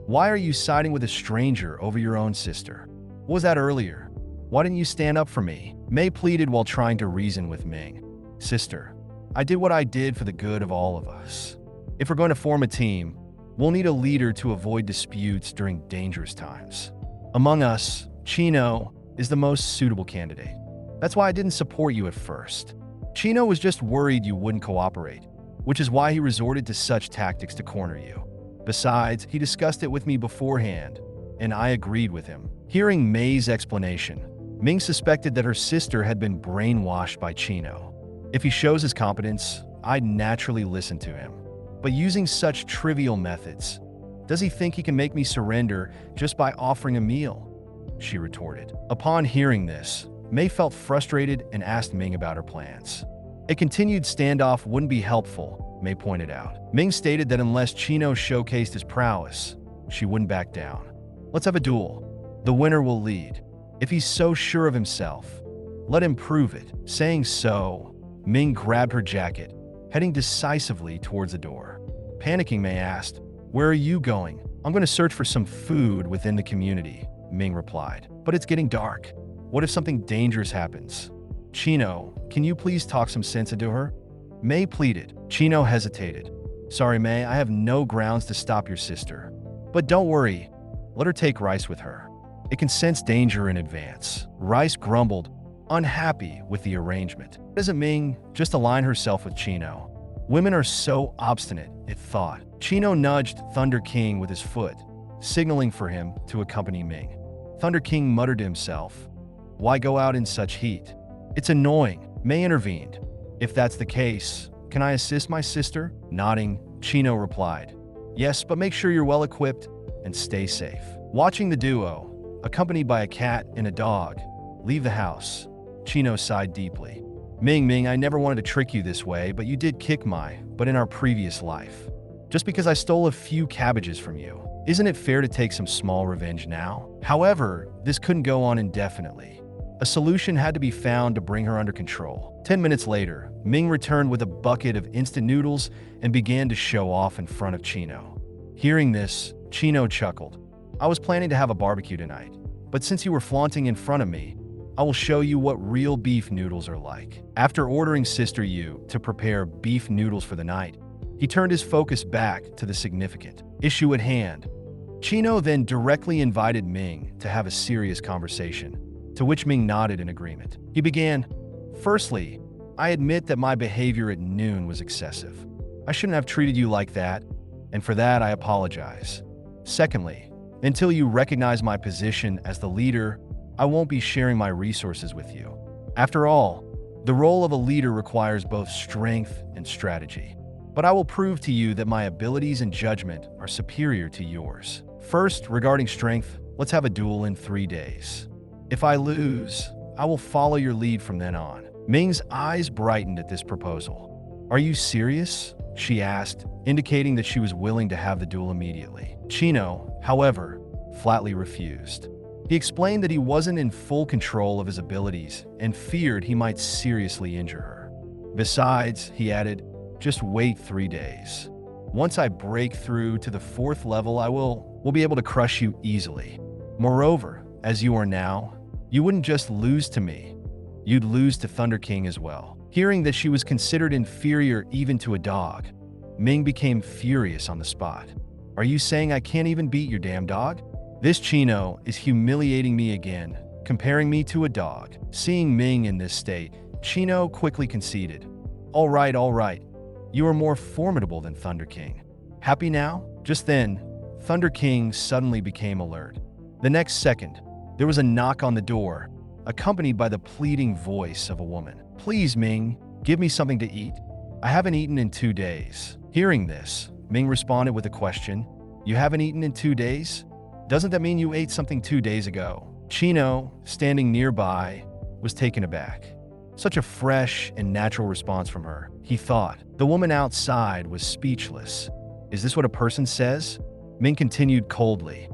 S1: "Why are you siding with a stranger over your own sister? What was that earlier? Why didn't you stand up for me?" May pleaded while trying to reason with Ming. "Sister, I did what I did for the good of all of us. If we're going to form a team, we'll need a leader to avoid disputes during dangerous times. Among us, Chino is the most suitable candidate. That's why I didn't support you at first. Chino was just worried you wouldn't cooperate, which is why he resorted to such tactics to corner you. Besides, he discussed it with me beforehand, and I agreed with him." Hearing May's explanation, Ming suspected that her sister had been brainwashed by Chino. "If he shows his competence, I'd naturally listen to him. But using such trivial methods, does he think he can make me surrender just by offering a meal?" she retorted. Upon hearing this, May felt frustrated and asked Ming about her plans. A continued standoff wouldn't be helpful, May pointed out. Ming stated that unless Chino showcased his prowess, she wouldn't back down. "Let's have a duel. The winner will lead. If he's so sure of himself, let him prove it." Saying so, Ming grabbed her jacket, heading decisively towards the door. Panicking, May asked, "Where are you going?" "I'm going to search for some food within the community," Ming replied. "But it's getting dark. What if something dangerous happens? Chino, can you please talk some sense into her?" May pleaded. Chino hesitated. "Sorry, May, I have no grounds to stop your sister. But don't worry, let her take Rice with her. It can sense danger in advance." Rice grumbled, unhappy with the arrangement. Doesn't Ming just align herself with Chino? Women are so obstinate, it thought. Chino nudged Thunder King with his foot, signaling for him to accompany Ming. Thunder King muttered to himself, "Why go out in such heat? It's annoying." May intervened. "If that's the case, can I assist my sister?" Nodding, Chino replied, "Yes, but make sure you're well equipped and stay safe." Watching the duo, accompanied by a cat and a dog, leave the house. Chino sighed deeply. Ming, I never wanted to trick you this way, but you did kick but in our previous life. Just because I stole a few cabbages from you, isn't it fair to take some small revenge now? However, this couldn't go on indefinitely. A solution had to be found to bring her under control. 10 minutes later, Ming returned with a bucket of instant noodles and began to show off in front of Chino. Hearing this, Chino chuckled. I was planning to have a barbecue tonight, but since you were flaunting in front of me, I will show you what real beef noodles are like. After ordering Sister Yu to prepare beef noodles for the night, he turned his focus back to the significant issue at hand. Chino then directly invited Ming to have a serious conversation, to which Ming nodded in agreement. He began, "Firstly, I admit that my behavior at noon was excessive. I shouldn't have treated you like that, and for that I apologize. Secondly, until you recognize my position as the leader, I won't be sharing my resources with you. After all, the role of a leader requires both strength and strategy. But I will prove to you that my abilities and judgment are superior to yours. First, regarding strength, let's have a duel in 3 days. If I lose, I will follow your lead from then on." Ming's eyes brightened at this proposal. "Are you serious?" she asked, indicating that she was willing to have the duel immediately. Chino, however, flatly refused. He explained that he wasn't in full control of his abilities and feared he might seriously injure her. Besides, he added, "Just wait 3 days. Once I break through to the 4th level, we'll be able to crush you easily. Moreover, as you are now, you wouldn't just lose to me, you'd lose to Thunder King as well." Hearing that she was considered inferior even to a dog, Ming became furious on the spot. "Are you saying I can't even beat your damn dog? This Chino is humiliating me again, comparing me to a dog." Seeing Ming in this state, Chino quickly conceded. All right. You are more formidable than Thunder King. Happy now?" Just then, Thunder King suddenly became alert. The next second, there was a knock on the door, accompanied by the pleading voice of a woman. "Please, Ming, give me something to eat. I haven't eaten in 2 days." Hearing this, Ming responded with a question. "You haven't eaten in 2 days? Doesn't that mean you ate something 2 days ago?" Chino, standing nearby, was taken aback. Such a fresh and natural response from her, he thought. The woman outside was speechless. "Is this what a person says?" Ming continued coldly.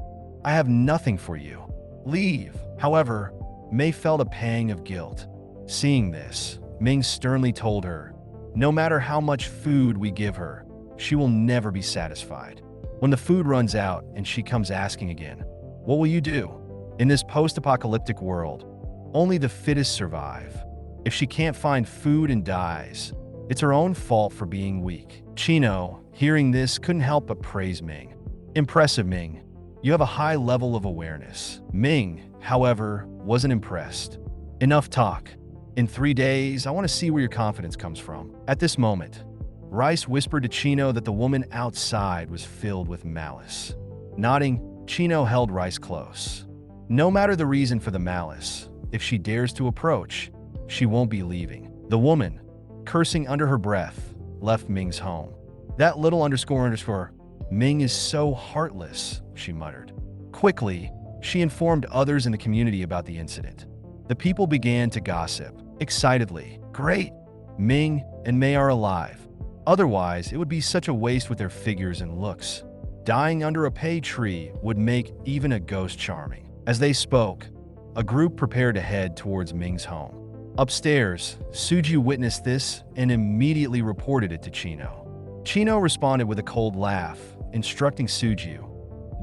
S1: "I have nothing for you. Leave." However, Mei felt a pang of guilt. Seeing this, Ming sternly told her, "No matter how much food we give her, she will never be satisfied. When the food runs out and she comes asking again, what will you do? In this post-apocalyptic world, only the fittest survive. If she can't find food and dies, it's her own fault for being weak." Chino, hearing this, couldn't help but praise Ming. "Impressive, Ming. You have a high level of awareness." Ming, however, wasn't impressed. "Enough talk. In 3 days, I want to see where your confidence comes from." At this moment, Rice whispered to Chino that the woman outside was filled with malice. Nodding, Chino held Rice close. No matter the reason for the malice, if she dares to approach, she won't be leaving. The woman, cursing under her breath, left Ming's home. "That little __, Ming is so heartless," she muttered. Quickly, she informed others in the community about the incident. The people began to gossip, excitedly. "Great! Ming and Mei are alive. Otherwise, it would be such a waste with their figures and looks. Dying under a pay tree would make even a ghost charming." As they spoke, a group prepared to head towards Ming's home. Upstairs, Suju witnessed this and immediately reported it to Chino. Chino responded with a cold laugh, instructing Suju,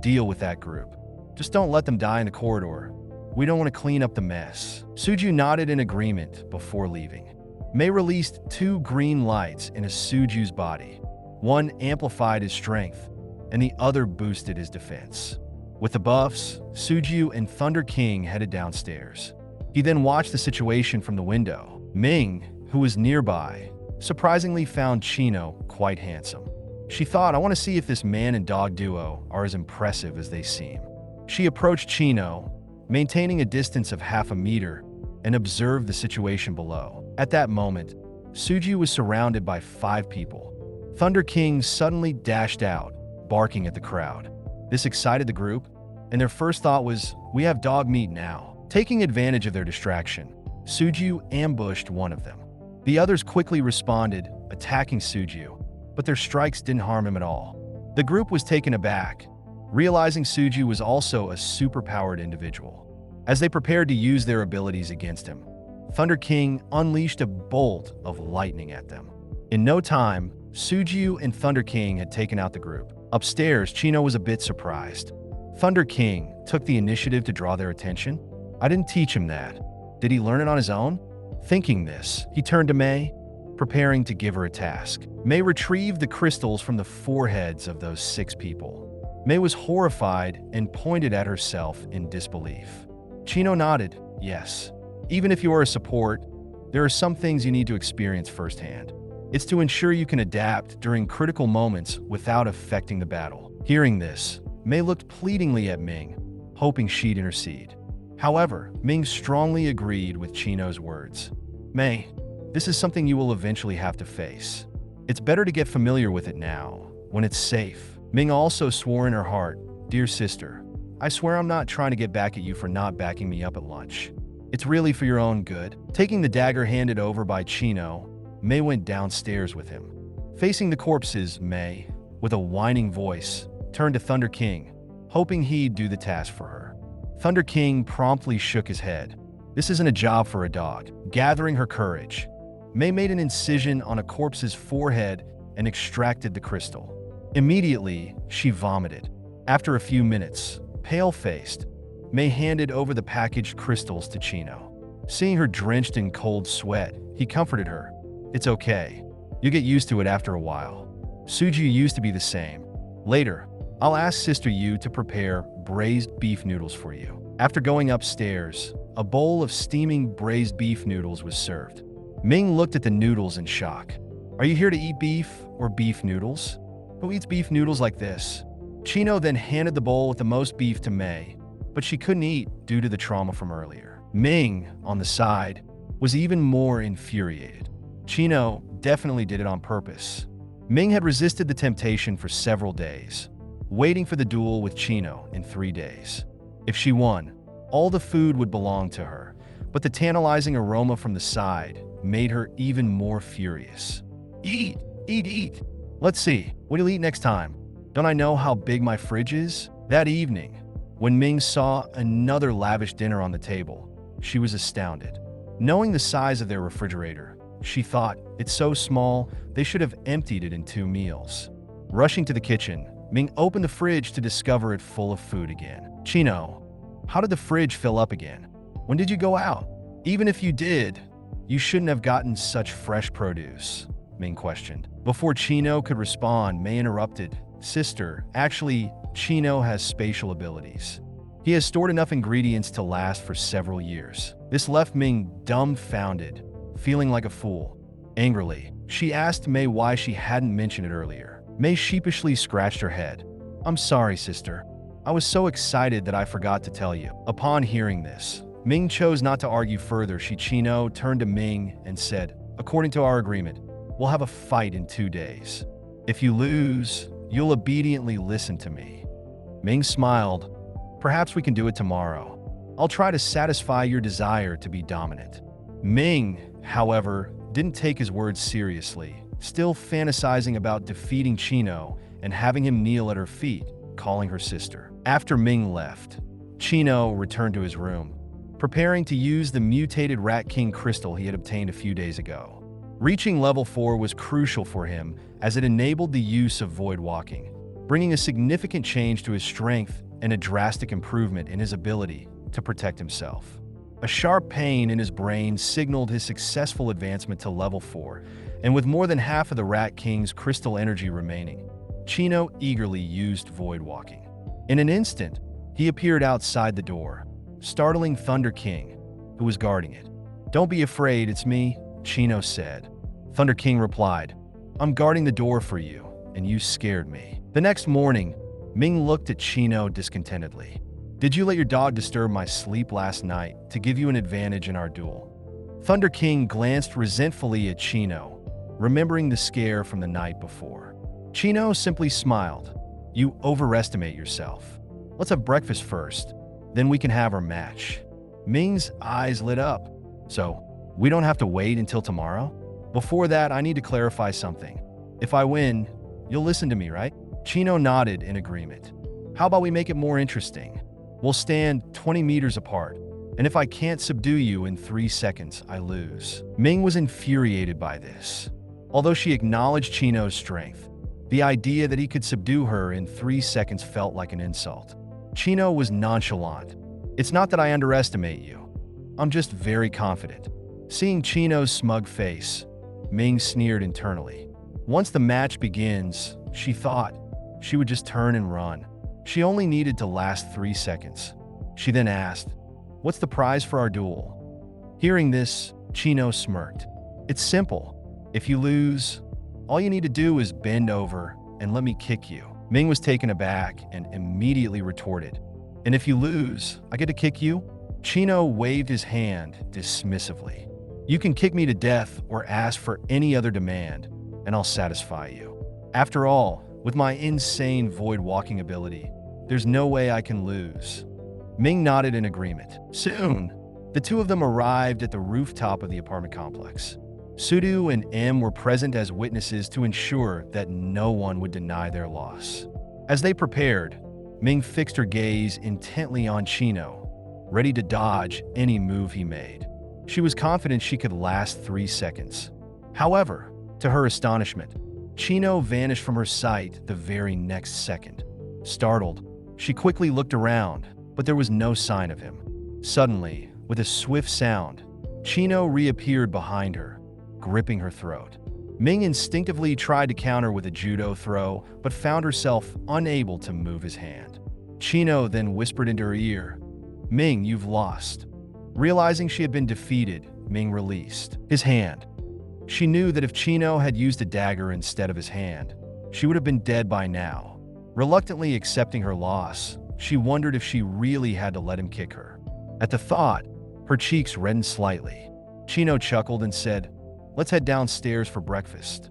S1: "Deal with that group. Just don't let them die in the corridor. We don't want to clean up the mess." Suju nodded in agreement before leaving. Mei released 2 green lights in Suju's body. One amplified his strength, and the other boosted his defense. With the buffs, Suju and Thunder King headed downstairs. He then watched the situation from the window. Ming, who was nearby, surprisingly found Chino quite handsome. She thought, "I want to see if this man and dog duo are as impressive as they seem." She approached Chino, maintaining a distance of half a meter, and observed the situation below. At that moment, Suju was surrounded by 5 people. Thunder King suddenly dashed out, barking at the crowd. This excited the group, and their first thought was, We have dog meat now. Taking advantage of their distraction, Suju ambushed one of them. The others quickly responded, attacking Suju, but their strikes didn't harm him at all. The group was taken aback, realizing Suju was also a superpowered individual. As they prepared to use their abilities against him, Thunder King unleashed a bolt of lightning at them. In no time, Suju and Thunder King had taken out the group. Upstairs, Chino was a bit surprised. Thunder King took the initiative to draw their attention. I didn't teach him that. Did he learn it on his own? Thinking this, he turned to Mei, preparing to give her a task. Mei retrieved the crystals from the foreheads of those 6 people. Mei was horrified and pointed at herself in disbelief. Chino nodded, yes. Even if you are a support, there are some things you need to experience firsthand. It's to ensure you can adapt during critical moments without affecting the battle. Hearing this, Mei looked pleadingly at Ming, hoping she'd intercede. However, Ming strongly agreed with Chino's words. Mei, this is something you will eventually have to face. It's better to get familiar with it now, when it's safe. Ming also swore in her heart, Dear sister, I swear I'm not trying to get back at you for not backing me up at lunch. It's really for your own good. Taking the dagger handed over by Chino, Mei went downstairs with him. Facing the corpses, Mei, with a whining voice, turned to Thunder King, hoping he'd do the task for her. Thunder King promptly shook his head. This isn't a job for a dog. Gathering her courage, Mei made an incision on a corpse's forehead and extracted the crystal. Immediately, she vomited. After a few minutes, pale-faced, Mei handed over the packaged crystals to Chino. Seeing her drenched in cold sweat, he comforted her. It's okay. You get used to it after a while. Suju used to be the same. Later, I'll ask Sister Yu to prepare braised beef noodles for you. After going upstairs, a bowl of steaming braised beef noodles was served. Ming looked at the noodles in shock. Are you here to eat beef or beef noodles? Who eats beef noodles like this? Chino then handed the bowl with the most beef to Mei, but she couldn't eat due to the trauma from earlier. Ming, on the side, was even more infuriated. Chino definitely did it on purpose. Ming had resisted the temptation for several days, waiting for the duel with Chino in 3 days. If she won, all the food would belong to her, but the tantalizing aroma from the side made her even more furious. Eat, eat, eat. Let's see, what do you eat next time? Don't I know how big my fridge is? That evening, when Ming saw another lavish dinner on the table, she was astounded. Knowing the size of their refrigerator, she thought, it's so small, they should have emptied it in 2 meals. Rushing to the kitchen, Ming opened the fridge to discover it full of food again. Chino, how did the fridge fill up again? When did you go out? Even if you did, you shouldn't have gotten such fresh produce, Ming questioned. Before Chino could respond, Mei interrupted. Sister, actually, Chino has spatial abilities. He has stored enough ingredients to last for several years. This left Ming dumbfounded, feeling like a fool. Angrily, she asked Mei why she hadn't mentioned it earlier. Mei sheepishly scratched her head. I'm sorry, sister. I was so excited that I forgot to tell you. Upon hearing this, Ming chose not to argue further. Chino turned to Ming and said, according to our agreement, we'll have a fight in 2 days. If you lose, you'll obediently listen to me. Ming smiled. Perhaps we can do it tomorrow. I'll try to satisfy your desire to be dominant. Ming, however, didn't take his words seriously, still fantasizing about defeating Chino and having him kneel at her feet, calling her sister. After Ming left, Chino returned to his room, preparing to use the mutated Rat King crystal he had obtained a few days ago. Reaching level 4 was crucial for him as it enabled the use of void walking, bringing a significant change to his strength and a drastic improvement in his ability to protect himself. A sharp pain in his brain signaled his successful advancement to level 4, and with more than half of the Rat King's crystal energy remaining, Chino eagerly used void walking. In an instant, he appeared outside the door, startling Thunder King, who was guarding it. Don't be afraid, it's me, Chino said. Thunder King replied, I'm guarding the door for you, and you scared me. The next morning, Ming looked at Chino discontentedly. Did you let your dog disturb my sleep last night to give you an advantage in our duel? Thunder King glanced resentfully at Chino, remembering the scare from the night before. Chino simply smiled. You overestimate yourself. Let's have breakfast first. Then we can have our match. Ming's eyes lit up. So, we don't have to wait until tomorrow? Before that, I need to clarify something. If I win, you'll listen to me, right? Chino nodded in agreement. How about we make it more interesting? We'll stand 20 meters apart, and if I can't subdue you in 3 seconds, I lose. Ming was infuriated by this. Although she acknowledged Chino's strength, the idea that he could subdue her in 3 seconds felt like an insult. Chino was nonchalant. It's not that I underestimate you. I'm just very confident. Seeing Chino's smug face, Ming sneered internally. Once the match begins, she thought, she would just turn and run. She only needed to last 3 seconds. She then asked, "What's the prize for our duel?" Hearing this, Chino smirked. "It's simple. If you lose, all you need to do is bend over and let me kick you." Ming was taken aback and immediately retorted, "And if you lose, I get to kick you?" Chino waved his hand dismissively. "You can kick me to death or ask for any other demand, and I'll satisfy you. After all, with my insane void walking ability, there's no way I can lose." Ming nodded in agreement. Soon, the two of them arrived at the rooftop of the apartment complex. Sudu and M were present as witnesses to ensure that no one would deny their loss. As they prepared, Ming fixed her gaze intently on Chino, ready to dodge any move he made. She was confident she could last 3 seconds. However, to her astonishment, Chino vanished from her sight the very next second. Startled, she quickly looked around, but there was no sign of him. Suddenly, with a swift sound, Chino reappeared behind her, gripping her throat. Ming instinctively tried to counter with a judo throw, but found herself unable to move his hand. Chino then whispered into her ear, "Ming, you've lost." Realizing she had been defeated, Ming released his hand. She knew that if Chino had used a dagger instead of his hand, she would have been dead by now. Reluctantly accepting her loss, she wondered if she really had to let him kick her. At the thought, her cheeks reddened slightly. Chino chuckled and said, "Let's head downstairs for breakfast."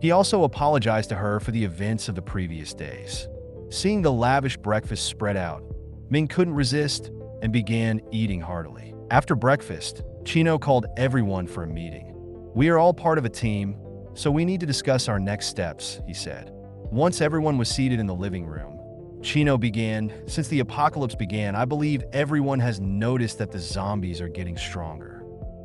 S1: He also apologized to her for the events of the previous days. Seeing the lavish breakfast spread out, Ming couldn't resist and began eating heartily. After breakfast, Chino called everyone for a meeting. "We are all part of a team, so we need to discuss our next steps," he said. Once everyone was seated in the living room, Chino began, "Since the apocalypse began, I believe everyone has noticed that the zombies are getting stronger.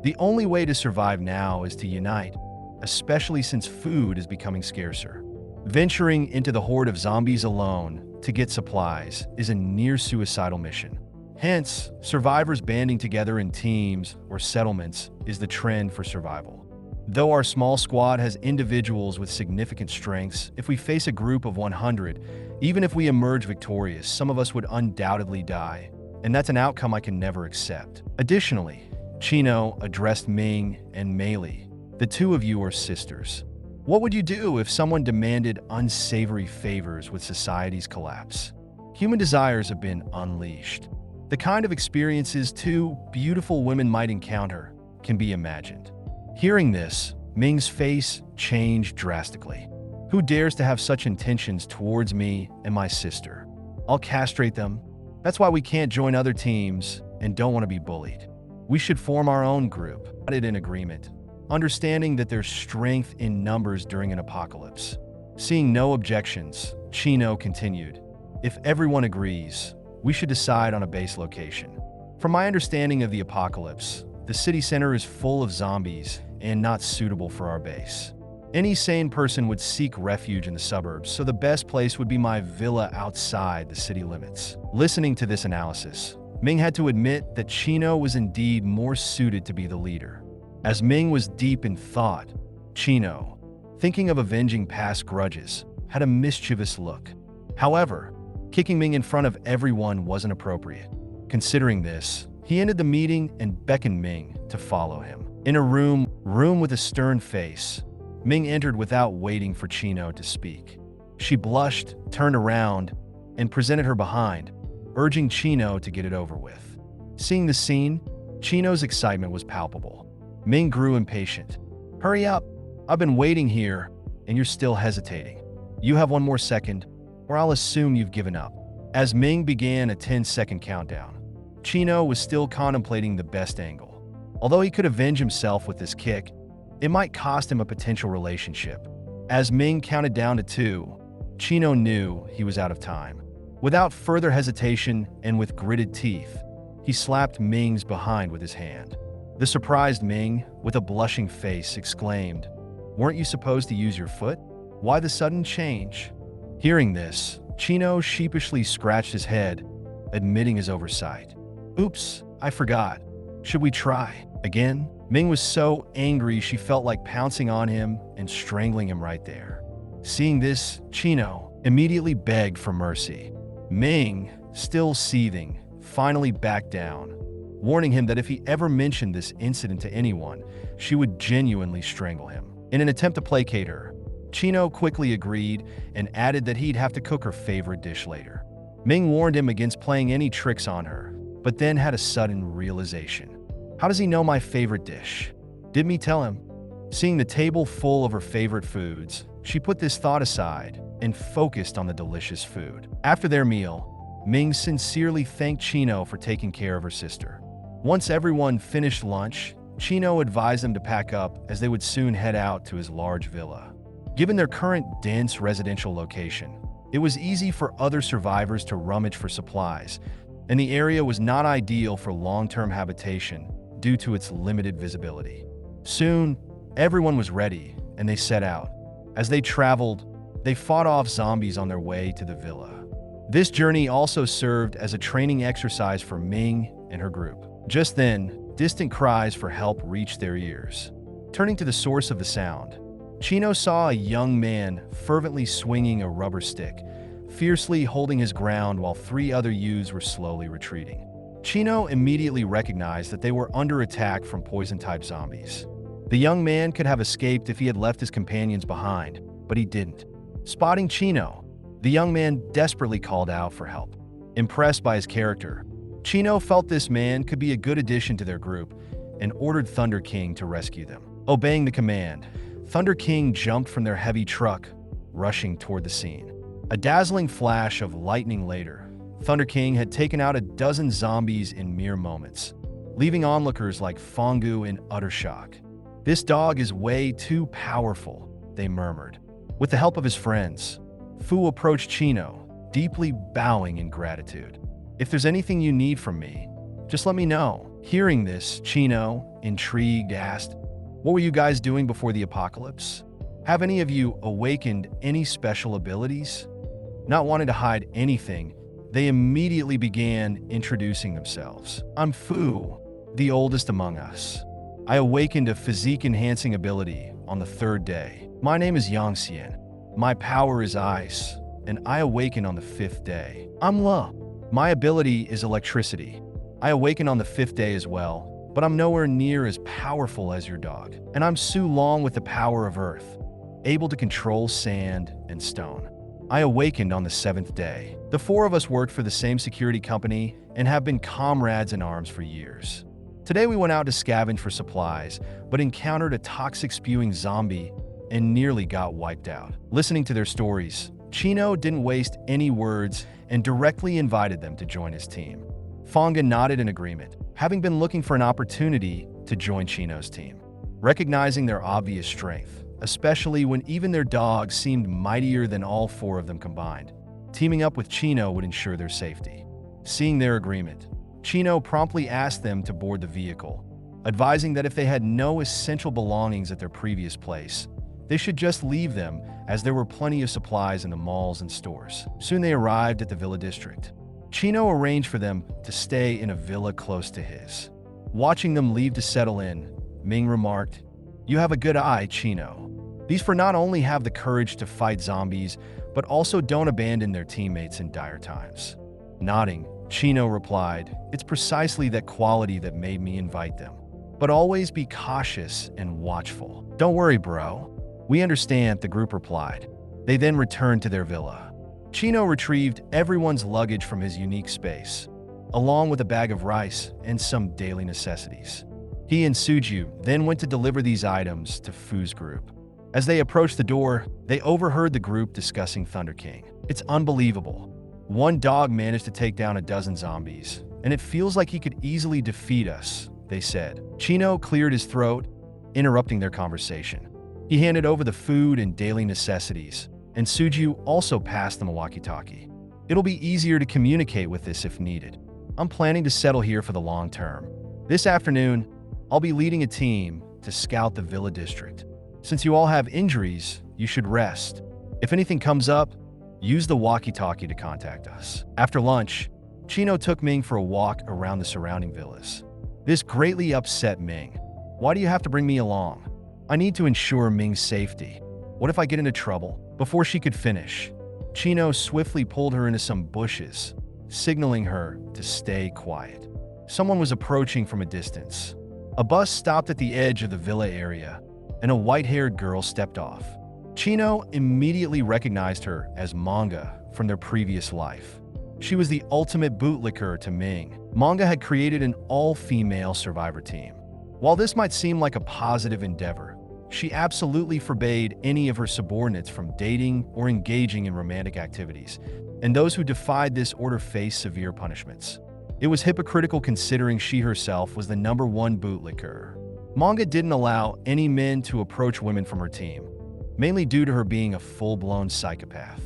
S1: The only way to survive now is to unite, especially since food is becoming scarcer. Venturing into the horde of zombies alone to get supplies is a near-suicidal mission. Hence, survivors banding together in teams or settlements is the trend for survival. Though our small squad has individuals with significant strengths, if we face a group of 100, even if we emerge victorious, some of us would undoubtedly die, and that's an outcome I can never accept." Additionally, Chino addressed Ming and Meili. "The two of you are sisters. What would you do if someone demanded unsavory favors with society's collapse? Human desires have been unleashed. The kind of experiences two beautiful women might encounter can be imagined." Hearing this, Ming's face changed drastically. "Who dares to have such intentions towards me and my sister? I'll castrate them. That's why we can't join other teams and don't want to be bullied. We should form our own group." Nodded in agreement, understanding that there's strength in numbers during an apocalypse. Seeing no objections, Chino continued, "If everyone agrees, we should decide on a base location. From my understanding of the apocalypse, the city center is full of zombies and not suitable for our base. Any sane person would seek refuge in the suburbs, so the best place would be my villa outside the city limits." Listening to this analysis, Ming had to admit that Chino was indeed more suited to be the leader. As Ming was deep in thought, Chino, thinking of avenging past grudges, had a mischievous look. However, kicking Ming in front of everyone wasn't appropriate. Considering this, he ended the meeting and beckoned Ming to follow him. In a room with a stern face, Ming entered without waiting for Chino to speak. She blushed, turned around, and presented her behind, urging Chino to get it over with. Seeing the scene, Chino's excitement was palpable. Ming grew impatient. "Hurry up! I've been waiting here, and you're still hesitating. You have 1 more second, or I'll assume you've given up." As Ming began a 10-second countdown, Chino was still contemplating the best angle. Although he could avenge himself with this kick, it might cost him a potential relationship. As Ming counted down to 2, Chino knew he was out of time. Without further hesitation and with gritted teeth, he slapped Ming's behind with his hand. The surprised Ming, with a blushing face, exclaimed, "Weren't you supposed to use your foot? Why the sudden change?" Hearing this, Chino sheepishly scratched his head, admitting his oversight. "Oops, I forgot. Should we try again?" Ming was so angry she felt like pouncing on him and strangling him right there. Seeing this, Chino immediately begged for mercy. Ming, still seething, finally backed down, warning him that if he ever mentioned this incident to anyone, she would genuinely strangle him. In an attempt to placate her, Chino quickly agreed and added that he'd have to cook her favorite dish later. Ming warned him against playing any tricks on her, but then had a sudden realization. How does he know my favorite dish? Did me tell him? Seeing the table full of her favorite foods, she put this thought aside and focused on the delicious food. After their meal, Ming sincerely thanked Chino for taking care of her sister. Once everyone finished lunch, Chino advised them to pack up as they would soon head out to his large villa. Given their current dense residential location, it was easy for other survivors to rummage for supplies, and the area was not ideal for long-term habitation due to its limited visibility. Soon, everyone was ready, and they set out. As they traveled, they fought off zombies on their way to the villa. This journey also served as a training exercise for Ming and her group. Just then, distant cries for help reached their ears. Turning to the source of the sound, Chino saw a young man fervently swinging a rubber stick, fiercely holding his ground while 3 other youths were slowly retreating. Chino immediately recognized that they were under attack from poison-type zombies. The young man could have escaped if he had left his companions behind, but he didn't. Spotting Chino, the young man desperately called out for help. Impressed by his character, Chino felt this man could be a good addition to their group and ordered Thunder King to rescue them. Obeying the command, Thunder King jumped from their heavy truck, rushing toward the scene. A dazzling flash of lightning later, Thunder King had taken out a dozen zombies in mere moments, leaving onlookers like Fongu in utter shock. "This dog is way too powerful," they murmured. With the help of his friends, Fu approached Chino, deeply bowing in gratitude. "If there's anything you need from me, just let me know." Hearing this, Chino, intrigued, asked, "What were you guys doing before the apocalypse? Have any of you awakened any special abilities?" Not wanting to hide anything, they immediately began introducing themselves. "I'm Fu, the oldest among us. I awakened a physique-enhancing ability on the 3rd day. My name is Yangxian. My power is ice, and I awaken on the 5th day. I'm Le. My ability is electricity. I awaken on the 5th day as well, but I'm nowhere near as powerful as your dog. And I'm Su Long with the power of earth, able to control sand and stone. I awakened on the 7th day. The 4 of us worked for the same security company and have been comrades in arms for years. Today we went out to scavenge for supplies, but encountered a toxic-spewing zombie and nearly got wiped out." Listening to their stories, Chino didn't waste any words and directly invited them to join his team. Fonga nodded in agreement, having been looking for an opportunity to join Chino's team. Recognizing their obvious strength, especially when even their dogs seemed mightier than all 4 of them combined, teaming up with Chino would ensure their safety. Seeing their agreement, Chino promptly asked them to board the vehicle, advising that if they had no essential belongings at their previous place, they should just leave them as there were plenty of supplies in the malls and stores. Soon they arrived at the villa district. Chino arranged for them to stay in a villa close to his. Watching them leave to settle in, Ming remarked, "You have a good eye, Chino. These 4 not only have the courage to fight zombies, but also don't abandon their teammates in dire times." Nodding, Chino replied, "It's precisely that quality that made me invite them. But always be cautious and watchful." "Don't worry, bro. We understand," the group replied. They then returned to their villa. Chino retrieved everyone's luggage from his unique space, along with a bag of rice and some daily necessities. He and Suju then went to deliver these items to Fu's group. As they approached the door, they overheard the group discussing Thunder King. "It's unbelievable. One dog managed to take down a dozen zombies, and it feels like he could easily defeat us, they said. Chino cleared his throat, interrupting their conversation. He handed over the food and daily necessities, and Suju also passed them a walkie-talkie. It'll be easier to communicate with this if needed. I'm planning to settle here for the long term. This afternoon, I'll be leading a team to scout the Villa district. Since you all have injuries, you should rest. If anything comes up, use the walkie-talkie to contact us. After lunch, Chino took Ming for a walk around the surrounding villas. This greatly upset Ming. Why do you have to bring me along? I need to ensure Ming's safety. What if I get into trouble? Before she could finish, Chino swiftly pulled her into some bushes, signaling her to stay quiet. Someone was approaching from a distance. A bus stopped at the edge of the villa area, and a white-haired girl stepped off. Chino immediately recognized her as Manga from their previous life. She was the ultimate bootlicker to Ming. Manga had created an all-female survivor team. While this might seem like a positive endeavor, she absolutely forbade any of her subordinates from dating or engaging in romantic activities, and those who defied this order faced severe punishments. It was hypocritical considering she herself was the #1 bootlicker. Manga didn't allow any men to approach women from her team, mainly due to her being a full-blown psychopath.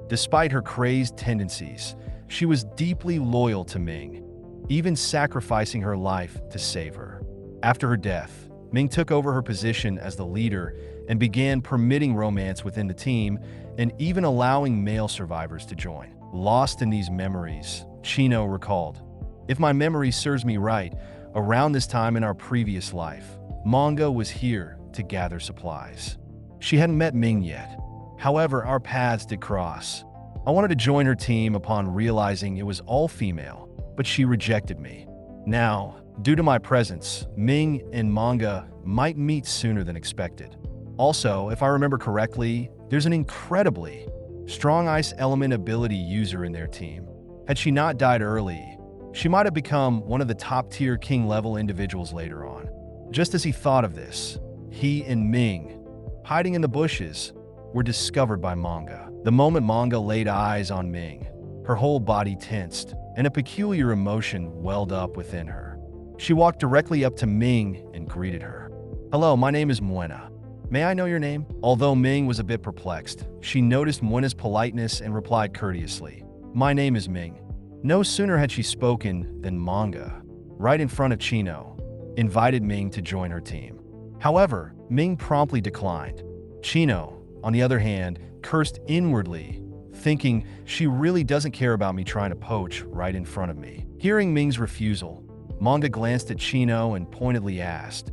S1: Despite her crazed tendencies, she was deeply loyal to Ming, even sacrificing her life to save her. After her death, Ming took over her position as the leader and began permitting romance within the team and even allowing male survivors to join. Lost in these memories, Chino recalled, "If my memory serves me right, around this time in our previous life, Manga was here to gather supplies. She hadn't met Ming yet. However, our paths did cross. I wanted to join her team upon realizing it was all female, but she rejected me. Now, due to my presence, Ming and Manga might meet sooner than expected. Also, if I remember correctly, there's an incredibly strong ice element ability user in their team. Had she not died early, she might have become one of the top-tier king-level individuals later on." Just as he thought of this, he and Ming, hiding in the bushes, were discovered by Manga. The moment Manga laid eyes on Ming, her whole body tensed, and a peculiar emotion welled up within her. She walked directly up to Ming and greeted her. "Hello, my name is Muena. May I know your name?" Although Ming was a bit perplexed, she noticed Muena's politeness and replied courteously, "My name is Ming." No sooner had she spoken than Manga, right in front of Chino, invited Ming to join her team. However, Ming promptly declined. Chino, on the other hand, cursed inwardly, thinking she really doesn't care about me trying to poach right in front of me. Hearing Ming's refusal, Manga glanced at Chino and pointedly asked,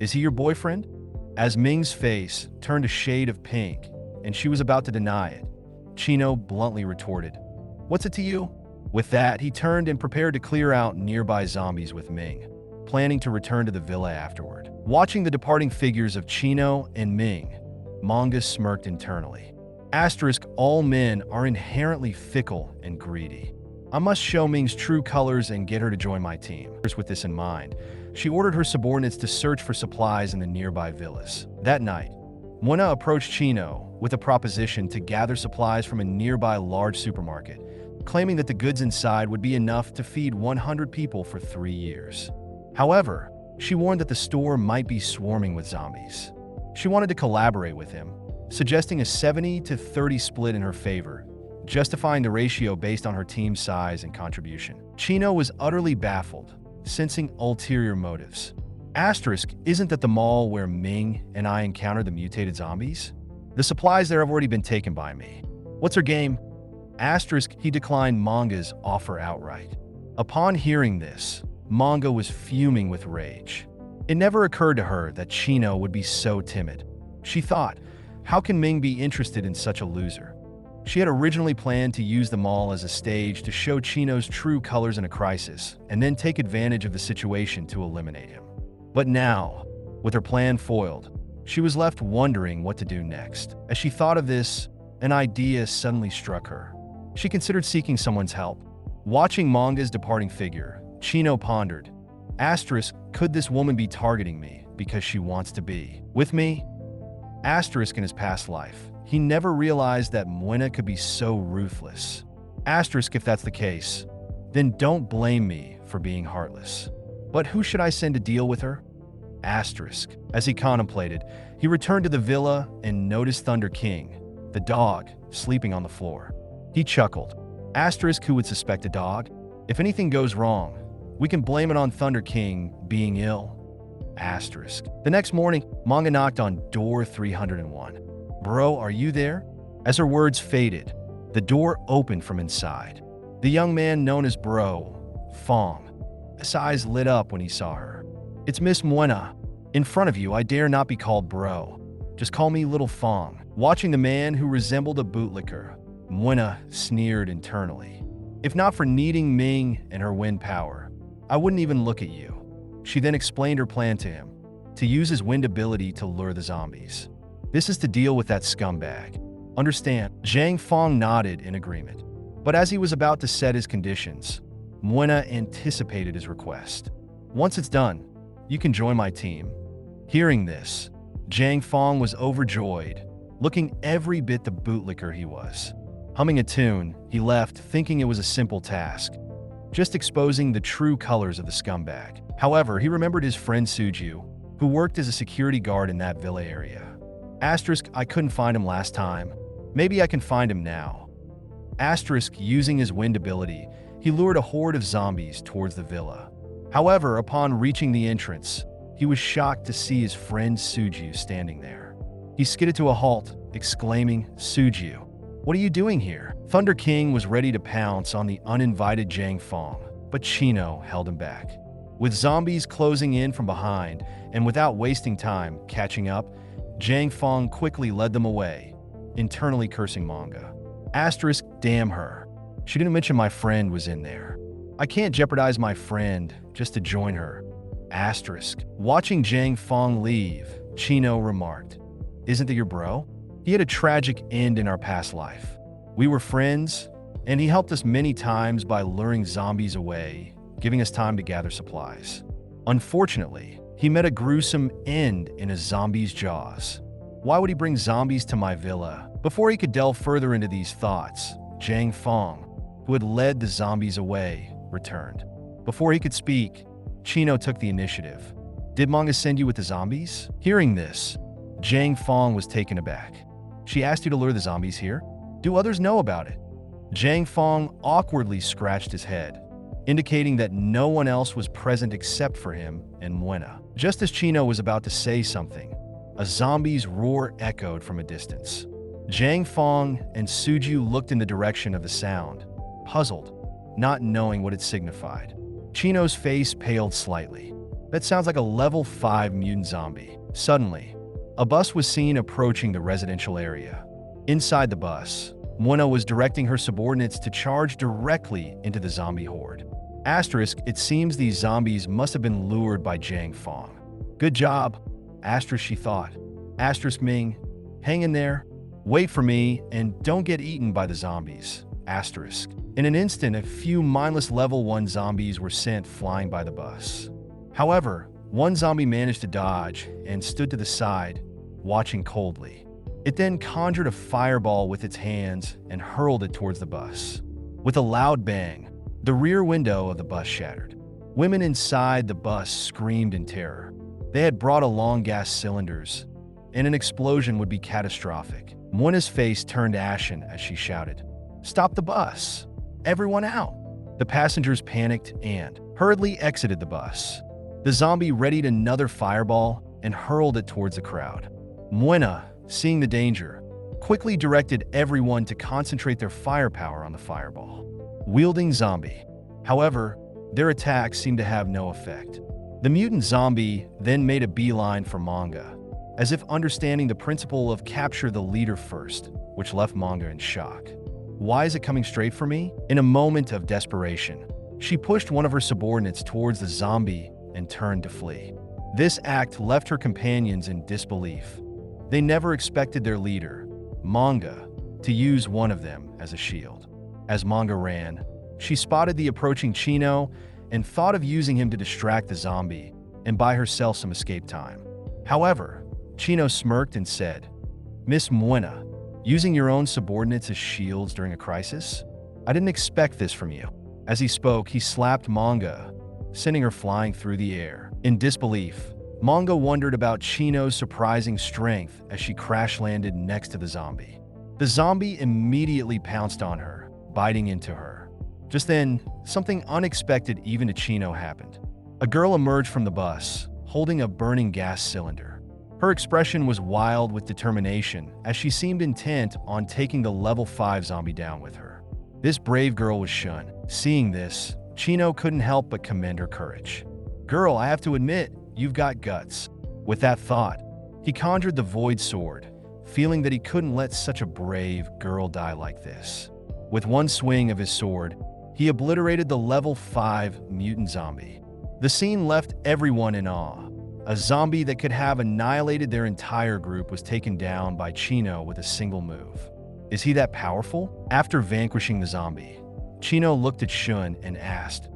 S1: "Is he your boyfriend?" As Ming's face turned a shade of pink and she was about to deny it, Chino bluntly retorted, "What's it to you?" With that, he turned and prepared to clear out nearby zombies with Ming, planning to return to the villa afterward. Watching the departing figures of Chino and Ming, Manga smirked internally. Asterisk, all men are inherently fickle and greedy. I must show Ming's true colors and get her to join my team. With this in mind, she ordered her subordinates to search for supplies in the nearby villas. That night, Muena approached Chino with a proposition to gather supplies from a nearby large supermarket, claiming that the goods inside would be enough to feed 100 people for 3 years. However, she warned that the store might be swarming with zombies. She wanted to collaborate with him, suggesting a 70-30 split in her favor, justifying the ratio based on her team's size and contribution. Chino was utterly baffled, sensing ulterior motives. Asterisk, isn't that the mall where Ming and I encountered the mutated zombies? The supplies there have already been taken by me. What's her game? Asterisk, he declined Manga's offer outright. Upon hearing this, Manga was fuming with rage. It never occurred to her that Chino would be so timid. She thought, how can Ming be interested in such a loser? She had originally planned to use the mall as a stage to show Chino's true colors in a crisis, and then take advantage of the situation to eliminate him. But now, with her plan foiled, she was left wondering what to do next. As she thought of this, an idea suddenly struck her. She considered seeking someone's help. Watching Manga's departing figure, Chino pondered, asterisk, could this woman be targeting me because she wants to be with me? Asterisk, in his past life, he never realized that Muena could be so ruthless. Asterisk, if that's the case, then don't blame me for being heartless. But who should I send to deal with her? Asterisk. As he contemplated, he returned to the villa and noticed Thunder King, the dog, sleeping on the floor. He chuckled. Asterisk, who would suspect a dog? If anything goes wrong, we can blame it on Thunder King being ill. Asterisk. The next morning, Manga knocked on door 301. Bro, are you there? As her words faded, the door opened from inside. The young man known as Bro, Fong. His eyes lit up when he saw her. It's Miss Mwena. In front of you, I dare not be called Bro. Just call me Little Fong. Watching the man who resembled a bootlicker, Mwena sneered internally. If not for needing Ming and her wind power, I wouldn't even look at you. She then explained her plan to him, to use his wind ability to lure the zombies. This is to deal with that scumbag. Understand? Zhang Fong nodded in agreement. But as he was about to set his conditions, Mwena anticipated his request. Once it's done, you can join my team. Hearing this, Zhang Fong was overjoyed, looking every bit the bootlicker he was. Humming a tune, he left, thinking it was a simple task, just exposing the true colors of the scumbag. However, he remembered his friend Suju, who worked as a security guard in that villa area. Asterisk, I couldn't find him last time. Maybe I can find him now. Asterisk, using his wind ability, he lured a horde of zombies towards the villa. However, upon reaching the entrance, he was shocked to see his friend Suju standing there. He skidded to a halt, exclaiming, Suju, what are you doing here? Thunder King was ready to pounce on the uninvited Zhang Fong, but Chino held him back. With zombies closing in from behind, and without wasting time catching up, Zhang Fong quickly led them away, internally cursing Manga. Asterisk, damn her. She didn't mention my friend was in there. I can't jeopardize my friend just to join her. Asterisk. Watching Zhang Fong leave, Chino remarked, isn't that your bro? He had a tragic end in our past life. We were friends, and he helped us many times by luring zombies away, giving us time to gather supplies. Unfortunately, he met a gruesome end in a zombie's jaws. Why would he bring zombies to my villa? Before he could delve further into these thoughts, Zhang Fong, who had led the zombies away, returned. Before he could speak, Chino took the initiative. Did Manga send you with the zombies? Hearing this, Zhang Fong was taken aback. She asked you to lure the zombies here? Do others know about it? Zhang Fong awkwardly scratched his head, indicating that no one else was present except for him and Mwena. Just as Chino was about to say something, a zombie's roar echoed from a distance. Zhang Fong and Suju looked in the direction of the sound, puzzled, not knowing what it signified. Chino's face paled slightly. That sounds like a level 5 mutant zombie. Suddenly, a bus was seen approaching the residential area. Inside the bus, Mwena was directing her subordinates to charge directly into the zombie horde. Asterisk, it seems these zombies must have been lured by Zhang Fong. Good job. Asterisk, she thought. Asterisk Ming, hang in there, wait for me, and don't get eaten by the zombies. Asterisk. In an instant, a few mindless level 1 zombies were sent flying by the bus. However, one zombie managed to dodge and stood to the side, watching coldly. It then conjured a fireball with its hands and hurled it towards the bus. With a loud bang, the rear window of the bus shattered. Women inside the bus screamed in terror. They had brought along gas cylinders, and an explosion would be catastrophic. Mwena's face turned ashen as she shouted, "Stop the bus! Everyone out!" The passengers panicked and hurriedly exited the bus. The zombie readied another fireball and hurled it towards the crowd. Mwena, seeing the danger, quickly directed everyone to concentrate their firepower on the fireball. Wielding zombie. However, their attacks seemed to have no effect. The mutant zombie then made a beeline for Manga, as if understanding the principle of capture the leader first, which left Manga in shock. Why is it coming straight for me? In a moment of desperation, she pushed one of her subordinates towards the zombie and turned to flee. This act left her companions in disbelief. They never expected their leader, Manga, to use one of them as a shield. As Manga ran, she spotted the approaching Chino and thought of using him to distract the zombie and buy herself some escape time. However, Chino smirked and said, "Miss Mwena, using your own subordinates as shields during a crisis? I didn't expect this from you." As he spoke, he slapped Manga sending her flying through the air. In disbelief, Manga wondered about Chino's surprising strength as she crash-landed next to the zombie. The zombie immediately pounced on her, biting into her. Just then, something unexpected even to Chino happened. A girl emerged from the bus, holding a burning gas cylinder. Her expression was wild with determination as she seemed intent on taking the level 5 zombie down with her. This brave girl was Shun. Seeing this, Chino couldn't help but commend her courage. "Girl, I have to admit, you've got guts." With that thought, he conjured the void sword, feeling that he couldn't let such a brave girl die like this. With one swing of his sword, he obliterated the level 5 mutant zombie. The scene left everyone in awe. A zombie that could have annihilated their entire group was taken down by Chino with a single move. Is he that powerful? After vanquishing the zombie, Chino looked at Shun and asked,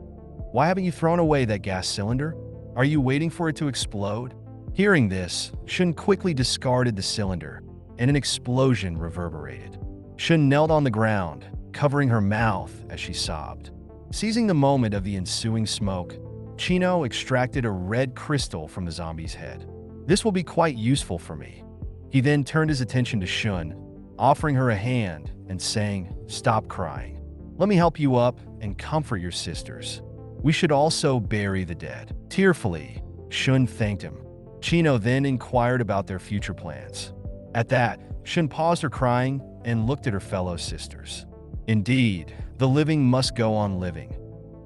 S1: "Why haven't you thrown away that gas cylinder? Are you waiting for it to explode?" Hearing this, Shun quickly discarded the cylinder, and an explosion reverberated. Shun knelt on the ground, covering her mouth as she sobbed. Seizing the moment of the ensuing smoke, Chino extracted a red crystal from the zombie's head. "This will be quite useful for me." He then turned his attention to Shun, offering her a hand and saying, "Stop crying. Let me help you up and comfort your sisters. We should also bury the dead." Tearfully, Shun thanked him. Chino then inquired about their future plans. At that, Shun paused her crying and looked at her fellow sisters. Indeed, the living must go on living.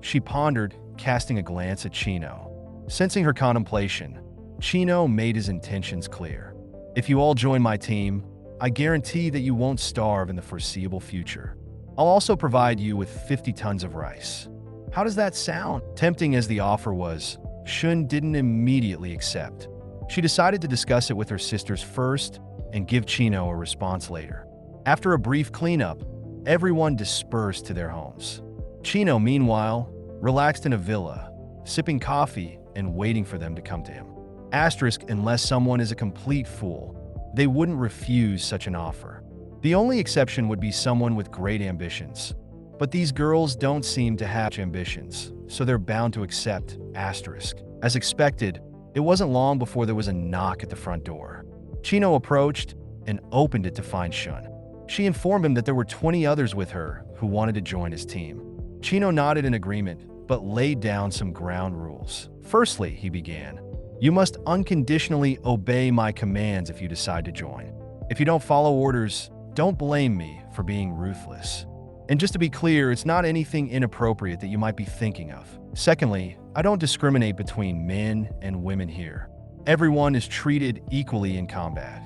S1: She pondered, casting a glance at Chino. Sensing her contemplation, Chino made his intentions clear. "If you all join my team, I guarantee that you won't starve in the foreseeable future. I'll also provide you with 50 tons of rice." How does that sound? Tempting as the offer was, Shun didn't immediately accept. She decided to discuss it with her sisters first and give Chino a response later. After a brief cleanup, everyone dispersed to their homes. Chino, meanwhile, relaxed in a villa, sipping coffee and waiting for them to come to him. Asterisk, unless someone is a complete fool, they wouldn't refuse such an offer. The only exception would be someone with great ambitions. But these girls don't seem to have ambitions, so they're bound to accept, asterisk. As expected, it wasn't long before there was a knock at the front door. Chino approached and opened it to find Shun. She informed him that there were 20 others with her who wanted to join his team. Chino nodded in agreement, but laid down some ground rules. Firstly, he began, "You must unconditionally obey my commands if you decide to join. If you don't follow orders, don't blame me for being ruthless. And just to be clear, it's not anything inappropriate that you might be thinking of. Secondly, I don't discriminate between men and women here. Everyone is treated equally in combat.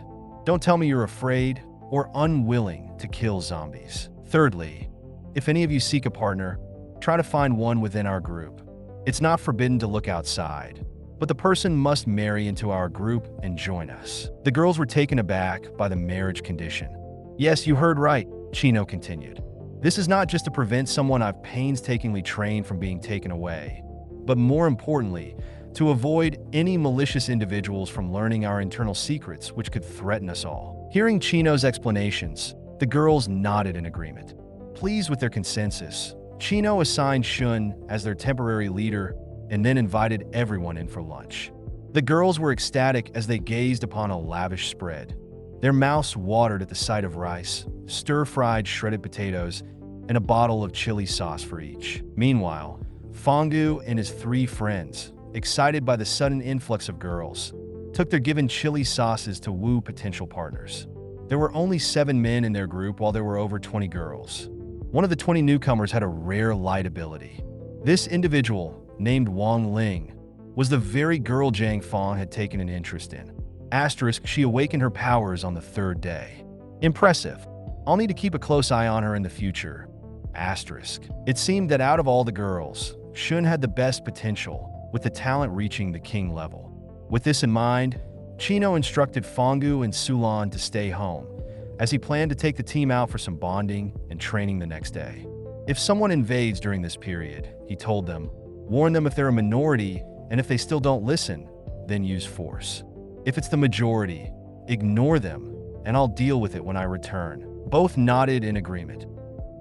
S1: Don't tell me you're afraid or unwilling to kill zombies. Thirdly, if any of you seek a partner, try to find one within our group. It's not forbidden to look outside, but the person must marry into our group and join us." The girls were taken aback by the marriage condition. "Yes, you heard right," Chino continued. "This is not just to prevent someone I've painstakingly trained from being taken away, but more importantly, to avoid any malicious individuals from learning our internal secrets which could threaten us all." Hearing Chino's explanations, the girls nodded in agreement. Pleased with their consensus, Chino assigned Shun as their temporary leader and then invited everyone in for lunch. The girls were ecstatic as they gazed upon a lavish spread. Their mouths watered at the sight of rice, stir-fried shredded potatoes, and a bottle of chili sauce for each. Meanwhile, Fonggu and his 3 friends, excited by the sudden influx of girls, took their given chili sauces to woo potential partners. There were only 7 men in their group while there were over 20 girls. One of the 20 newcomers had a rare light ability. This individual, named Wang Ling, was the very girl Zhang Fang had taken an interest in. Asterisk, she awakened her powers on the 3rd day. Impressive. I'll need to keep a close eye on her in the future. Asterisk. It seemed that out of all the girls, Shun had the best potential, with the talent reaching the king level. With this in mind, Chino instructed Fonggu and Sulan to stay home, as he planned to take the team out for some bonding and training the next day. If someone invades during this period, he told them, warn them if they're a minority, and if they still don't listen, then use force. If it's the majority, ignore them, and I'll deal with it when I return. Both nodded in agreement.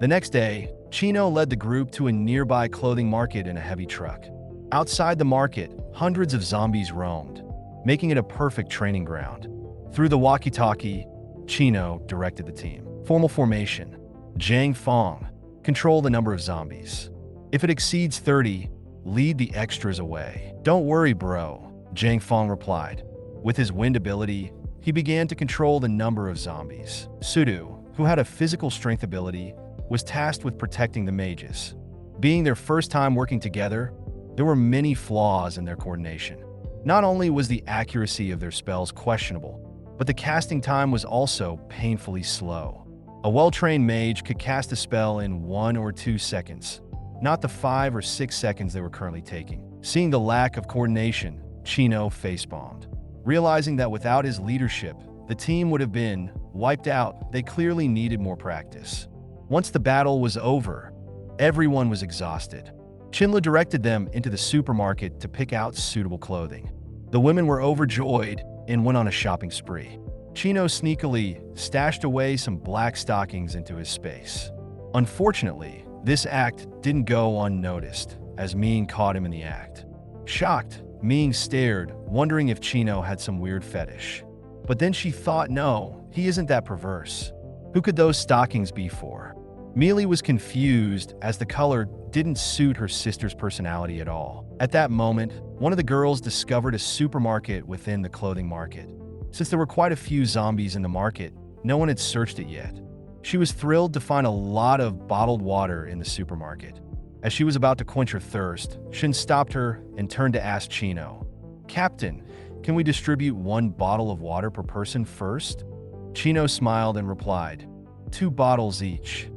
S1: The next day, Chino led the group to a nearby clothing market in a heavy truck. Outside the market, hundreds of zombies roamed, making it a perfect training ground. Through the walkie-talkie, Chino directed the team. Formal formation. Zhang Fong, control the number of zombies. If it exceeds 30, lead the extras away. Don't worry, bro, Zhang Fong replied. With his wind ability, he began to control the number of zombies. Sudu, who had a physical strength ability, was tasked with protecting the mages. Being their first time working together, there were many flaws in their coordination. Not only was the accuracy of their spells questionable, but the casting time was also painfully slow. A well-trained mage could cast a spell in 1 or 2 seconds, not the 5 or 6 seconds they were currently taking. Seeing the lack of coordination, Chino facepalmed. Realizing that without his leadership, the team would have been wiped out, they clearly needed more practice. Once the battle was over, everyone was exhausted. Chen Luo directed them into the supermarket to pick out suitable clothing. The women were overjoyed and went on a shopping spree. Chino sneakily stashed away some black stockings into his space. Unfortunately, this act didn't go unnoticed, as Ming caught him in the act. Shocked, Ming stared, wondering if Chino had some weird fetish. But then she thought, no, he isn't that perverse. Who could those stockings be for? Mealy was confused as the color didn't suit her sister's personality at all. At that moment, one of the girls discovered a supermarket within the clothing market. Since there were quite a few zombies in the market, no one had searched it yet. She was thrilled to find a lot of bottled water in the supermarket. As she was about to quench her thirst, Shin stopped her and turned to ask Chino, "Captain, can we distribute 1 bottle of water per person first?" Chino smiled and replied, 2 bottles each.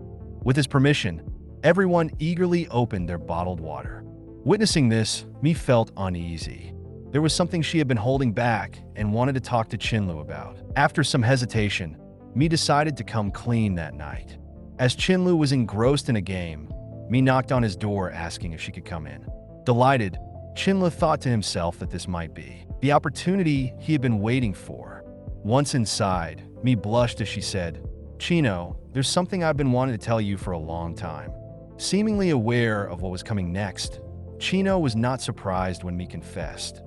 S1: With his permission, everyone eagerly opened their bottled water. Witnessing this, Mi felt uneasy. There was something she had been holding back and wanted to talk to Chen Luo about. After some hesitation, Mi decided to come clean that night. As Chen Luo was engrossed in a game, Mi knocked on his door asking if she could come in. Delighted, Chen Luo thought to himself that this might be the opportunity he had been waiting for. Once inside, Mi blushed as she said, "Chino, there's something I've been wanting to tell you for a long time." Seemingly aware of what was coming next, Chino was not surprised when Mi confessed.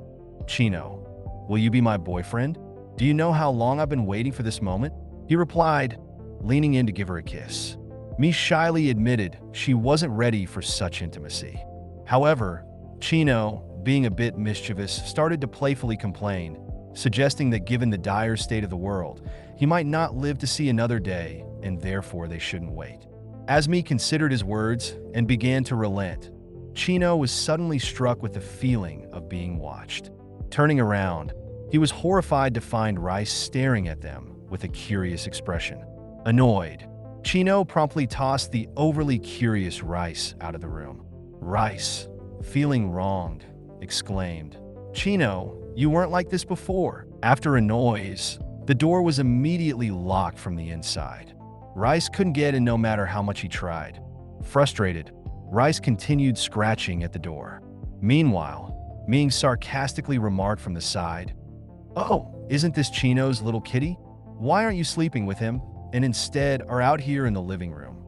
S1: "Chino, will you be my boyfriend? Do you know how long I've been waiting for this moment?" He replied, leaning in to give her a kiss. Mi shyly admitted she wasn't ready for such intimacy. However, Chino, being a bit mischievous, started to playfully complain, suggesting that given the dire state of the world, he might not live to see another day, and therefore they shouldn't wait. As Mi considered his words and began to relent, Chino was suddenly struck with the feeling of being watched. Turning around, he was horrified to find Rice staring at them with a curious expression. Annoyed, Chino promptly tossed the overly curious Rice out of the room. Rice, feeling wronged, exclaimed, "Chino, you weren't like this before." After a noise, the door was immediately locked from the inside. Rice couldn't get in no matter how much he tried. Frustrated, Rice continued scratching at the door. Meanwhile, Ming sarcastically remarked from the side, "Oh, isn't this Chino's little kitty? Why aren't you sleeping with him, and instead are out here in the living room?"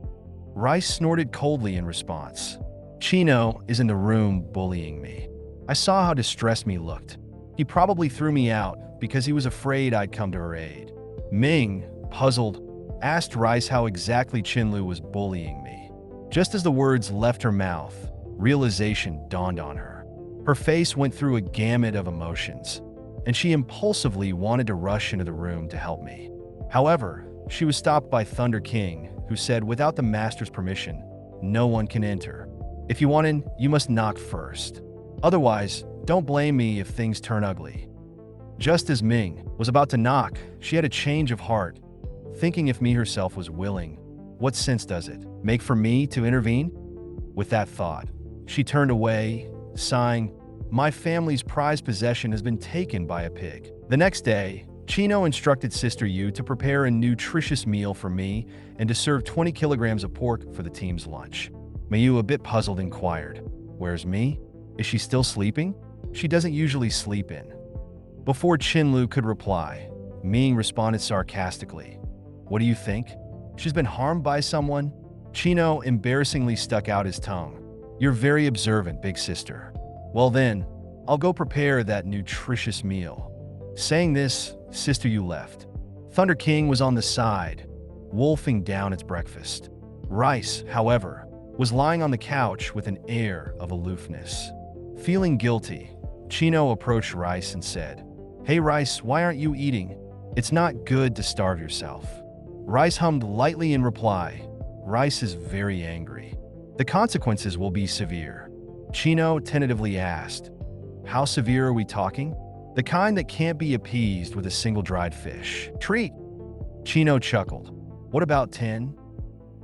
S1: Rice snorted coldly in response. "Chino is in the room bullying me. I saw how distressed Mi looked. He probably threw me out because he was afraid I'd come to her aid." Ming, puzzled, asked Rice how exactly Chen Luo was bullying me. Just as the words left her mouth, realization dawned on her. Her face went through a gamut of emotions, and she impulsively wanted to rush into the room to help me. However, she was stopped by Thunder King, who said without the master's permission, no one can enter. If you want in, you must knock first. Otherwise, don't blame me if things turn ugly. Just as Ming was about to knock, she had a change of heart, thinking if Mi herself was willing, what sense does it make for me to intervene? With that thought, she turned away, sighing, "My family's prized possession has been taken by a pig." The next day, Chino instructed Sister Yu to prepare a nutritious meal for Mi and to serve 20 kilograms of pork for the team's lunch. Mayu, a bit puzzled, inquired, "Where's Mi? Is she still sleeping? She doesn't usually sleep in." Before Chen Luo could reply, Ming responded sarcastically, "What do you think? She's been harmed by someone?" Chino embarrassingly stuck out his tongue. "You're very observant, big sister. Well then, I'll go prepare that nutritious meal. Saying this, Sister Yu left. Thunder King was on the side, wolfing down its breakfast. Rice, however, was lying on the couch with an air of aloofness. Feeling guilty, Chino approached Rice and said, "Hey Rice, why aren't you eating? It's not good to starve yourself." Rice hummed lightly in reply. Rice is very angry. The consequences will be severe. Chino tentatively asked, "How severe are we talking?" "The kind that can't be appeased with a single dried fish. Treat." Chino chuckled. "What about 10?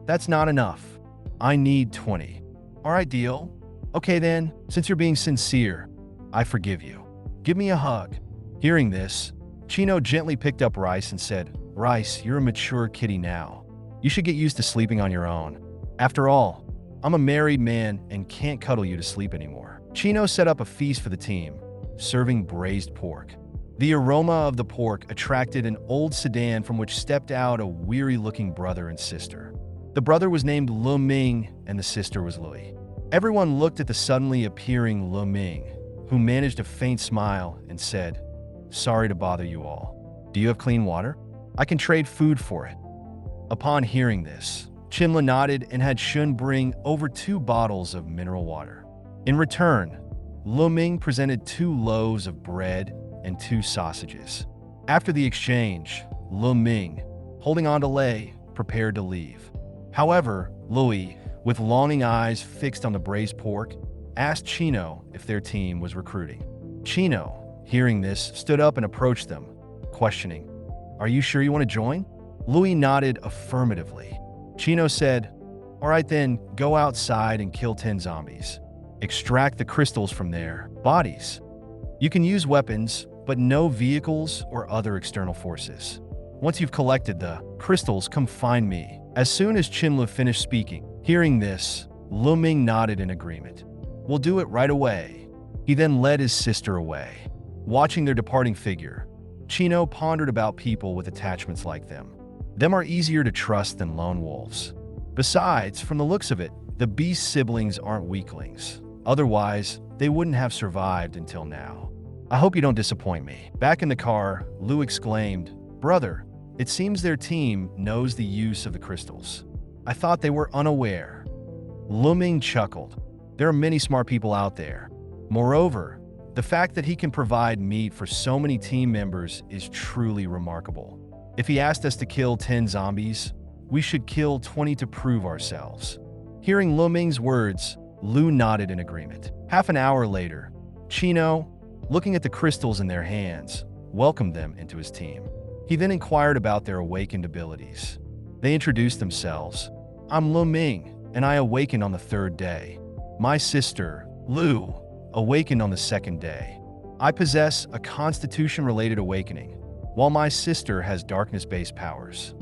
S1: That's not enough. I need 20. All right, deal? Okay then, since you're being sincere, I forgive you. Give me a hug." Hearing this, Chino gently picked up Rice and said, "Rice, you're a mature kitty now. You should get used to sleeping on your own. After all, I'm a married man and can't cuddle you to sleep anymore." Chino set up a feast for the team, serving braised pork. The aroma of the pork attracted an old sedan from which stepped out a weary-looking brother and sister. The brother was named Lu Ming and the sister was Louis. Everyone looked at the suddenly appearing Lu Ming, who managed a faint smile and said, "Sorry to bother you all. Do you have clean water? I can trade food for it." Upon hearing this, Chen Luo nodded and had Shun bring over 2 bottles of mineral water. In return, Lu Ming presented 2 loaves of bread and 2 sausages. After the exchange, Lu Ming, holding on to Lei, prepared to leave. However, Louis, with longing eyes fixed on the braised pork, asked Chino if their team was recruiting. Chino, hearing this, stood up and approached them, questioning, "Are you sure you want to join?" Louis nodded affirmatively. Chino said, "All right then, go outside and kill 10 zombies. Extract the crystals from their bodies. You can use weapons, but no vehicles or other external forces. Once you've collected the crystals, come find me." As soon as Chen Luo finished speaking, hearing this, Lu Ming nodded in agreement. "We'll do it right away." He then led his sister away. Watching their departing figure, Chino pondered about people with attachments like them. Them are easier to trust than lone wolves. Besides, from the looks of it, the beast siblings aren't weaklings. Otherwise, they wouldn't have survived until now. "I hope you don't disappoint me." Back in the car, Lu exclaimed, "Brother, it seems their team knows the use of the crystals. I thought they were unaware." Lu Ming chuckled. "There are many smart people out there. Moreover, the fact that he can provide meat for so many team members is truly remarkable. If he asked us to kill 10 zombies, we should kill 20 to prove ourselves." Hearing Lu Ming's words, Lu nodded in agreement. Half an hour later, Chino, looking at the crystals in their hands, welcomed them into his team. He then inquired about their awakened abilities. They introduced themselves. "I'm Lu Ming, and I awakened on the 3rd day. My sister, Lu, awakened on the 2nd day. I possess a constitution-related awakening, while my sister has darkness-based powers."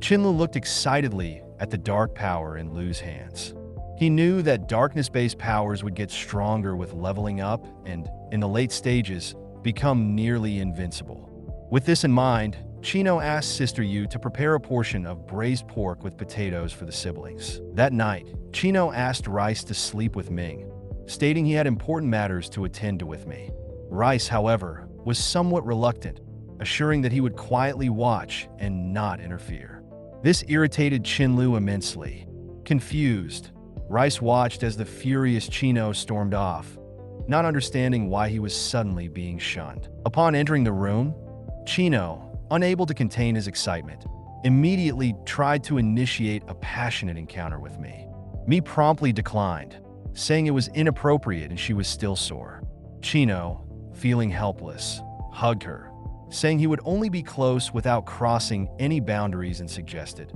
S1: Chen Luo looked excitedly at the dark power in Lu's hands. He knew that darkness-based powers would get stronger with leveling up and, in the late stages, become nearly invincible. With this in mind, Chino asked Sister Yu to prepare a portion of braised pork with potatoes for the siblings. That night, Chino asked Rice to sleep with Ming, stating he had important matters to attend to with me. Rice, however, was somewhat reluctant, assuring that he would quietly watch and not interfere. This irritated Chen Luo immensely. Confused, Rice watched as the furious Chino stormed off, not understanding why he was suddenly being shunned. Upon entering the room, Chino, unable to contain his excitement, immediately tried to initiate a passionate encounter with me. Me promptly declined, saying it was inappropriate and she was still sore. Chino, feeling helpless, hugged her, saying he would only be close without crossing any boundaries and suggested,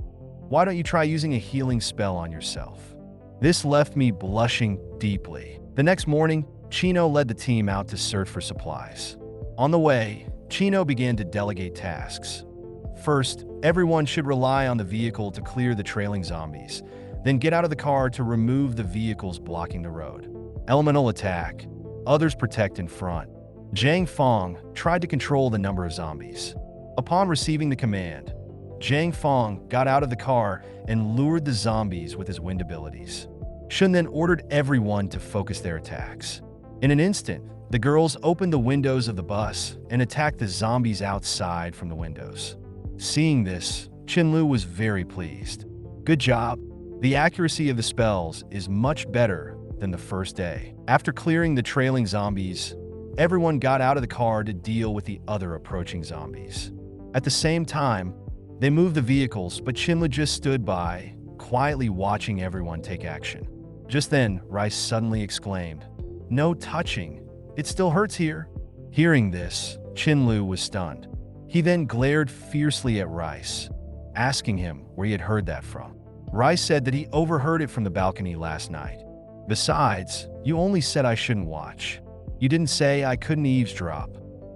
S1: "Why don't you try using a healing spell on yourself?" This left me blushing deeply. The next morning, Chino led the team out to search for supplies. On the way, Chino began to delegate tasks. First, everyone should rely on the vehicle to clear the trailing zombies, then get out of the car to remove the vehicles blocking the road. Elemental attack. Others protect in front. Zhang Fong tried to control the number of zombies. Upon receiving the command, Zhang Fong got out of the car and lured the zombies with his wind abilities. Shun then ordered everyone to focus their attacks. In an instant, the girls opened the windows of the bus and attacked the zombies outside from the windows. Seeing this, Chen Luo was very pleased. Good job. The accuracy of the spells is much better than the first day. After clearing the trailing zombies, everyone got out of the car to deal with the other approaching zombies. At the same time, they moved the vehicles, but Chen Luo just stood by, quietly watching everyone take action. Just then, Rice suddenly exclaimed, "No touching! It still hurts here!" Hearing this, Chen Luo was stunned. He then glared fiercely at Rice, asking him where he had heard that from. Rice said that he overheard it from the balcony last night. "Besides, you only said I shouldn't watch. You didn't say I couldn't eavesdrop."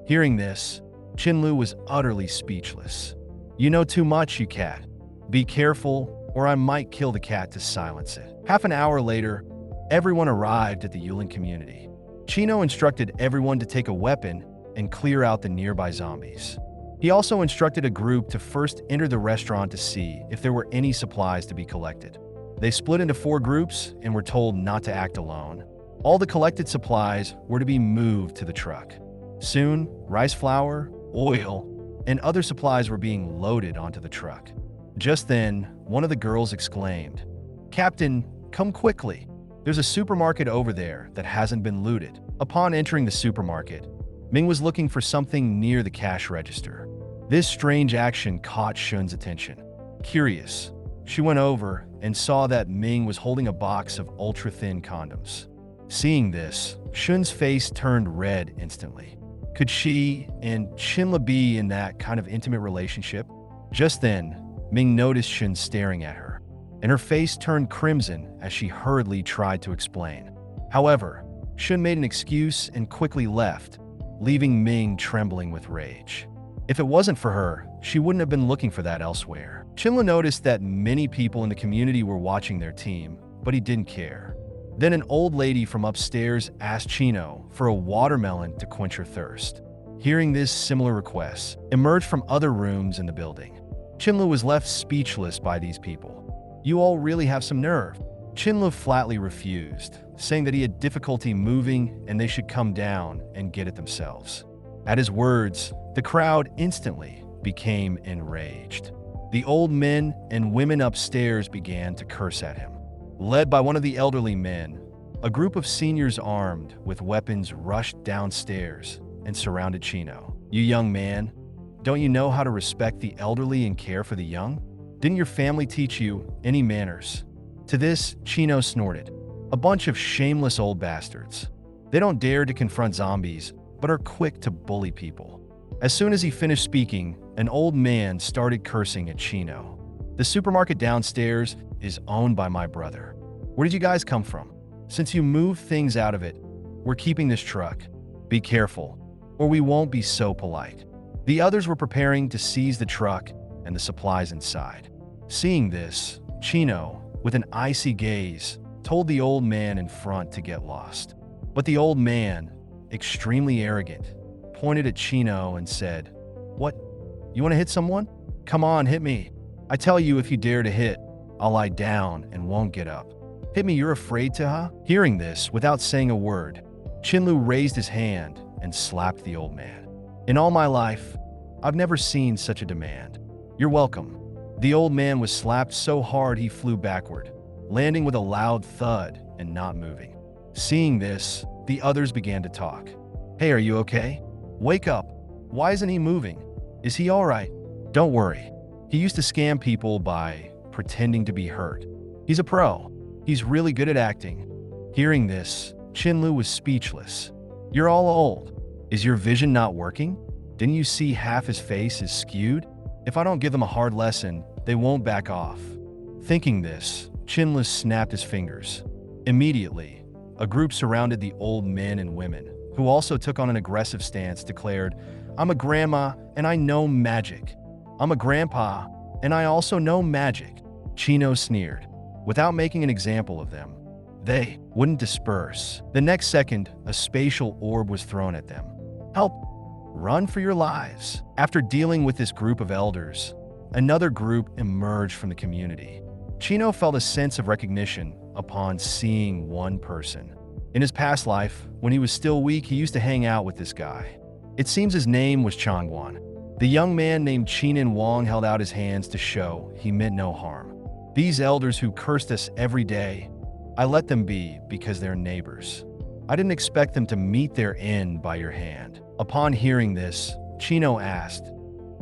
S1: Hearing this, Chen Luo was utterly speechless. "You know too much, you cat. Be careful, or I might kill the cat to silence it." Half an hour later, everyone arrived at the Yulin community. Chino instructed everyone to take a weapon and clear out the nearby zombies. He also instructed a group to first enter the restaurant to see if there were any supplies to be collected. They split into 4 groups and were told not to act alone. All the collected supplies were to be moved to the truck. Soon, rice flour, oil, and other supplies were being loaded onto the truck. Just then, one of the girls exclaimed, "Captain, come quickly. There's a supermarket over there that hasn't been looted." Upon entering the supermarket, Ming was looking for something near the cash register. This strange action caught Shun's attention. Curious, she went over and saw that Ming was holding a box of ultra-thin condoms. Seeing this, Shun's face turned red instantly. Could she and Chen Luo be in that kind of intimate relationship? Just then, Ming noticed Shun staring at her, and her face turned crimson as she hurriedly tried to explain. However, Shun made an excuse and quickly left, leaving Ming trembling with rage. If it wasn't for her, she wouldn't have been looking for that elsewhere. Chen Luo noticed that many people in the community were watching their team, but he didn't care. Then an old lady from upstairs asked Chino for a watermelon to quench her thirst. Hearing this, similar requests emerged from other rooms in the building. Chen Luo was left speechless by these people. "You all really have some nerve." Chen Luo flatly refused, saying that he had difficulty moving and they should come down and get it themselves. At his words, the crowd instantly became enraged. The old men and women upstairs began to curse at him. Led by one of the elderly men, a group of seniors armed with weapons rushed downstairs and surrounded Chino. "You young man, don't you know how to respect the elderly and care for the young? Didn't your family teach you any manners?" To this, Chino snorted, "A bunch of shameless old bastards. They don't dare to confront zombies, but are quick to bully people." As soon as he finished speaking, an old man started cursing at Chino. "The supermarket downstairs is owned by my brother. Where did you guys come from? Since you moved things out of it, we're keeping this truck. Be careful, or we won't be so polite." The others were preparing to seize the truck and the supplies inside. Seeing this, Chino, with an icy gaze, told the old man in front to get lost. But the old man, extremely arrogant, pointed at Chino and said, "What? You want to hit someone? Come on, hit me. I tell you, if you dare to hit, I'll lie down and won't get up. Hit me, you're afraid to, huh?" Hearing this, without saying a word, Chen Luo raised his hand and slapped the old man. "In all my life, I've never seen such a demand. You're welcome." The old man was slapped so hard he flew backward, landing with a loud thud and not moving. Seeing this, the others began to talk. "Hey, are you okay? Wake up. Why isn't he moving? Is he all right? Don't worry. He used to scam people by pretending to be hurt. He's a pro. He's really good at acting." Hearing this, Chen Luo was speechless. "You're all old. Is your vision not working? Didn't you see half his face is skewed? If I don't give them a hard lesson, they won't back off." Thinking this, Chen Luo snapped his fingers. Immediately, a group surrounded the old men and women, who also took on an aggressive stance, declared, "I'm a grandma and I know magic. I'm a grandpa and I also know magic." Chino sneered. Without making an example of them, they wouldn't disperse. The next second, a spatial orb was thrown at them. "Help! Run for your lives!" After dealing with this group of elders, another group emerged from the community. Chino felt a sense of recognition upon seeing one person. In his past life, when he was still weak, he used to hang out with this guy. It seems his name was Changguan. The young man named Qinan Wang held out his hands to show he meant no harm. These elders who cursed us every day, I let them be because they're neighbors. I didn't expect them to meet their end by your hand. Upon hearing this, Chino asked,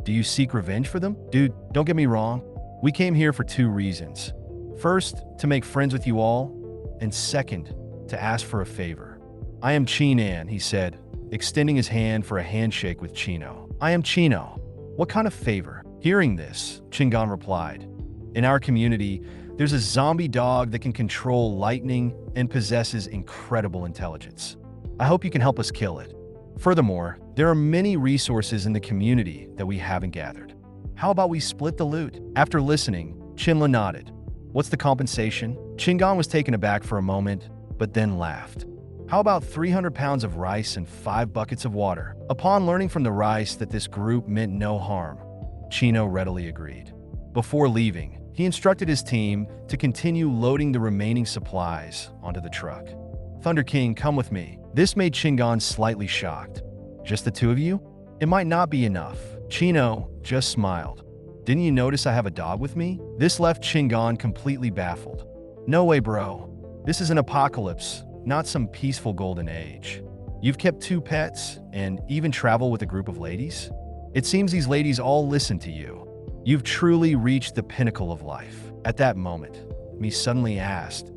S1: "Do you seek revenge for them?" Dude, don't get me wrong. We came here for two reasons. First, to make friends with you all, and second, to ask for a favor. I am Qinan, he said, extending his hand for a handshake with Chino. I am Chino. What kind of favor? Hearing this, Chingan replied, in our community, there's a zombie dog that can control lightning and possesses incredible intelligence. I hope you can help us kill it. Furthermore, there are many resources in the community that we haven't gathered. How about we split the loot? After listening, Chen Luo nodded. What's the compensation? Chingan was taken aback for a moment, but then laughed. How about 300 pounds of rice and 5 buckets of water? Upon learning from the rice that this group meant no harm, Chino readily agreed. Before leaving, he instructed his team to continue loading the remaining supplies onto the truck. Thunder King, come with me. This made Chingan slightly shocked. Just the two of you? It might not be enough. Chino just smiled. Didn't you notice I have a dog with me? This left Chingan completely baffled. No way, bro. This is an apocalypse, not some peaceful golden age. You've kept 2 pets and even travel with a group of ladies? It seems these ladies all listen to you. You've truly reached the pinnacle of life. At that moment, me suddenly asked,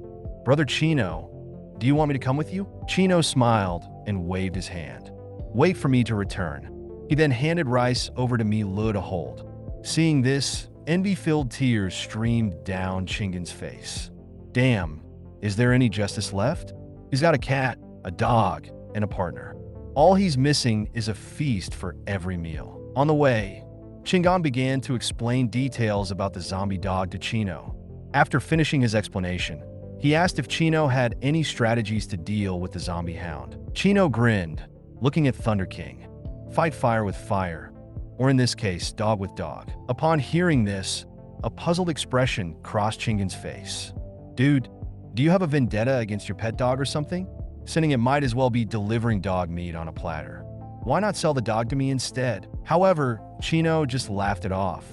S1: Brother Chino, do you want me to come with you? Chino smiled and waved his hand. Wait for me to return. He then handed rice over to me Luo to hold. Seeing this, envy-filled tears streamed down Chingan's face. Damn, is there any justice left? He's got a cat, a dog, and a partner. All he's missing is a feast for every meal. On the way, Chingan began to explain details about the zombie dog to Chino. After finishing his explanation, he asked if Chino had any strategies to deal with the zombie hound. Chino grinned, looking at Thunder King. Fight fire with fire, or in this case, dog with dog. Upon hearing this, a puzzled expression crossed Chingan's face. Dude, do you have a vendetta against your pet dog or something? Sending it might as well be delivering dog meat on a platter. Why not sell the dog to me instead? However, Chino just laughed it off.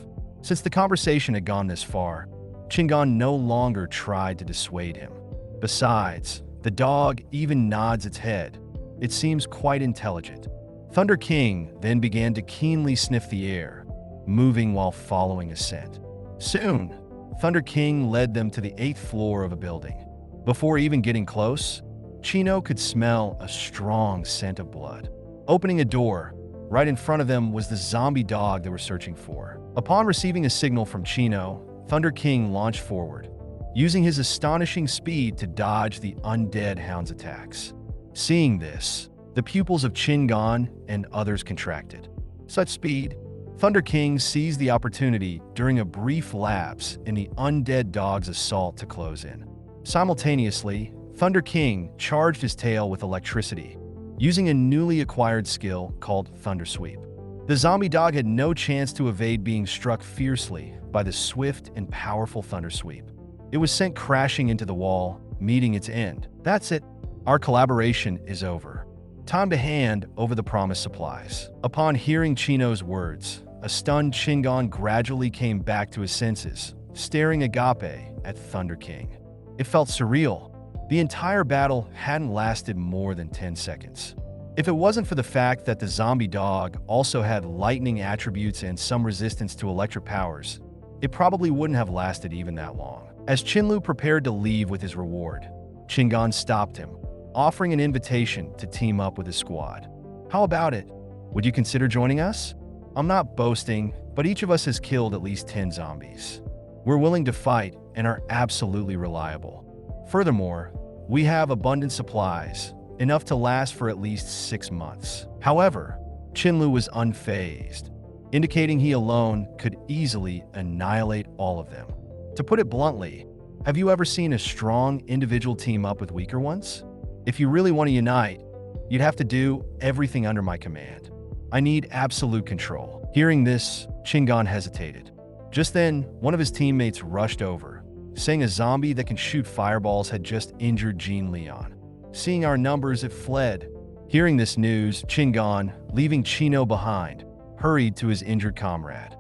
S1: Since the conversation had gone this far, Chingan no longer tried to dissuade him. Besides, the dog even nods its head. It seems quite intelligent. Thunder King then began to keenly sniff the air, moving while following a scent. Soon, Thunder King led them to the 8th floor of a building. Before even getting close, Chino could smell a strong scent of blood. Opening a door, right in front of them was the zombie dog they were searching for. Upon receiving a signal from Chino, Thunder King launched forward, using his astonishing speed to dodge the undead hound's attacks. Seeing this, the pupils of Chingan and others contracted. Such speed, Thunder King seized the opportunity during a brief lapse in the undead dog's assault to close in. Simultaneously, Thunder King charged his tail with electricity, using a newly acquired skill called Thunder Sweep. The zombie dog had no chance to evade being struck fiercely by the swift and powerful Thunder Sweep. It was sent crashing into the wall, meeting its end. That's it. Our collaboration is over. Time to hand over the promised supplies. Upon hearing Chino's words, a stunned Chingan gradually came back to his senses, staring agape at Thunder King. It felt surreal. The entire battle hadn't lasted more than 10 seconds. If it wasn't for the fact that the zombie dog also had lightning attributes and some resistance to electric powers, it probably wouldn't have lasted even that long. As Chen Luo prepared to leave with his reward, Chingan stopped him, offering an invitation to team up with his squad. How about it? Would you consider joining us? I'm not boasting, but each of us has killed at least 10 zombies. We're willing to fight and are absolutely reliable. Furthermore, we have abundant supplies, enough to last for at least 6 months. However, Chen Luo was unfazed, indicating he alone could easily annihilate all of them. To put it bluntly, have you ever seen a strong individual team up with weaker ones? If you really want to unite, you'd have to do everything under my command. I need absolute control. Hearing this, Chingan hesitated. Just then, one of his teammates rushed over, saying a zombie that can shoot fireballs had just injured Jean Leon. Seeing our numbers, it fled. Hearing this news, Chingon, leaving Chino behind, hurried to his injured comrade.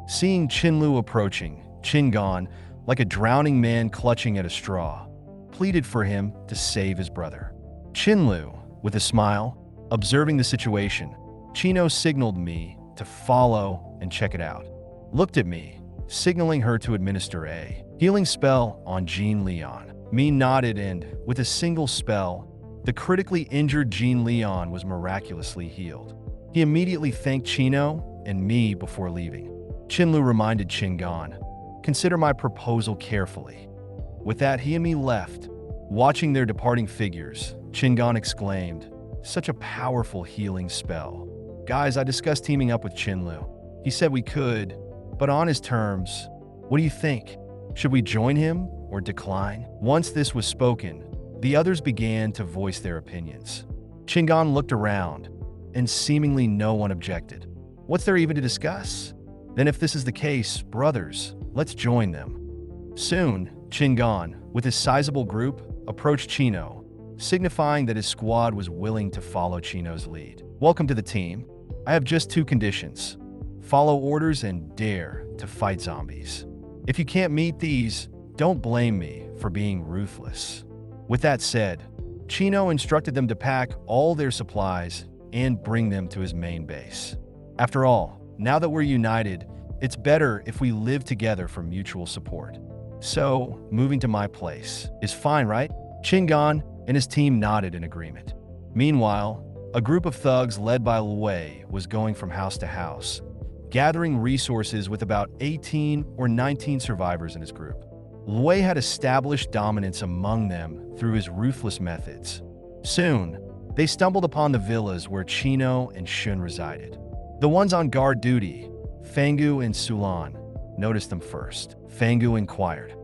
S1: Seeing Chen Luo approaching, Chingon, like a drowning man clutching at a straw, pleaded for him to save his brother. Chen Luo, with a smile, observing the situation, Chino signaled me to follow and check it out. Looked at me, signaling her to administer a healing spell on Jean Leon. Me nodded and, with a single spell, the critically injured Jean Leon was miraculously healed. He immediately thanked Chino and me before leaving. Chen Luo reminded Chingon, "Consider my proposal carefully." With that, he and me left. Watching their departing figures, Chingon exclaimed, "Such a powerful healing spell. Guys, I discussed teaming up with Chen Luo. He said we could, but on his terms. What do you think? Should we join him or decline?" Once this was spoken, the others began to voice their opinions. Chingon looked around, and seemingly no one objected. What's there even to discuss? Then if this is the case, brothers, let's join them. Soon, Chingon, with his sizable group, approached Chino, signifying that his squad was willing to follow Chino's lead. "Welcome to the team. I have just 2 conditions. Follow orders and dare to fight zombies. If you can't meet these, don't blame me for being ruthless." With that said, Chino instructed them to pack all their supplies and bring them to his main base. After all, now that we're united, it's better if we live together for mutual support. So, moving to my place is fine, right? Chingon and his team nodded in agreement. Meanwhile, a group of thugs led by Luo was going from house to house, gathering resources with about 18 or 19 survivors in his group. Luo had established dominance among them through his ruthless methods. Soon, they stumbled upon the villas where Chino and Shun resided. The ones on guard duty, Fangu and Sulan, noticed them first. Fangu inquired,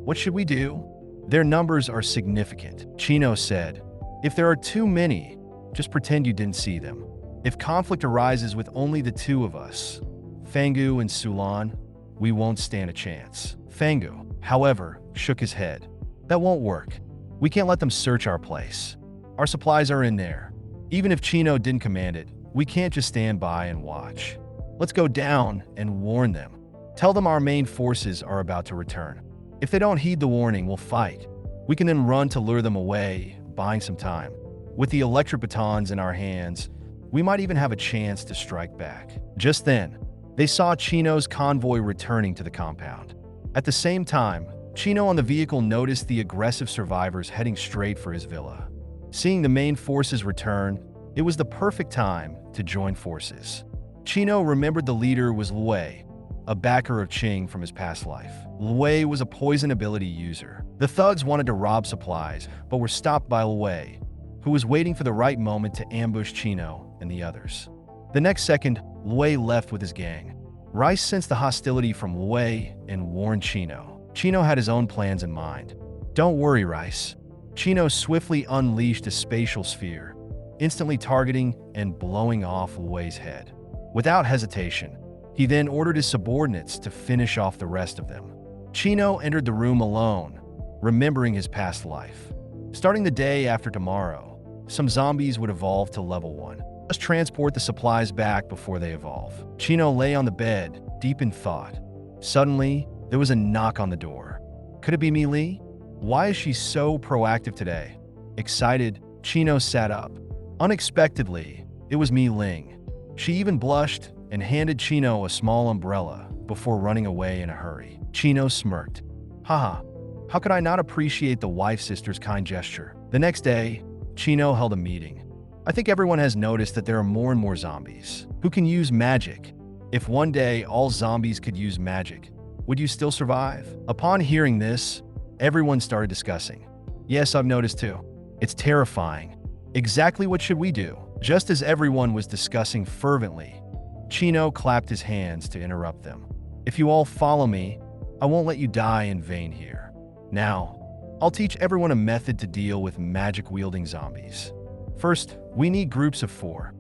S1: "What should we do?" "Their numbers are significant," Chino said. "If there are too many, just pretend you didn't see them. If conflict arises with only the 2 of us, Fangu and Sulan, we won't stand a chance." Fangu, however, shook his head. "That won't work. We can't let them search our place. Our supplies are in there. Even if Chino didn't command it, we can't just stand by and watch. Let's go down and warn them. Tell them our main forces are about to return. If they don't heed the warning, we'll fight. We can then run to lure them away, buying some time. With the electric batons in our hands, we might even have a chance to strike back." Just then, they saw Chino's convoy returning to the compound. At the same time, Chino on the vehicle noticed the aggressive survivors heading straight for his villa. Seeing the main forces return, it was the perfect time to join forces. Chino remembered the leader was Luo, a backer of Qing from his past life. Luo was a poison ability user. The thugs wanted to rob supplies, but were stopped by Luo, who was waiting for the right moment to ambush Chino and the others. The next second, Luo left with his gang. Rice sensed the hostility from Luo and warned Chino. Chino had his own plans in mind. "Don't worry, Rice." Chino swiftly unleashed a spatial sphere, instantly targeting and blowing off Luo's head. Without hesitation, he then ordered his subordinates to finish off the rest of them. Chino entered the room alone, remembering his past life. Starting the day after tomorrow, some zombies would evolve to level 1. Let's transport the supplies back before they evolve. Chino lay on the bed, deep in thought. Suddenly, there was a knock on the door. Could it be Mi Li? Why is she so proactive today? Excited, Chino sat up. Unexpectedly, it was Mi Ling. She even blushed and handed Chino a small umbrella before running away in a hurry. Chino smirked. Haha, how could I not appreciate the wife-sister's kind gesture? The next day, Chino held a meeting. I think everyone has noticed that there are more and more zombies who can use magic. If one day all zombies could use magic, would you still survive? Upon hearing this, everyone started discussing. Yes, I've noticed too. It's terrifying. Exactly what should we do? Just as everyone was discussing fervently, Chino clapped his hands to interrupt them. If you all follow me, I won't let you die in vain here. Now, I'll teach everyone a method to deal with magic-wielding zombies. First, we need groups of 4.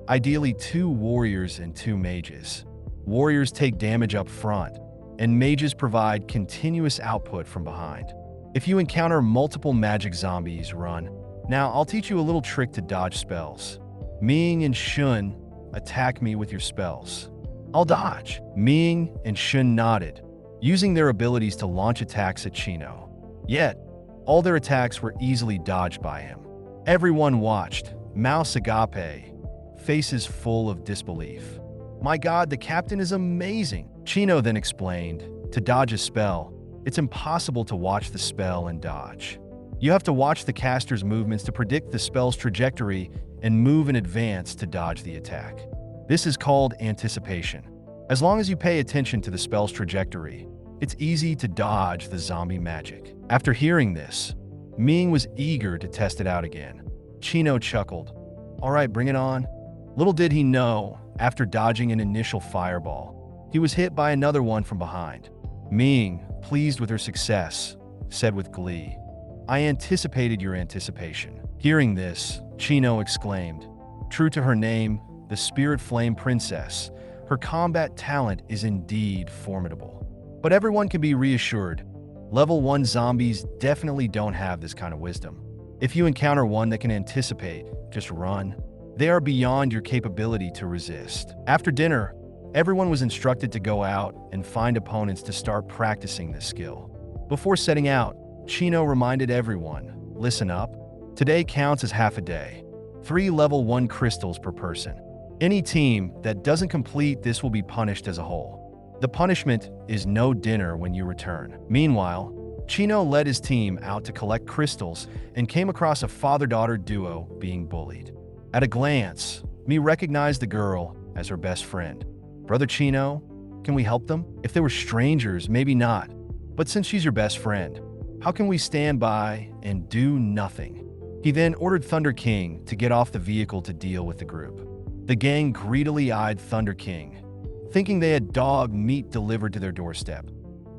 S1: Ideally 2 warriors and 2 mages. Warriors take damage up front, and mages provide continuous output from behind. If you encounter multiple magic zombies, run. Now, I'll teach you a little trick to dodge spells. Ming and Shun, attack me with your spells. I'll dodge. Ming and Shun nodded, using their abilities to launch attacks at Chino. Yet, all their attacks were easily dodged by him. Everyone watched, Mouse Agape, faces full of disbelief. My God, the captain is amazing. Chino then explained, to dodge a spell, it's impossible to watch the spell and dodge. You have to watch the caster's movements to predict the spell's trajectory and move in advance to dodge the attack. This is called anticipation. As long as you pay attention to the spell's trajectory, it's easy to dodge the zombie magic. After hearing this, Ming was eager to test it out again. Chino chuckled. All right, bring it on. Little did he know, after dodging an initial fireball, he was hit by another one from behind. Ming, pleased with her success, said with glee, I anticipated your anticipation. Hearing this, Chino exclaimed, true to her name, the Spirit Flame Princess, her combat talent is indeed formidable. But everyone can be reassured, level 1 zombies definitely don't have this kind of wisdom. If you encounter one that can anticipate, just run. They are beyond your capability to resist. After dinner, everyone was instructed to go out and find opponents to start practicing this skill. Before setting out, Chino reminded everyone, listen up, today counts as half a day. 3 level 1 crystals per person. Any team that doesn't complete this will be punished as a whole. The punishment is no dinner when you return. Meanwhile, Chino led his team out to collect crystals and came across a father-daughter duo being bullied. At a glance, Mi recognized the girl as her best friend. Brother Chino, can we help them? If they were strangers, maybe not. But since she's your best friend, how can we stand by and do nothing? He then ordered Thunder King to get off the vehicle to deal with the group. The gang greedily eyed Thunder King, thinking they had dog meat delivered to their doorstep,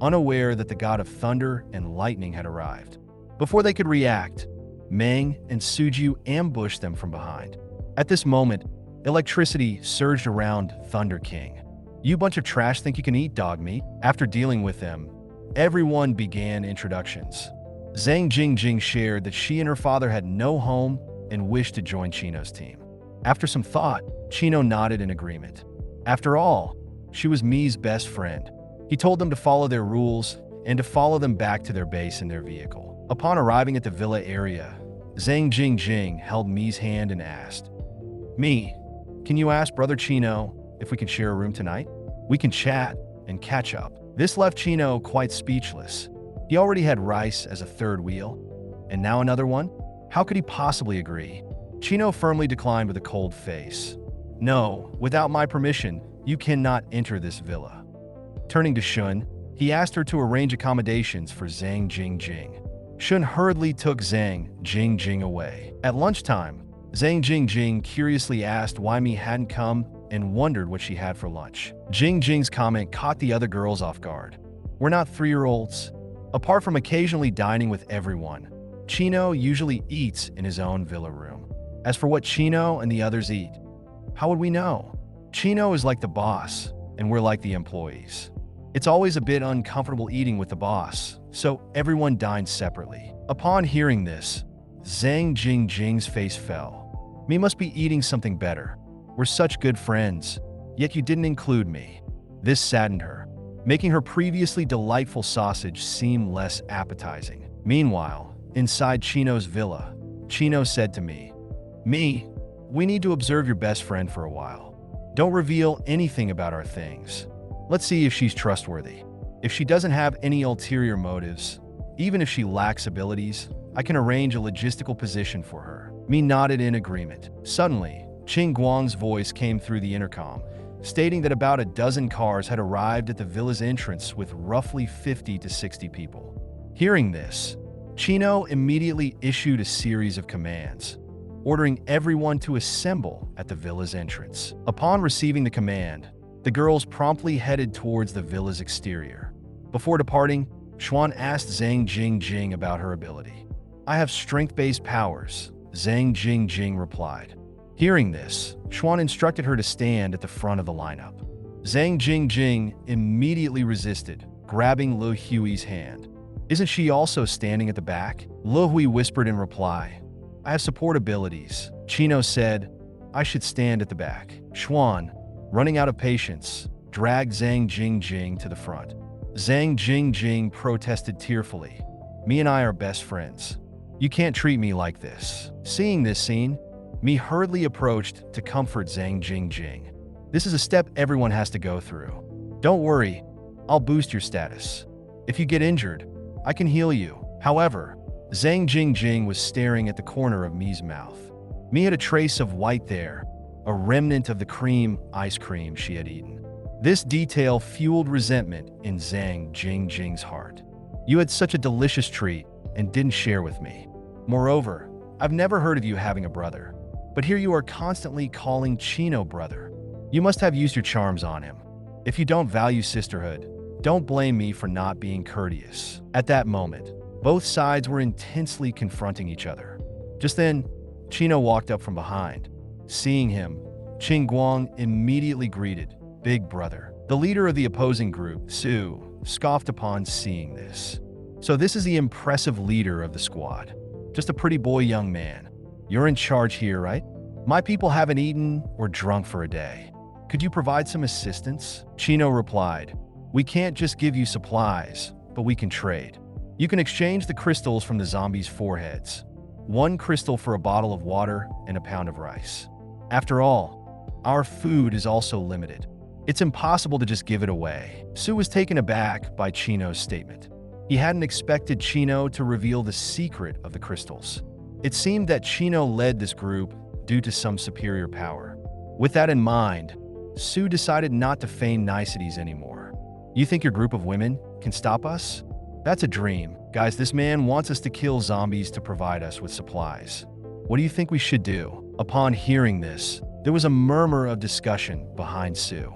S1: unaware that the god of thunder and lightning had arrived. Before they could react, Meng and Suju ambushed them from behind. At this moment, electricity surged around Thunder King. You bunch of trash think you can eat dog meat? After dealing with them, everyone began introductions. Zhang Jingjing shared that she and her father had no home and wished to join Chino's team. After some thought, Chino nodded in agreement. After all, she was Mi's best friend. He told them to follow their rules and to follow them back to their base in their vehicle. Upon arriving at the villa area, Zhang Jingjing held Mi's hand and asked, Mi, can you ask Brother Chino if we can share a room tonight? We can chat and catch up. This left Chino quite speechless. He already had Rice as a third wheel, and now another one? How could he possibly agree? Chino firmly declined with a cold face. No, without my permission, you cannot enter this villa. Turning to Shun, he asked her to arrange accommodations for Zhang Jingjing. Shun hurriedly took Zhang Jingjing away. At lunchtime, Zhang Jingjing curiously asked why Mi hadn't come and wondered what she had for lunch. Jingjing's comment caught the other girls off guard. We're not 3-year-olds. Apart from occasionally dining with everyone, Chino usually eats in his own villa room. As for what Chino and the others eat, how would we know? Chino is like the boss, and we're like the employees. It's always a bit uncomfortable eating with the boss, so everyone dines separately. Upon hearing this, Zhang Jingjing's face fell. Mi must be eating something better. We're such good friends, yet you didn't include me. This saddened her, making her previously delightful sausage seem less appetizing. Meanwhile, inside Chino's villa, Chino said to me, Mi, we need to observe your best friend for a while. Don't reveal anything about our things. Let's see if she's trustworthy. If she doesn't have any ulterior motives, even if she lacks abilities, I can arrange a logistical position for her. Mi nodded in agreement. Suddenly, Qing Guang's voice came through the intercom, stating that about a dozen cars had arrived at the villa's entrance with roughly 50 to 60 people. Hearing this, Chino immediately issued a series of commands, ordering everyone to assemble at the villa's entrance. Upon receiving the command, the girls promptly headed towards the villa's exterior. Before departing, Xuan asked Zhang Jingjing about her ability. I have strength-based powers, Zhang Jingjing replied. Hearing this, Xuan instructed her to stand at the front of the lineup. Zhang Jingjing immediately resisted, grabbing Lu Hui's hand. Isn't she also standing at the back? Lu Hui whispered in reply. I have support abilities. Chino said, I should stand at the back. Xuan, running out of patience, dragged Zhang Jingjing to the front. Zhang Jingjing protested tearfully. Me and I are best friends. You can't treat me like this. Seeing this scene, Mi hurriedly approached to comfort Zhang Jingjing. This is a step everyone has to go through. Don't worry, I'll boost your status. If you get injured, I can heal you. However, Zhang Jingjing was staring at the corner of Mi's mouth. Mi had a trace of white there, a remnant of the ice cream she had eaten. This detail fueled resentment in Zhang Jingjing's heart. You had such a delicious treat and didn't share with me. Moreover, I've never heard of you having a brother, but here you are constantly calling Chino brother. You must have used your charms on him. If you don't value sisterhood, don't blame me for not being courteous. At that moment, both sides were intensely confronting each other. Just then, Chino walked up from behind. Seeing him, Qing Guang immediately greeted, Big Brother. The leader of the opposing group, Su, scoffed upon seeing this. So this is the impressive leader of the squad. Just a pretty boy young man. You're in charge here, right? My people haven't eaten or drunk for a day. Could you provide some assistance? Chino replied, We can't just give you supplies, but we can trade. You can exchange the crystals from the zombies' foreheads. 1 crystal for a bottle of water and a pound of rice. After all, our food is also limited. It's impossible to just give it away. Su was taken aback by Chino's statement. He hadn't expected Chino to reveal the secret of the crystals. It seemed that Chino led this group due to some superior power. With that in mind, Su decided not to feign niceties anymore. You think your group of women can stop us? That's a dream. Guys, this man wants us to kill zombies to provide us with supplies. What do you think we should do? Upon hearing this, there was a murmur of discussion behind Su.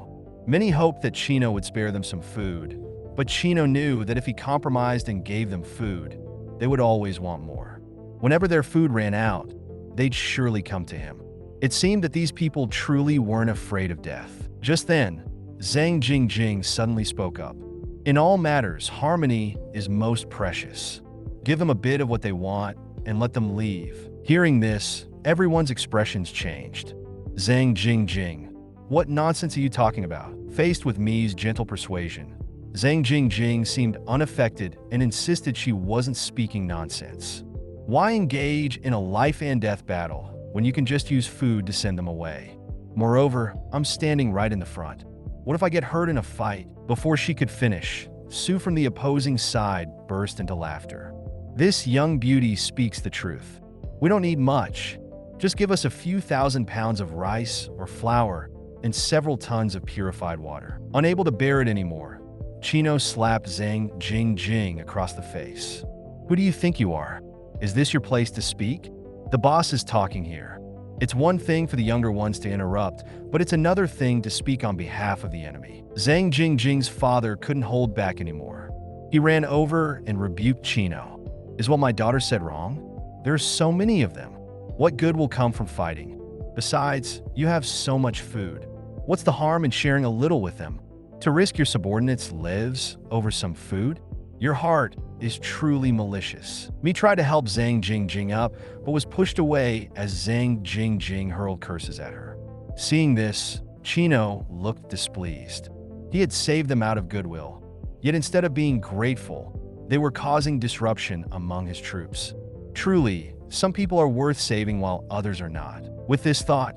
S1: Many hoped that Chino would spare them some food, but Chino knew that if he compromised and gave them food, they would always want more. Whenever their food ran out, they'd surely come to him. It seemed that these people truly weren't afraid of death. Just then, Zhang Jingjing suddenly spoke up. In all matters, harmony is most precious. Give them a bit of what they want and let them leave. Hearing this, everyone's expressions changed. Zhang Jingjing, what nonsense are you talking about? Faced with Mi's gentle persuasion, Zhang Jingjing seemed unaffected and insisted she wasn't speaking nonsense. Why engage in a life and death battle when you can just use food to send them away? Moreover, I'm standing right in the front. What if I get hurt in a fight? Before she could finish, Su from the opposing side burst into laughter. This young beauty speaks the truth. We don't need much. Just give us a few thousand pounds of rice or flour and several tons of purified water. Unable to bear it anymore, Chino slapped Zhang Jingjing across the face. Who do you think you are? Is this your place to speak? The boss is talking here. It's one thing for the younger ones to interrupt, but it's another thing to speak on behalf of the enemy. Zhang Jingjing's father couldn't hold back anymore. He ran over and rebuked Chino. Is what my daughter said wrong? There are so many of them. What good will come from fighting? Besides, you have so much food. What's the harm in sharing a little with them? To risk your subordinates' lives over some food? Your heart is truly malicious. Mi tried to help Zhang Jingjing up, but was pushed away as Zhang Jingjing hurled curses at her. Seeing this, Chino looked displeased. He had saved them out of goodwill, yet instead of being grateful, they were causing disruption among his troops. Truly, some people are worth saving while others are not. With this thought,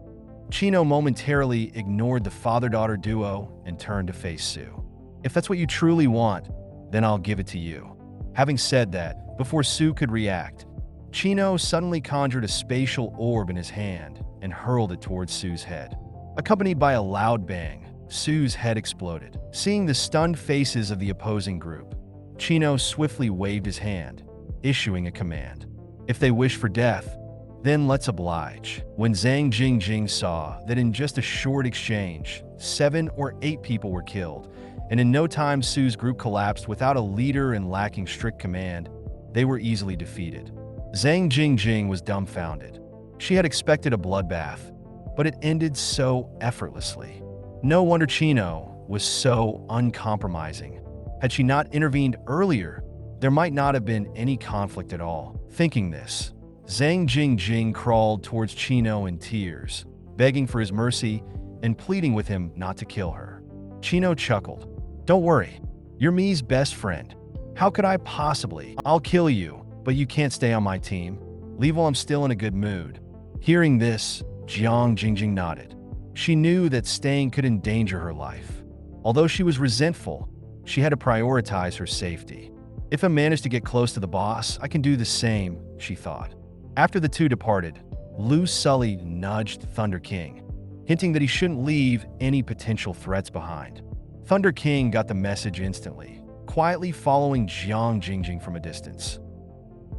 S1: Chino momentarily ignored the father-daughter duo and turned to face Su. If that's what you truly want, then I'll give it to you. Having said that, before Su could react, Chino suddenly conjured a spatial orb in his hand and hurled it towards Su's head. Accompanied by a loud bang, Su's head exploded. Seeing the stunned faces of the opposing group, Chino swiftly waved his hand, issuing a command. If they wish for death, then let's oblige. When Zhang Jingjing saw that in just a short exchange, 7 or 8 people were killed, and in no time Su's group collapsed without a leader and lacking strict command, they were easily defeated. Zhang Jingjing was dumbfounded. She had expected a bloodbath, but it ended so effortlessly. No wonder Chino was so uncompromising. Had she not intervened earlier, there might not have been any conflict at all. Thinking this, Zhang Jingjing crawled towards Chino in tears, begging for his mercy and pleading with him not to kill her. Chino chuckled. "Don't worry, you're Mi's best friend. How could I possibly? I'll kill you, but you can't stay on my team. Leave while I'm still in a good mood." Hearing this, Jiang Jingjing nodded. She knew that staying could endanger her life. Although she was resentful, she had to prioritize her safety. If I manage to get close to the boss, I can do the same, she thought. After the two departed, Lu Sully nudged Thunder King, hinting that he shouldn't leave any potential threats behind. Thunder King got the message instantly, quietly following Jiang Jingjing from a distance.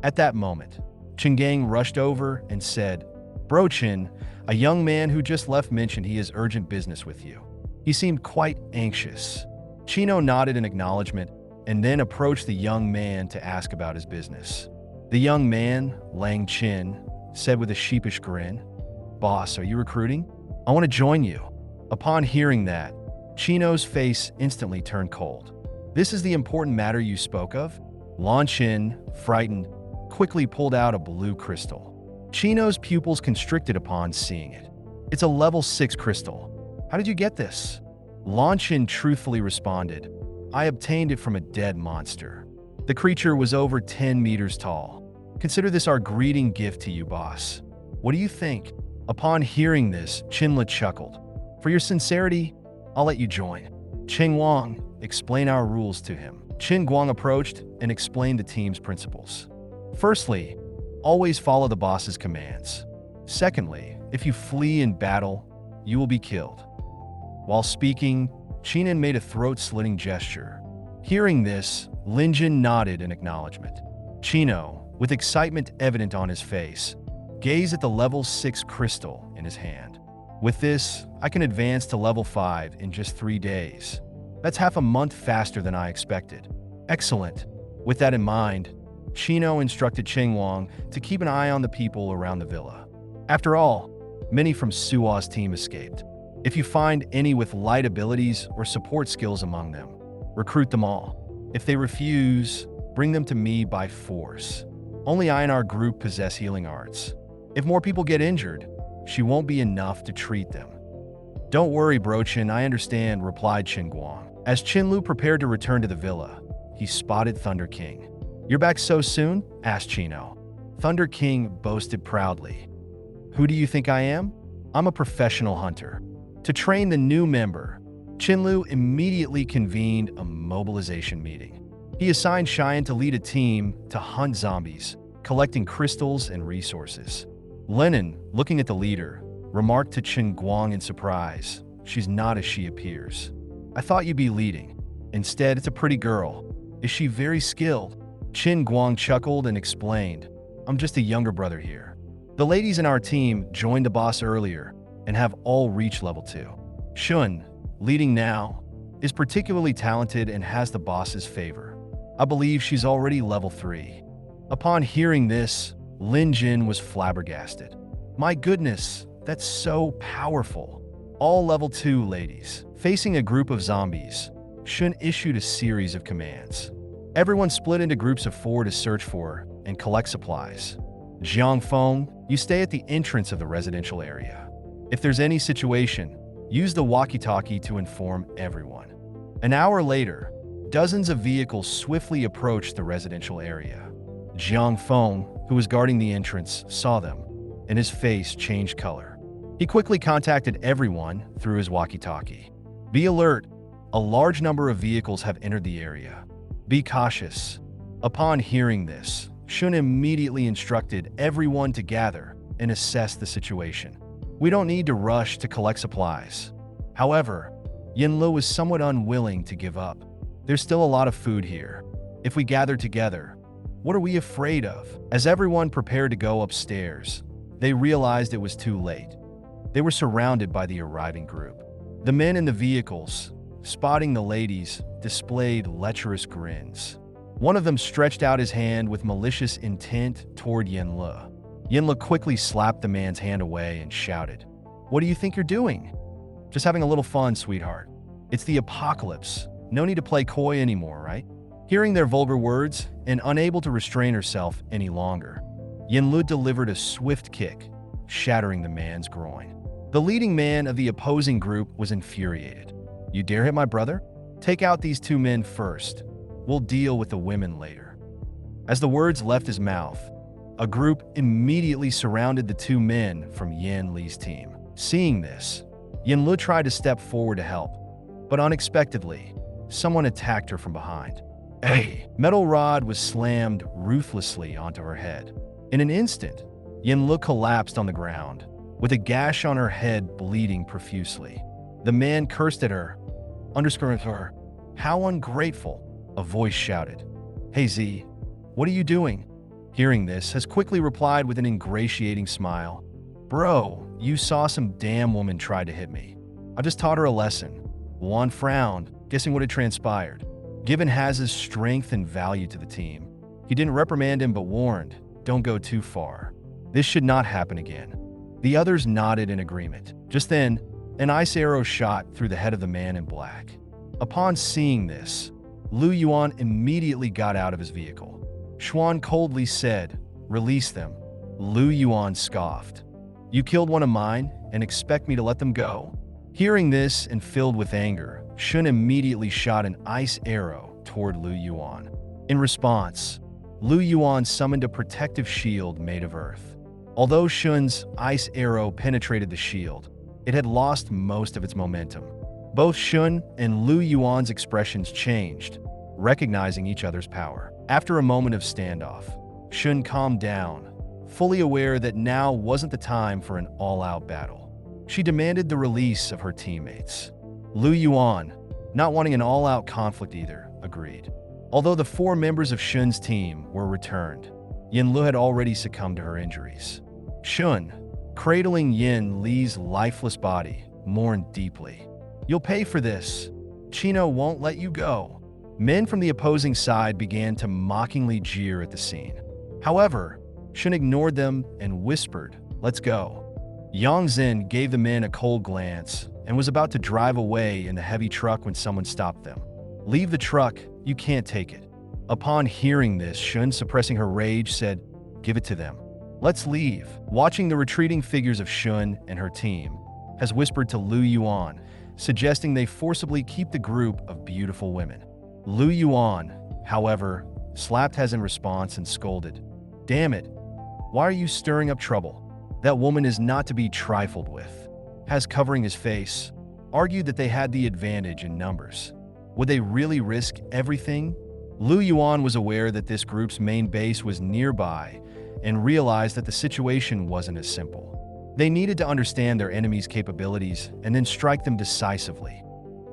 S1: At that moment, Chengang rushed over and said, "Bro Chen, a young man who just left mentioned he has urgent business with you." He seemed quite anxious. Chino nodded in acknowledgement and then approached the young man to ask about his business. The young man, Lang Chin, said with a sheepish grin, "Boss, are you recruiting? I want to join you." Upon hearing that, Chino's face instantly turned cold. "This is the important matter you spoke of?" Lan Chin, frightened, quickly pulled out a blue crystal. Chino's pupils constricted upon seeing it. "It's a level 6 crystal. How did you get this?" Lan Chin truthfully responded, "I obtained it from a dead monster. The creature was over 10 meters tall. Consider this our greeting gift to you, boss. What do you think?" Upon hearing this, Chen Luo chuckled. "For your sincerity, I'll let you join. Cheng Wang, explain our rules to him." Chen Guang approached and explained the team's principles. Firstly, always follow the boss's commands. Secondly, if you flee in battle, you will be killed. While speaking, Chinan made a throat-slitting gesture. Hearing this, Linjin nodded in acknowledgement. Chino, with excitement evident on his face, gazed at the level 6 crystal in his hand. "With this, I can advance to level 5 in just 3 days. That's half a month faster than I expected." "Excellent." With that in mind, Chino instructed Cheng Wang to keep an eye on the people around the villa. After all, many from Sua's team escaped. If you find any with light abilities or support skills among them, recruit them all. If they refuse, bring them to me by force. Only I and our group possess healing arts. If more people get injured, she won't be enough to treat them. "Don't worry, Brochin, I understand," replied Chen Guang. As Chen Luo prepared to return to the villa, he spotted Thunder King. "You're back so soon?" asked Chino. Thunder King boasted proudly. "Who do you think I am? I'm a professional hunter." To train the new member, Chen Luo immediately convened a mobilization meeting. He assigned Cheyenne to lead a team to hunt zombies, collecting crystals and resources. Lenin, looking at the leader, remarked to Chen Guang in surprise, "She's not as she appears. I thought you'd be leading. Instead, it's a pretty girl. Is she very skilled?" Chen Guang chuckled and explained, "I'm just a younger brother here. The ladies in our team joined the boss earlier and have all reached level 2. Shun, leading now, is particularly talented and has the boss's favor. I believe she's already level 3. Upon hearing this, Lin Jin was flabbergasted. "My goodness, that's so powerful. All level 2 ladies." Facing a group of zombies, Shun issued a series of commands. Everyone split into groups of 4 to search for and collect supplies. Jiang Feng, you stay at the entrance of the residential area. If there's any situation, use the walkie-talkie to inform everyone. An hour later, dozens of vehicles swiftly approached the residential area. Jiang Feng, who was guarding the entrance, saw them, and his face changed color. He quickly contacted everyone through his walkie-talkie. "Be alert, a large number of vehicles have entered the area. Be cautious." Upon hearing this, Shun immediately instructed everyone to gather and assess the situation. "We don't need to rush to collect supplies." However, Yin Luo was somewhat unwilling to give up. "There's still a lot of food here. If we gather together, what are we afraid of?" As everyone prepared to go upstairs, they realized it was too late. They were surrounded by the arriving group. The men in the vehicles, spotting the ladies, displayed lecherous grins. One of them stretched out his hand with malicious intent toward Yin Luo. Yin Luo quickly slapped the man's hand away and shouted, "What do you think you're doing?" "Just having a little fun, sweetheart. It's the apocalypse. No need to play coy anymore, right?" Hearing their vulgar words and unable to restrain herself any longer, Yin delivered a swift kick, shattering the man's groin. The leading man of the opposing group was infuriated. "You dare hit my brother? Take out these two men first. We'll deal with the women later." As the words left his mouth, a group immediately surrounded the two men from Yan Li's team. Seeing this, Yin Lu tried to step forward to help, but unexpectedly, someone attacked her from behind. A metal rod was slammed ruthlessly onto her head. In an instant, Yin Lu collapsed on the ground, with a gash on her head bleeding profusely. The man cursed at her, underscoring her. "How ungrateful," a voice shouted. "Hey Z, what are you doing?" Hearing this, has quickly replied with an ingratiating smile. "Bro, you saw some damn woman try to hit me. I just taught her a lesson." Wan frowned, guessing what had transpired. Given Haz's strength and value to the team, he didn't reprimand him but warned, "Don't go too far. This should not happen again." The others nodded in agreement. Just then, an ice arrow shot through the head of the man in black. Upon seeing this, Lu Yuan immediately got out of his vehicle. Xuan coldly said, "Release them." Lu Yuan scoffed. "You killed one of mine and expect me to let them go?" Hearing this and filled with anger, Shun immediately shot an ice arrow toward Lu Yuan. In response, Lu Yuan summoned a protective shield made of earth. Although Shun's ice arrow penetrated the shield, it had lost most of its momentum. Both Shun and Lu Yuan's expressions changed, recognizing each other's power. After a moment of standoff, Shun calmed down, fully aware that now wasn't the time for an all-out battle. She demanded the release of her teammates. Lu Yuan, not wanting an all-out conflict either, agreed. Although the four members of Shun's team were returned, Yin Lu had already succumbed to her injuries. Shun, cradling Yin Li's lifeless body, mourned deeply. "You'll pay for this. Chino won't let you go." Men from the opposing side began to mockingly jeer at the scene. However, Shun ignored them and whispered, "Let's go." Yang Zhen gave the men a cold glance and was about to drive away in the heavy truck when someone stopped them. "Leave the truck, you can't take it." Upon hearing this, Shun, suppressing her rage, said, "Give it to them. Let's leave." Watching the retreating figures of Shun and her team, has whispered to Lu Yuan, suggesting they forcibly keep the group of beautiful women. Lu Yuan, however, slapped Hez in response and scolded, "Damn it, why are you stirring up trouble? That woman is not to be trifled with." Hez, covering his face, argued that they had the advantage in numbers. Would they really risk everything? Lu Yuan was aware that this group's main base was nearby and realized that the situation wasn't as simple. They needed to understand their enemy's capabilities and then strike them decisively.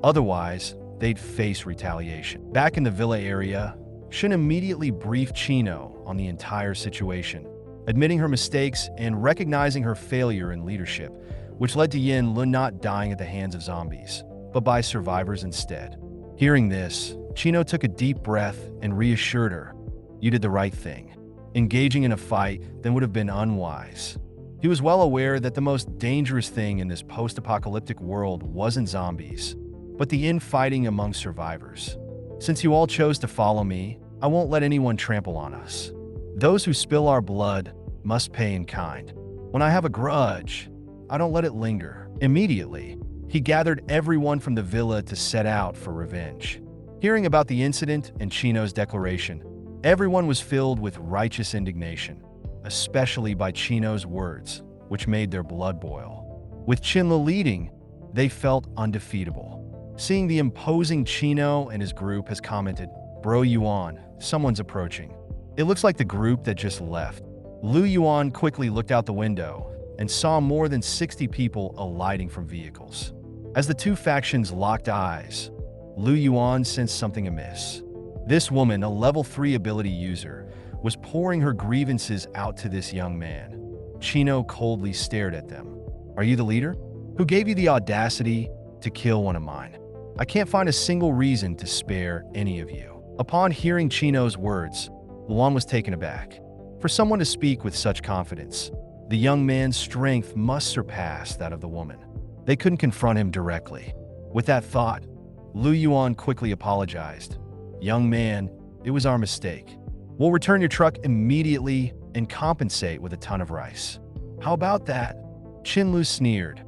S1: Otherwise, they'd face retaliation. Back in the villa area, Shun immediately briefed Chino on the entire situation, admitting her mistakes and recognizing her failure in leadership, which led to Yin Lu not dying at the hands of zombies, but by survivors instead. Hearing this, Chino took a deep breath and reassured her, "You did the right thing. Engaging in a fight then would have been unwise." He was well aware that the most dangerous thing in this post-apocalyptic world wasn't zombies, but the infighting among survivors. "Since you all chose to follow me, I won't let anyone trample on us. Those who spill our blood must pay in kind. When I have a grudge, I don't let it linger." Immediately, he gathered everyone from the villa to set out for revenge. Hearing about the incident and Chino's declaration, everyone was filled with righteous indignation, especially by Chino's words, which made their blood boil. With Chen Luo leading, they felt undefeatable. Seeing the imposing Chino and his group, has commented, "Bro Yuan, someone's approaching. It looks like the group that just left." Lu Yuan quickly looked out the window and saw more than 60 people alighting from vehicles. As the two factions locked eyes, Lu Yuan sensed something amiss. This woman, a level 3 ability user, was pouring her grievances out to this young man. Chino coldly stared at them. "Are you the leader? Who gave you the audacity to kill one of mine? I can't find a single reason to spare any of you." Upon hearing Chino's words, Luan was taken aback. For someone to speak with such confidence, the young man's strength must surpass that of the woman. They couldn't confront him directly. With that thought, Lu Yuan quickly apologized. "Young man, it was our mistake. We'll return your truck immediately and compensate with a ton of rice. How about that? Chen Luo sneered.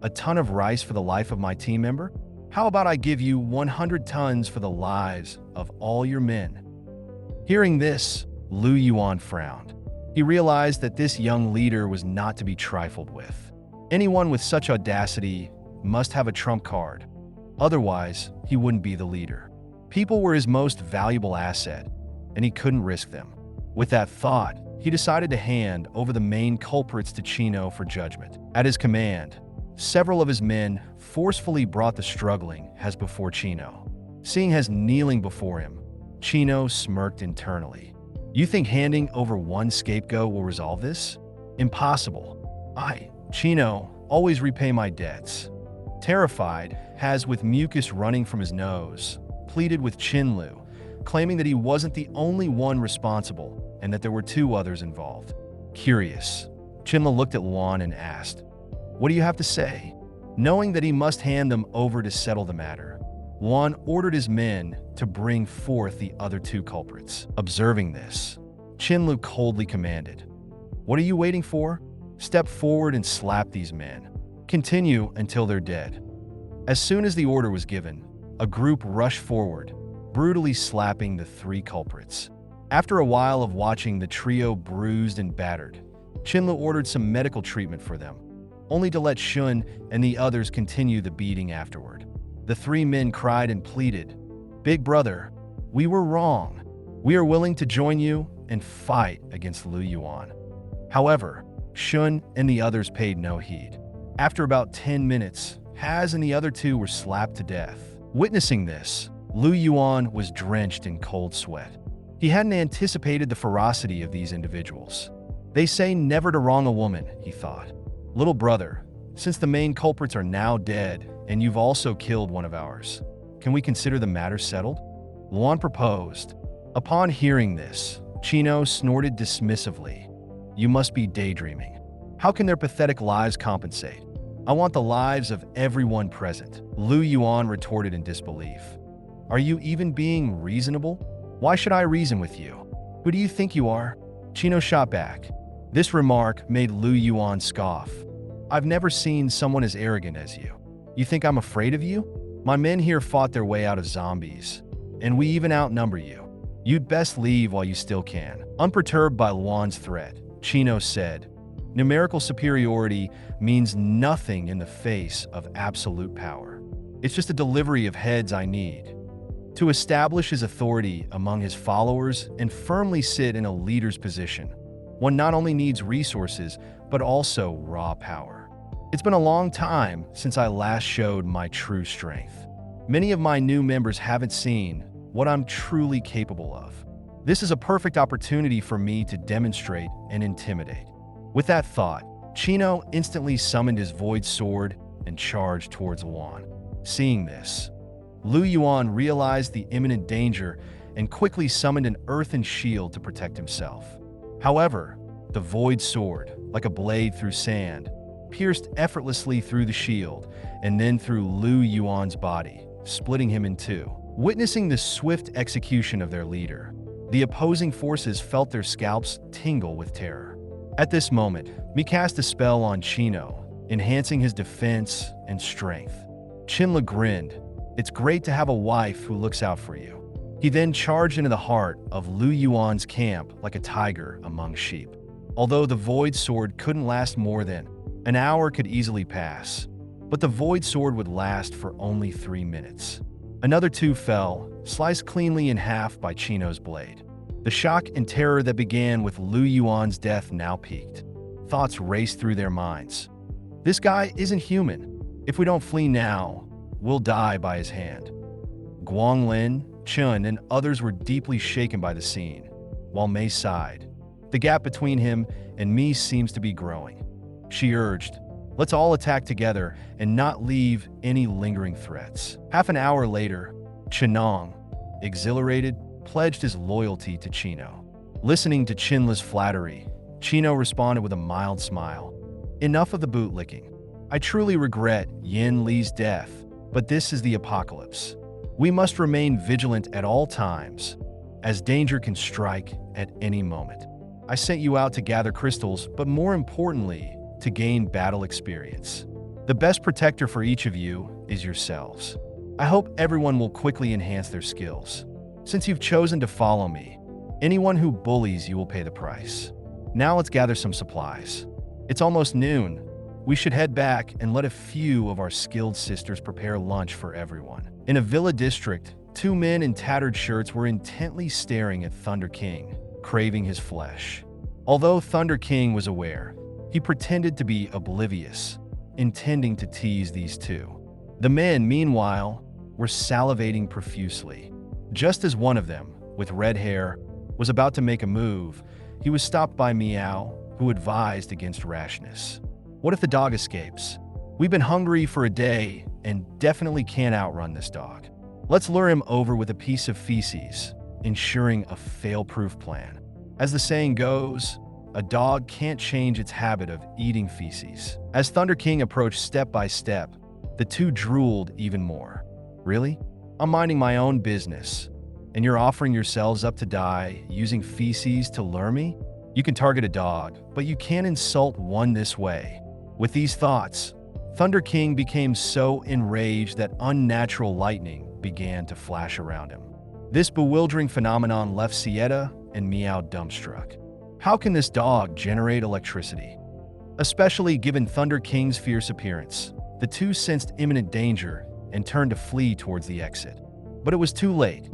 S1: A ton of rice for the life of my team member? How about I give you 100 tons for the lives of all your men? Hearing this, Lu Yuan frowned. He realized that this young leader was not to be trifled with. Anyone with such audacity must have a trump card. Otherwise, he wouldn't be the leader. People were his most valuable asset, and he couldn't risk them. With that thought, he decided to hand over the main culprits to Chino for judgment. At his command, several of his men forcefully brought the struggling Hes before Chino. Seeing Hes kneeling before him, Chino smirked internally. You think handing over one scapegoat will resolve this? Impossible. I, Chino, always repay my debts. Terrified, Hes, with mucus running from his nose, pleaded with Chen Luo, claiming that he wasn't the only one responsible and that there were two others involved. Curious, Chen Luo looked at Luan and asked, "What do you have to say?" Knowing that he must hand them over to settle the matter, Luan ordered his men to bring forth the other two culprits. Observing this, Chen Luo coldly commanded, "What are you waiting for? Step forward and slap these men. Continue until they're dead." As soon as the order was given, a group rushed forward, brutally slapping the three culprits. After a while of watching the trio bruised and battered, Chen Luo ordered some medical treatment for them, only to let Shun and the others continue the beating afterward. The three men cried and pleaded, "Big brother, we were wrong. We are willing to join you and fight against Lu Yuan." However, Shun and the others paid no heed. After about 10 minutes, Hes and the other two were slapped to death. Witnessing this, Lu Yuan was drenched in cold sweat. He hadn't anticipated the ferocity of these individuals. They say never to wrong a woman, he thought. Little brother, since the main culprits are now dead and you've also killed one of ours, can we consider the matter settled? Luan proposed. Upon hearing this, Chino snorted dismissively. You must be daydreaming. How can their pathetic lives compensate? I want the lives of everyone present. Lu Yuan retorted in disbelief. Are you even being reasonable? Why should I reason with you? Who do you think you are? Chino shot back. This remark made Lu Yuan scoff. I've never seen someone as arrogant as you. You think I'm afraid of you? My men here fought their way out of zombies, and we even outnumber you. You'd best leave while you still can. Unperturbed by Luan's threat, Chino said, numerical superiority means nothing in the face of absolute power. It's just a delivery of heads I need. To establish his authority among his followers and firmly sit in a leader's position, one not only needs resources, but also raw power. It's been a long time since I last showed my true strength. Many of my new members haven't seen what I'm truly capable of. This is a perfect opportunity for me to demonstrate and intimidate. With that thought, Chino instantly summoned his void sword and charged towards Luan. Seeing this, Lu Yuan realized the imminent danger and quickly summoned an earthen shield to protect himself. However, the void sword, like a blade through sand, pierced effortlessly through the shield and then through Lu Yuan's body, splitting him in two. Witnessing the swift execution of their leader, the opposing forces felt their scalps tingle with terror. At this moment, he cast a spell on Chino, enhancing his defense and strength. Chen Luo grinned. It's great to have a wife who looks out for you. He then charged into the heart of Lu Yuan's camp like a tiger among sheep. Although the void sword couldn't last more than an hour could easily pass, but the void sword would last for only 3 minutes. Another two fell, sliced cleanly in half by Chino's blade. The shock and terror that began with Lu Yuan's death now peaked. Thoughts raced through their minds. This guy isn't human. If we don't flee now, we'll die by his hand. Guanglin, Chun, and others were deeply shaken by the scene, while Mei sighed. The gap between him and me seems to be growing. She urged, let's all attack together and not leave any lingering threats. Half an hour later, Chenong, exhilarated, pledged his loyalty to Chino. Listening to Chen Luo's flattery, Chino responded with a mild smile. Enough of the bootlicking. I truly regret Yin Li's death, but this is the apocalypse. We must remain vigilant at all times, as danger can strike at any moment. I sent you out to gather crystals, but more importantly, to gain battle experience. The best protector for each of you is yourselves. I hope everyone will quickly enhance their skills. Since you've chosen to follow me, anyone who bullies you will pay the price. Now let's gather some supplies. It's almost noon. We should head back and let a few of our skilled sisters prepare lunch for everyone. In a villa district, two men in tattered shirts were intently staring at Thunder King, craving his flesh. Although Thunder King was aware, he pretended to be oblivious, intending to tease these two. The men, meanwhile, were salivating profusely. Just as one of them, with red hair, was about to make a move, he was stopped by Meow, who advised against rashness. What if the dog escapes? We've been hungry for a day and definitely can't outrun this dog. Let's lure him over with a piece of feces, ensuring a fail-proof plan. As the saying goes, a dog can't change its habit of eating feces. As Thunder King approached step by step, the two drooled even more. Really? I'm minding my own business, and you're offering yourselves up to die using feces to lure me? You can target a dog, but you can't insult one this way. With these thoughts, Thunder King became so enraged that unnatural lightning began to flash around him. This bewildering phenomenon left Sieta and Meow dumbstruck. How can this dog generate electricity? Especially given Thunder King's fierce appearance, the two sensed imminent danger and turned to flee towards the exit. But it was too late.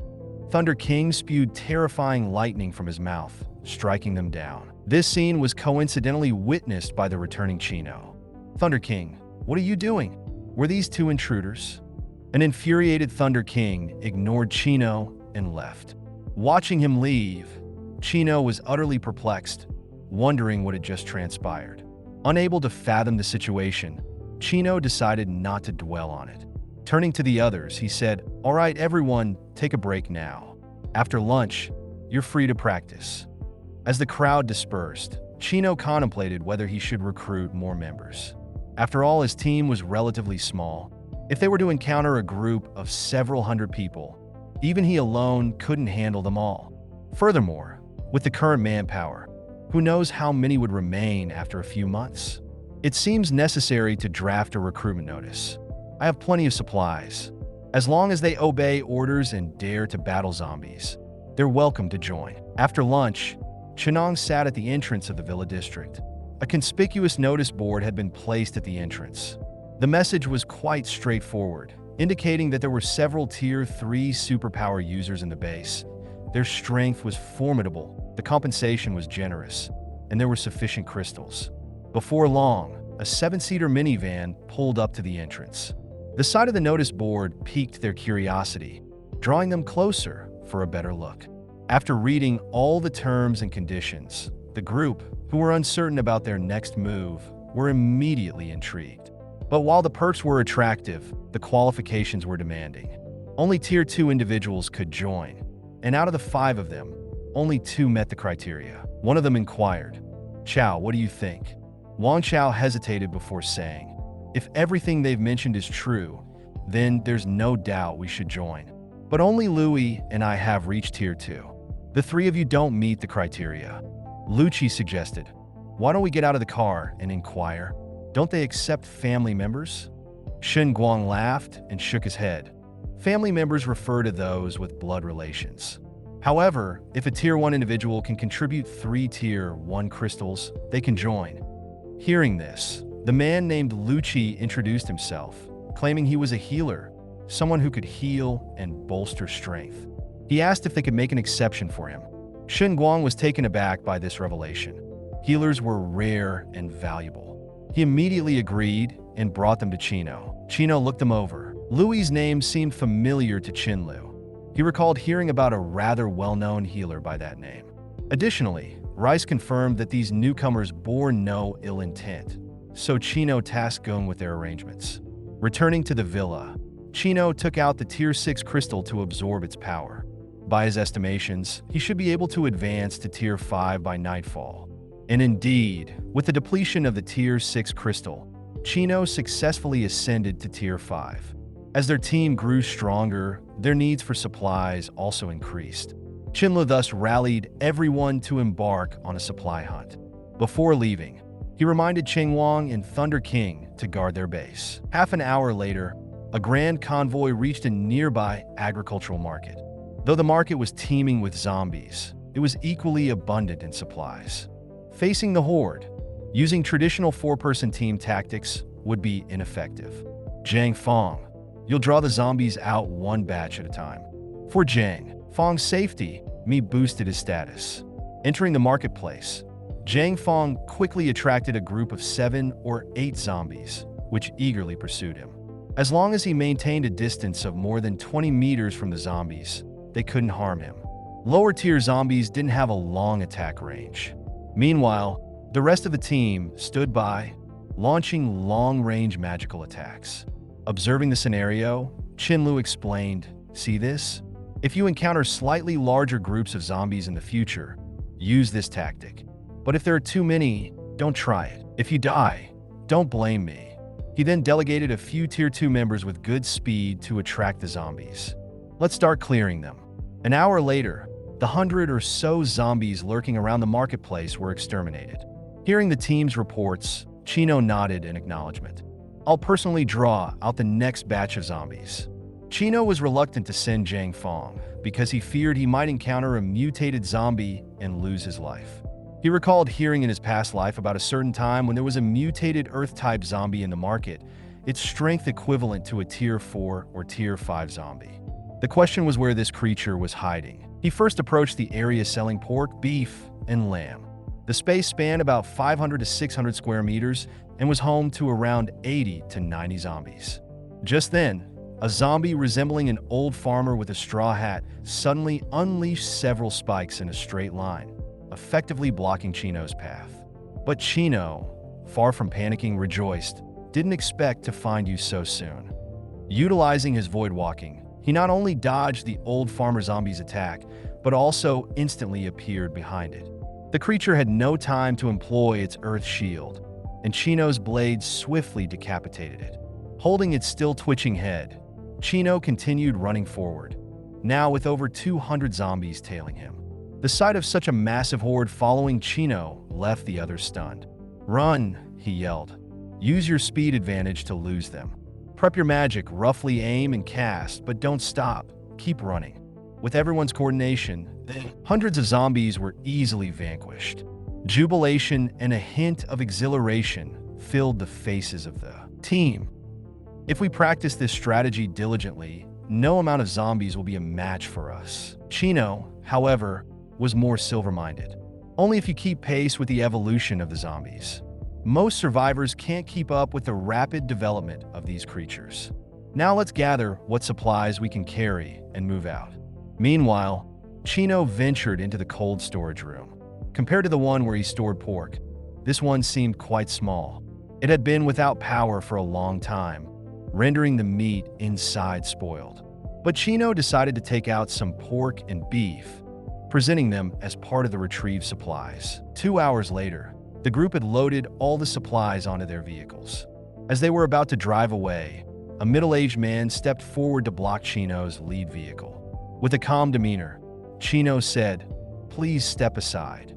S1: Thunder King spewed terrifying lightning from his mouth, striking them down. This scene was coincidentally witnessed by the returning Chino. Thunder King, what are you doing? Were these two intruders? An infuriated Thunder King ignored Chino and left. Watching him leave, Chino was utterly perplexed, wondering what had just transpired. Unable to fathom the situation, Chino decided not to dwell on it. Turning to the others, he said, "All right, everyone, take a break now. After lunch, you're free to practice." As the crowd dispersed, Chino contemplated whether he should recruit more members. After all, his team was relatively small. If they were to encounter a group of several hundred people, even he alone couldn't handle them all. Furthermore, with the current manpower, who knows how many would remain after a few months? It seems necessary to draft a recruitment notice. I have plenty of supplies. As long as they obey orders and dare to battle zombies, they're welcome to join. After lunch, Chenong sat at the entrance of the villa district. A conspicuous notice board had been placed at the entrance. The message was quite straightforward, indicating that there were several Tier 3 superpower users in the base. Their strength was formidable, the compensation was generous, and there were sufficient crystals. Before long, a 7-seater minivan pulled up to the entrance. The sight of the notice board piqued their curiosity, drawing them closer for a better look. After reading all the terms and conditions, the group, who were uncertain about their next move, were immediately intrigued. But while the perks were attractive, the qualifications were demanding. Only Tier 2 individuals could join, and out of the 5 of them, only 2 met the criteria. One of them inquired, "Chow, what do you think?" Wang Chao hesitated before saying, "If everything they've mentioned is true, then there's no doubt we should join. But only Louis and I have reached Tier 2. The 3 of you don't meet the criteria." Lucci suggested, "Why don't we get out of the car and inquire? Don't they accept family members?" Shen Guang laughed and shook his head. Family members refer to those with blood relations. However, if a Tier 1 individual can contribute 3 Tier 1 crystals, they can join. Hearing this, the man named Lucci introduced himself, claiming he was a healer, someone who could heal and bolster strength. He asked if they could make an exception for him. Shen Guang was taken aback by this revelation. Healers were rare and valuable. He immediately agreed and brought them to Chino. Chino looked them over. Louis's name seemed familiar to Chen Luo. He recalled hearing about a rather well-known healer by that name. Additionally, Rice confirmed that these newcomers bore no ill intent, so Chino tasked Gung with their arrangements. Returning to the villa, Chino took out the Tier 6 crystal to absorb its power. By his estimations, he should be able to advance to Tier 5 by nightfall. And indeed, with the depletion of the Tier 6 crystal, Chino successfully ascended to Tier 5. As their team grew stronger, their needs for supplies also increased. Chen Luo thus rallied everyone to embark on a supply hunt. Before leaving, he reminded Cheng Wang and Thunder King to guard their base. Half an hour later, a grand convoy reached a nearby agricultural market. Though the market was teeming with zombies, it was equally abundant in supplies. Facing the horde, using traditional four-person team tactics would be ineffective. Zhang Fong, you'll draw the zombies out one batch at a time. For Zhang Fong's safety, Mi boosted his status. Entering the marketplace, Zhang Fong quickly attracted a group of 7 or 8 zombies, which eagerly pursued him. As long as he maintained a distance of more than 20 meters from the zombies, they couldn't harm him. Lower-tier zombies didn't have a long attack range. Meanwhile, the rest of the team stood by, launching long-range magical attacks. Observing the scenario, Chen Luo explained, "See this? If you encounter slightly larger groups of zombies in the future, use this tactic. But if there are too many, don't try it. If you die, don't blame me." He then delegated a few Tier 2 members with good speed to attract the zombies. Let's start clearing them. An hour later, the 100 or so zombies lurking around the marketplace were exterminated. Hearing the team's reports, Chino nodded in acknowledgement. "I'll personally draw out the next batch of zombies." Chino was reluctant to send Zhang Fong because he feared he might encounter a mutated zombie and lose his life. He recalled hearing in his past life about a certain time when there was a mutated Earth-type zombie in the market, its strength equivalent to a Tier 4 or Tier 5 zombie. The question was where this creature was hiding. He first approached the area selling pork, beef, and lamb. The space spanned about 500 to 600 square meters and was home to around 80 to 90 zombies. Just then, a zombie resembling an old farmer with a straw hat suddenly unleashed several spikes in a straight line, effectively blocking Chino's path. But Chino, far from panicking, rejoiced, "Didn't expect to find you so soon." Utilizing his void walking, he not only dodged the old farmer zombie's attack, but also instantly appeared behind it. The creature had no time to employ its earth shield, and Chino's blade swiftly decapitated it. Holding its still twitching head, Chino continued running forward, now with over 200 zombies tailing him. The sight of such a massive horde following Chino left the others stunned. "Run," he yelled. "Use your speed advantage to lose them. Prep your magic, roughly aim and cast, but don't stop. Keep running." With everyone's coordination, hundreds of zombies were easily vanquished. Jubilation and a hint of exhilaration filled the faces of the team. If we practice this strategy diligently, no amount of zombies will be a match for us. Chino, however, was more silver-minded. Only if you keep pace with the evolution of the zombies. Most survivors can't keep up with the rapid development of these creatures. Now let's gather what supplies we can carry and move out. Meanwhile, Chino ventured into the cold storage room. Compared to the one where he stored pork, this one seemed quite small. It had been without power for a long time, rendering the meat inside spoiled. But Chino decided to take out some pork and beef, presenting them as part of the retrieved supplies. 2 hours later, the group had loaded all the supplies onto their vehicles. As they were about to drive away, a middle-aged man stepped forward to block Chino's lead vehicle. With a calm demeanor, Chino said, "Please step aside."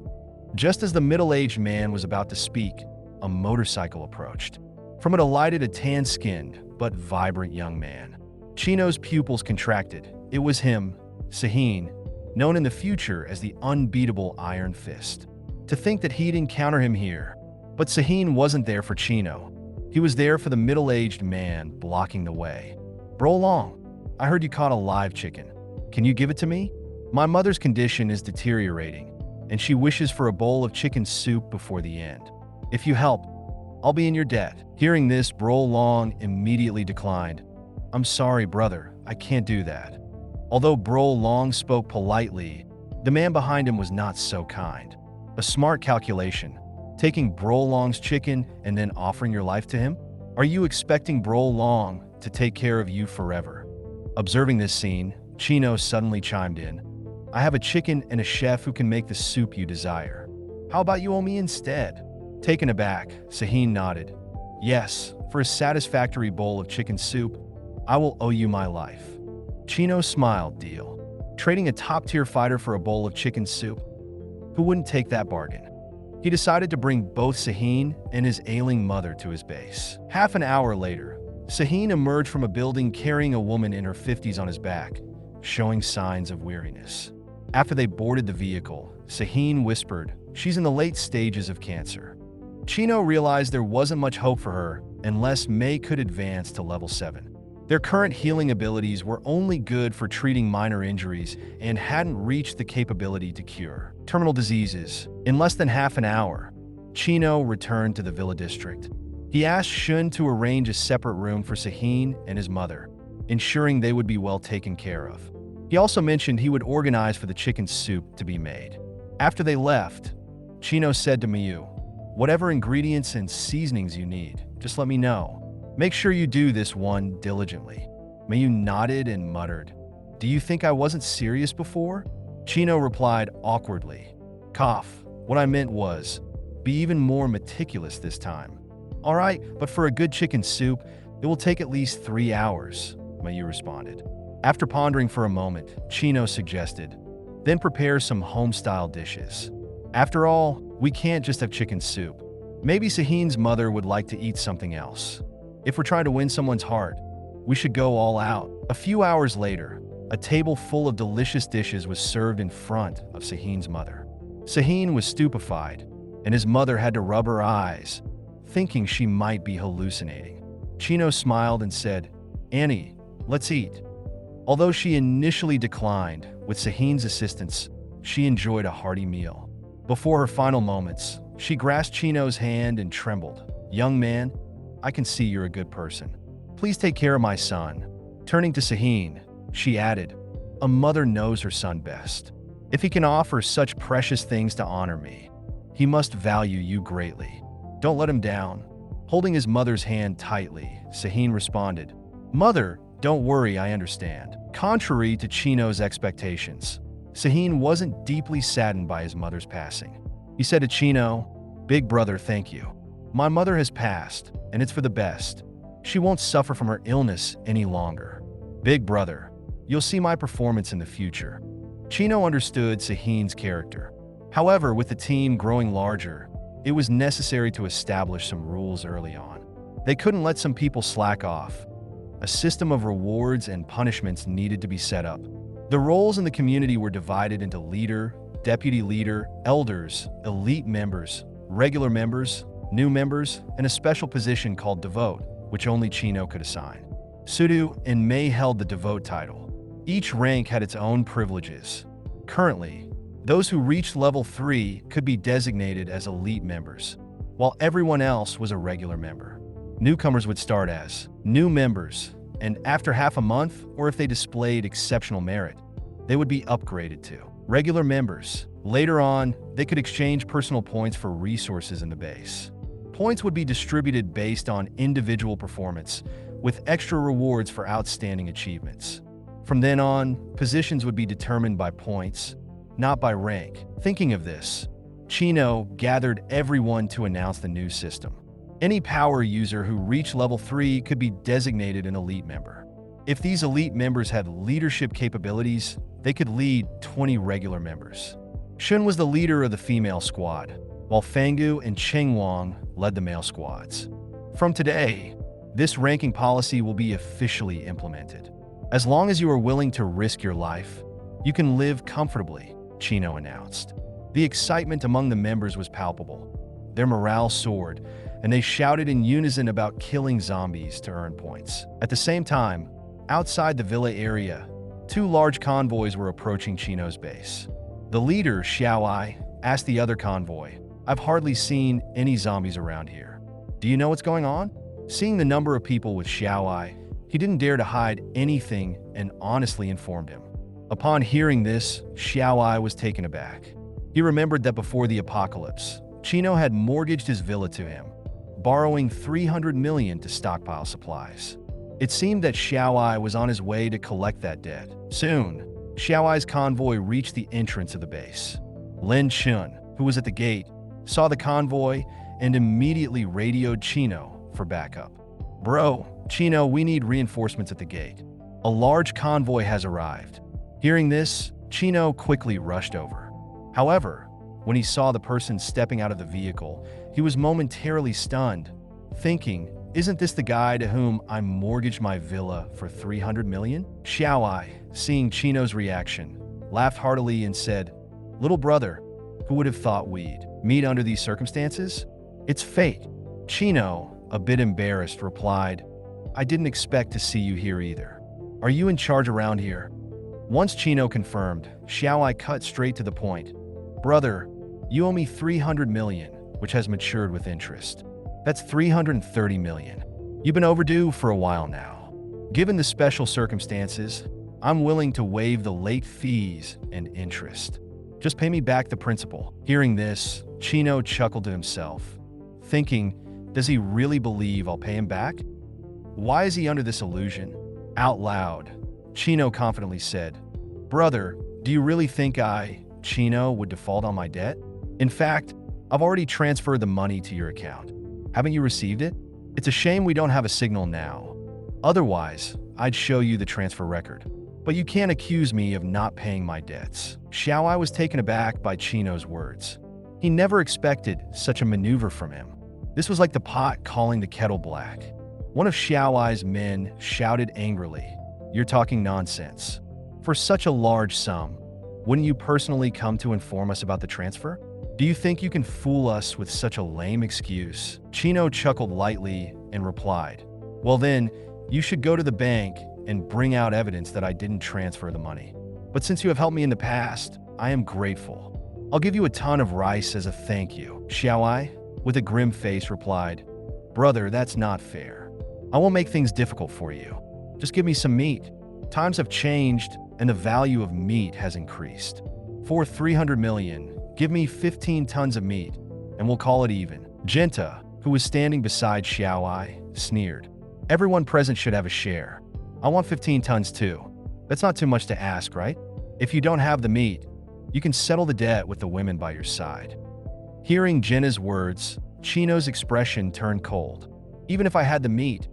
S1: Just as the middle-aged man was about to speak, a motorcycle approached. From it alighted a tan-skinned but vibrant young man. Chino's pupils contracted. It was him, Sahin, known in the future as the unbeatable Iron Fist. To think that he'd encounter him here. But Sahin wasn't there for Chino. He was there for the middle-aged man blocking the way. "Bro Long, I heard you caught a live chicken. Can you give it to me? My mother's condition is deteriorating, and she wishes for a bowl of chicken soup before the end. If you help, I'll be in your debt." Hearing this, Bro Long immediately declined. "I'm sorry, brother, I can't do that." Although Bro Long spoke politely, the man behind him was not so kind. A smart calculation, taking Bro Long's chicken and then offering your life to him? Are you expecting Bro Long to take care of you forever? Observing this scene, Chino suddenly chimed in. "I have a chicken and a chef who can make the soup you desire. How about you owe me instead?" Taken aback, Sahin nodded. "Yes, for a satisfactory bowl of chicken soup, I will owe you my life." Chino smiled. "Deal." trading a top-tier fighter for a bowl of chicken soup. Who wouldn't take that bargain? He decided to bring both Sahin and his ailing mother to his base. Half an hour later, Sahin emerged from a building carrying a woman in her 50s on his back, showing signs of weariness. After they boarded the vehicle, Sahin whispered, "She's in the late stages of cancer." Chino realized there wasn't much hope for her unless Mei could advance to level 7. Their current healing abilities were only good for treating minor injuries and hadn't reached the capability to cure terminal diseases. In less than half an hour, Chino returned to the Villa District. He asked Shun to arrange a separate room for Sahin and his mother, ensuring they would be well taken care of. He also mentioned he would organize for the chicken soup to be made. After they left, Chino said to Miyu, "Whatever ingredients and seasonings you need, just let me know. Make sure you do this one diligently." Miyu nodded and muttered, "Do you think I wasn't serious before?" Chino replied awkwardly, "Cough. What I meant was, be even more meticulous this time." "All right, but for a good chicken soup, it will take at least 3 hours," Miyu responded. After pondering for a moment, Chino suggested, "Then prepare some home-style dishes. After all, we can't just have chicken soup. Maybe Sahin's mother would like to eat something else. If we're trying to win someone's heart, we should go all out." A few hours later, a table full of delicious dishes was served in front of Sahin's mother. Sahin was stupefied, and his mother had to rub her eyes, thinking she might be hallucinating. Chino smiled and said, "Annie, let's eat." Although she initially declined, with Sahin's assistance, she enjoyed a hearty meal. Before her final moments, she grasped Chino's hand and trembled. "Young man, I can see you're a good person. Please take care of my son." Turning to Sahin, she added, "A mother knows her son best. If he can offer such precious things to honor me, he must value you greatly. Don't let him down." Holding his mother's hand tightly, Sahin responded, "Mother, don't worry, I understand." Contrary to Chino's expectations, Sahin wasn't deeply saddened by his mother's passing. He said to Chino, "Big brother, thank you. My mother has passed, and it's for the best. She won't suffer from her illness any longer. Big brother, you'll see my performance in the future." Chino understood Sahin's character. However, with the team growing larger, it was necessary to establish some rules early on. They couldn't let some people slack off. A system of rewards and punishments needed to be set up. The roles in the community were divided into leader, deputy leader, elders, elite members, regular members, new members, and a special position called devote, which only Chino could assign. Sudu and Mei held the devote title. Each rank had its own privileges. Currently, those who reached level 3 could be designated as elite members, while everyone else was a regular member. Newcomers would start as new members, and after half a month, or if they displayed exceptional merit, they would be upgraded to regular members. Later on, they could exchange personal points for resources in the base. Points would be distributed based on individual performance, with extra rewards for outstanding achievements. From then on, positions would be determined by points, not by rank. Thinking of this, Chino gathered everyone to announce the new system. Any power user who reached level 3 could be designated an elite member. If these elite members had leadership capabilities, they could lead 20 regular members. Shun was the leader of the female squad, while Fangu and Cheng Wang led the male squads. From today, this ranking policy will be officially implemented. As long as you are willing to risk your life, you can live comfortably, Chino announced. The excitement among the members was palpable. Their morale soared, and they shouted in unison about killing zombies to earn points. At the same time, outside the villa area, 2 large convoys were approaching Chino's base. The leader, Xiaowai, asked the other convoy, "I've hardly seen any zombies around here. Do you know what's going on?" Seeing the number of people with Xiaowai, he didn't dare to hide anything and honestly informed him. Upon hearing this, Xiaowai was taken aback. He remembered that before the apocalypse, Chino had mortgaged his villa to him, borrowing 300 million to stockpile supplies. It seemed that Xiaowai was on his way to collect that debt. Soon, Xiaowai's convoy reached the entrance of the base. Lin Chun, who was at the gate, saw the convoy and immediately radioed Chino for backup. "Bro, Chino, we need reinforcements at the gate. A large convoy has arrived." Hearing this, Chino quickly rushed over. However, when he saw the person stepping out of the vehicle, he was momentarily stunned, thinking, "Isn't this the guy to whom I mortgaged my villa for 300 million? Xiaoai, seeing Chino's reaction, laughed heartily and said, "Little brother, who would have thought we'd meet under these circumstances? It's fate." Chino, a bit embarrassed, replied, "I didn't expect to see you here either. Are you in charge around here?" Once Chino confirmed, Xiaoai cut straight to the point. "Brother, you owe me 300 million, which has matured with interest. That's 330 million. You've been overdue for a while now. Given the special circumstances, I'm willing to waive the late fees and interest. Just pay me back the principal." Hearing this, Chino chuckled to himself, thinking, does he really believe I'll pay him back? Why is he under this illusion? Out loud, Chino confidently said, "Brother, do you really think Chino, would default on my debt? In fact, I've already transferred the money to your account. Haven't you received it? It's a shame we don't have a signal now. Otherwise, I'd show you the transfer record. But you can't accuse me of not paying my debts." Xiaoai was taken aback by Chino's words. He never expected such a maneuver from him. This was like the pot calling the kettle black. One of Xiaoai's men shouted angrily, "You're talking nonsense. For such a large sum, wouldn't you personally come to inform us about the transfer? Do you think you can fool us with such a lame excuse?" Chino chuckled lightly and replied, "Well then, you should go to the bank and bring out evidence that I didn't transfer the money. But since you have helped me in the past, I am grateful. I'll give you a ton of rice as a thank you." Xiaoai, with a grim face, replied, "Brother, that's not fair. I won't make things difficult for you. Just give me some meat. Times have changed, and the value of meat has increased. For 300 million, give me 15 tons of meat, and we'll call it even." Jinta, who was standing beside Xiaoai, sneered, "Everyone present should have a share. I want 15 tons too. That's not too much to ask, right? If you don't have the meat, you can settle the debt with the women by your side." Hearing Jinta's words, Chino's expression turned cold. "Even if I had the meat,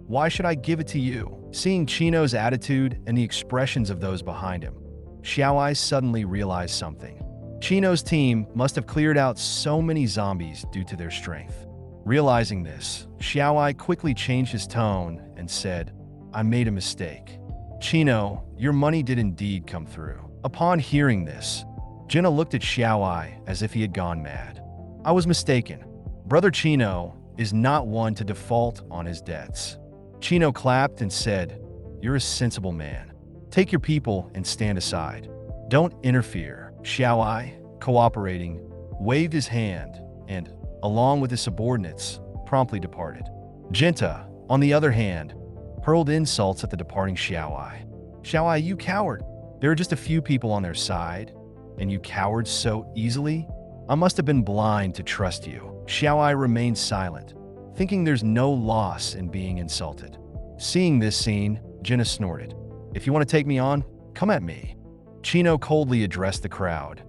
S1: why should I give it to you?" Seeing Chino's attitude and the expressions of those behind him, Xiaoai suddenly realized something. Chino's team must have cleared out so many zombies due to their strength. Realizing this, Xiaoai quickly changed his tone and said, "I made a mistake. Chino, your money did indeed come through." Upon hearing this, Jinta looked at Xiaoai as if he had gone mad. "I was mistaken. Brother Chino is not one to default on his debts." Chino clapped and said, "You're a sensible man. Take your people and stand aside. Don't interfere." Xiaoai, cooperating, waved his hand and, along with his subordinates, promptly departed. Jinta, on the other hand, hurled insults at the departing Xiaoai. "Xiaoai, you coward! There are just a few people on their side, and you cowered so easily? I must have been blind to trust you." Xiaoai remained silent, thinking there's no loss in being insulted. Seeing this scene, Jinta snorted, "If you want to take me on, come at me." Chino coldly addressed the crowd.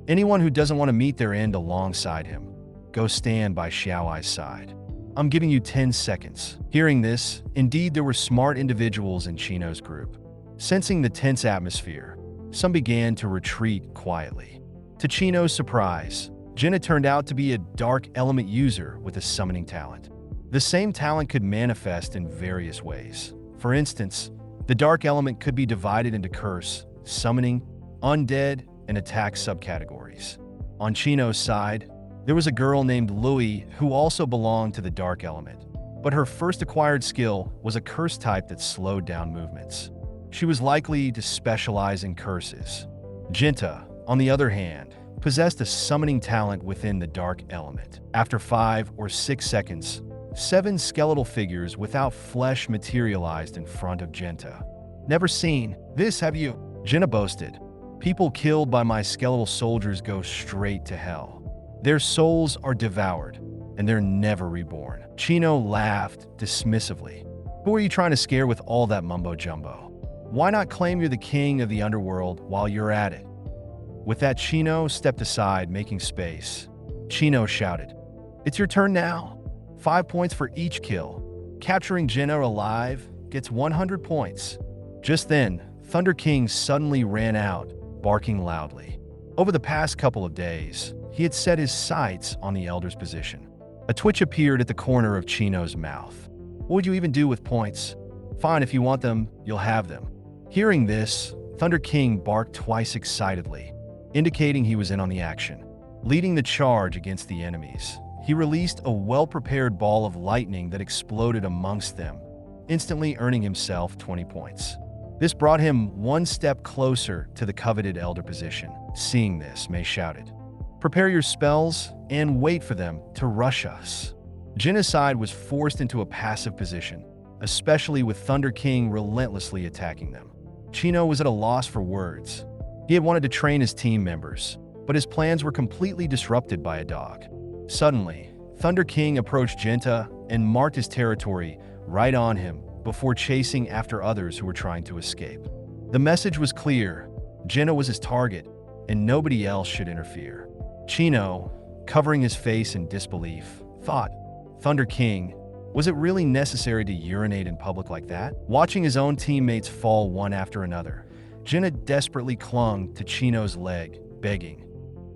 S1: "Anyone who doesn't want to meet their end alongside him, go stand by Xiaoai's side. I'm giving you 10 seconds." Hearing this, indeed there were smart individuals in Chino's group. Sensing the tense atmosphere, some began to retreat quietly. To Chino's surprise, Jinta turned out to be a dark element user with a summoning talent. The same talent could manifest in various ways. For instance, the dark element could be divided into curse, summoning, undead, and attack subcategories. On Chino's side, there was a girl named Louis who also belonged to the dark element, but her first acquired skill was a curse type that slowed down movements. She was likely to specialize in curses. Jinta, on the other hand, possessed a summoning talent within the dark element. After 5 or 6 seconds, 7 skeletal figures without flesh materialized in front of Jinta. "Never seen this, have you?" Jinta boasted. "People killed by my skeletal soldiers go straight to hell. Their souls are devoured, and they're never reborn." Chino laughed dismissively. "Who are you trying to scare with all that mumbo-jumbo? Why not claim you're the king of the underworld while you're at it?" With that, Chino stepped aside, making space. Chino shouted, "It's your turn now. 5 points for each kill. Capturing Jinta alive gets 100 points." Just then, Thunder King suddenly ran out, barking loudly. Over the past couple of days, he had set his sights on the Elder's position. A twitch appeared at the corner of Chino's mouth. What would you even do with points? Fine, if you want them, you'll have them. Hearing this, Thunder King barked twice excitedly, indicating he was in on the action. Leading the charge against the enemies, he released a well-prepared ball of lightning that exploded amongst them, instantly earning himself 20 points. This brought him one step closer to the coveted Elder position. Seeing this, Mei shouted, "Prepare your spells and wait for them to rush us." Genocide was forced into a passive position, especially with Thunder King relentlessly attacking them. Chino was at a loss for words. He had wanted to train his team members, but his plans were completely disrupted by a dog. Suddenly, Thunder King approached Genta and marked his territory right on him before chasing after others who were trying to escape. The message was clear: Genta was his target, and nobody else should interfere. Chino, covering his face in disbelief, thought, "Thunder King, was it really necessary to urinate in public like that?" Watching his own teammates fall one after another, Genta desperately clung to Chino's leg, begging,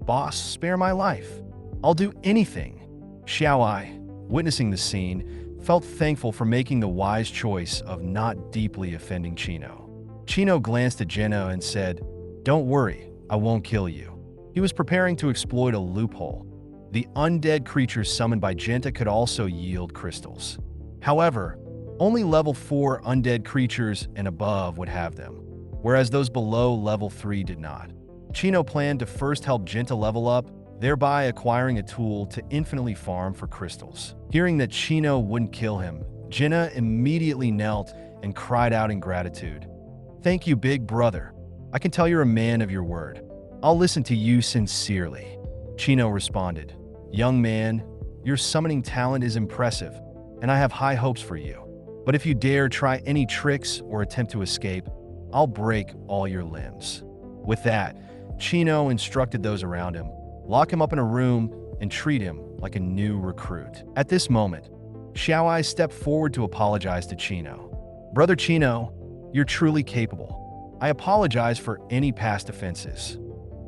S1: "Boss, spare my life. I'll do anything." Xiaoai, witnessing the scene, felt thankful for making the wise choice of not deeply offending Chino. Chino glanced at Genta and said, "Don't worry, I won't kill you." He was preparing to exploit a loophole. The undead creatures summoned by Genta could also yield crystals. However, only level 4 undead creatures and above would have them, whereas those below level 3 did not. Chino planned to first help Genta level up, thereby acquiring a tool to infinitely farm for crystals. Hearing that Chino wouldn't kill him, Genta immediately knelt and cried out in gratitude. "Thank you, big brother. I can tell you're a man of your word. I'll listen to you sincerely." Chino responded, "Young man, your summoning talent is impressive, and I have high hopes for you. But if you dare try any tricks or attempt to escape, I'll break all your limbs." With that, Chino instructed those around him, lock him up in a room, and treat him like a new recruit. At this moment, Xiaoai stepped forward to apologize to Chino. "Brother Chino, you're truly capable. I apologize for any past offenses."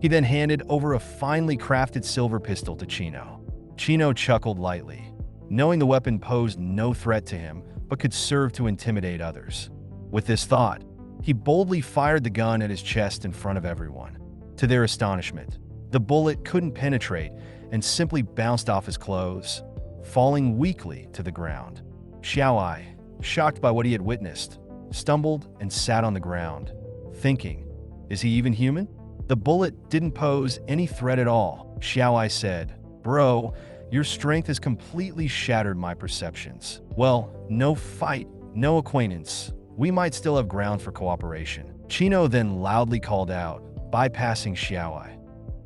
S1: He then handed over a finely crafted silver pistol to Chino. Chino chuckled lightly, knowing the weapon posed no threat to him but could serve to intimidate others. With this thought, he boldly fired the gun at his chest in front of everyone. To their astonishment, the bullet couldn't penetrate and simply bounced off his clothes, falling weakly to the ground. Xiaoai, shocked by what he had witnessed, stumbled and sat on the ground, thinking, "Is he even human?" The bullet didn't pose any threat at all. Xiaoai said, "Bro, your strength has completely shattered my perceptions. Well, no fight, no acquaintance. We might still have ground for cooperation." Chino then loudly called out, bypassing Xiaoai.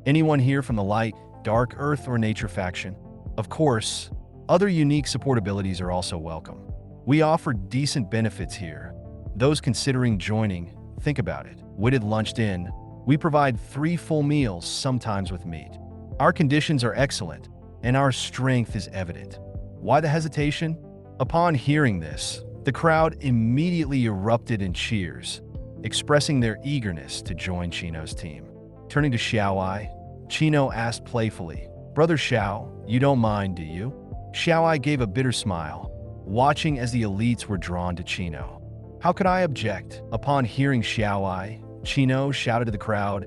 S1: "Anyone here from the Light, Dark Earth, or Nature faction? Of course, other unique support abilities are also welcome. We offer decent benefits here. Those considering joining, think about it." Witted lunched in. "We provide 3 full meals, sometimes with meat. Our conditions are excellent, and our strength is evident. Why the hesitation?" Upon hearing this, the crowd immediately erupted in cheers, expressing their eagerness to join Chino's team. Turning to Xiaoai, Chino asked playfully, "Brother Xiao, you don't mind, do you?" Xiaoai gave a bitter smile, watching as the elites were drawn to Chino. "How could I object?" Upon hearing Xiaoai, Chino shouted to the crowd,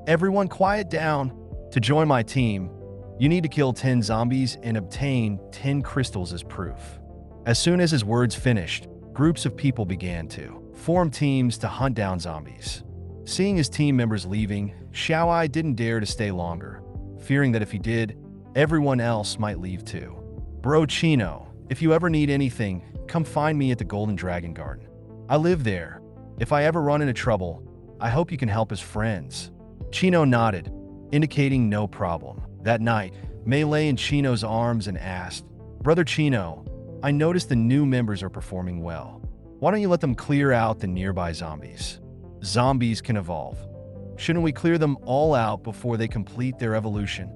S1: "Everyone quiet down. To join my team, you need to kill 10 zombies and obtain 10 crystals as proof." As soon as his words finished, groups of people began to form teams to hunt down zombies. Seeing his team members leaving, Xiaoai didn't dare to stay longer, fearing that if he did, everyone else might leave too. "Bro Chino, if you ever need anything, come find me at the Golden Dragon Garden. I live there. If I ever run into trouble, I hope you can help as friends." Chino nodded, indicating no problem. That night, Mei lay in Chino's arms and asked, "Brother Chino, I noticed the new members are performing well. Why don't you let them clear out the nearby zombies? Zombies can evolve. Shouldn't we clear them all out before they complete their evolution?"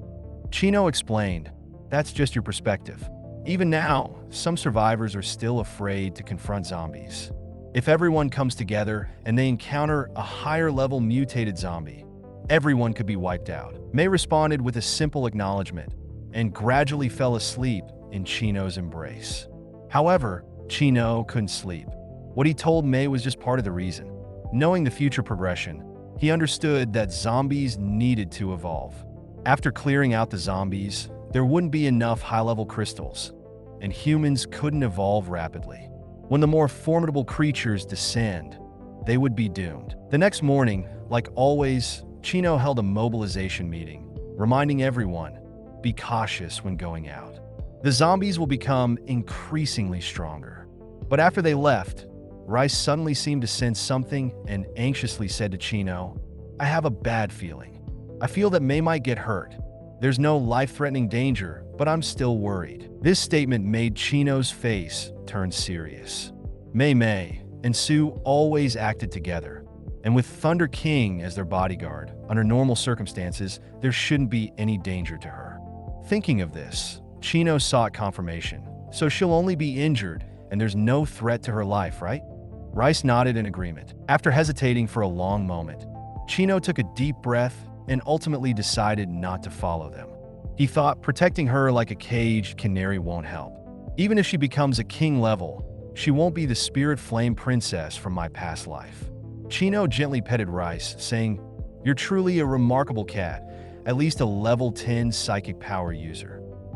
S1: Chino explained, "That's just your perspective. Even now, some survivors are still afraid to confront zombies. If everyone comes together and they encounter a higher-level mutated zombie, everyone could be wiped out. Mei responded with a simple acknowledgement and gradually fell asleep in Chino's embrace. However, Chino couldn't sleep. What he told Mei was just part of the reason. Knowing the future progression, he understood that zombies needed to evolve. After clearing out the zombies, there wouldn't be enough high-level crystals, and humans couldn't evolve rapidly. When the more formidable creatures descend, they would be doomed. The next morning, like always, Chino held a mobilization meeting, reminding everyone, be cautious when going out. The zombies will become increasingly stronger. But after they left, Rice suddenly seemed to sense something and anxiously said to Chino, I have a bad feeling. I feel that Mei might get hurt. There's no life-threatening danger, but I'm still worried. This statement made Chino's face turn serious. Mei and Su always acted together, and with Thunder King as their bodyguard, under normal circumstances, there shouldn't be any danger to her. Thinking of this, Chino sought confirmation. So she'll only be injured, and there's no threat to her life, right? Rice nodded in agreement. After hesitating for a long moment, Chino took a deep breath and ultimately decided not to follow them. He thought protecting her like a caged canary won't help. Even if she becomes a king level, she won't be the spirit flame princess from my past life. Chino gently petted Rice, saying, You're truly a remarkable cat, at least a level 10 psychic power user.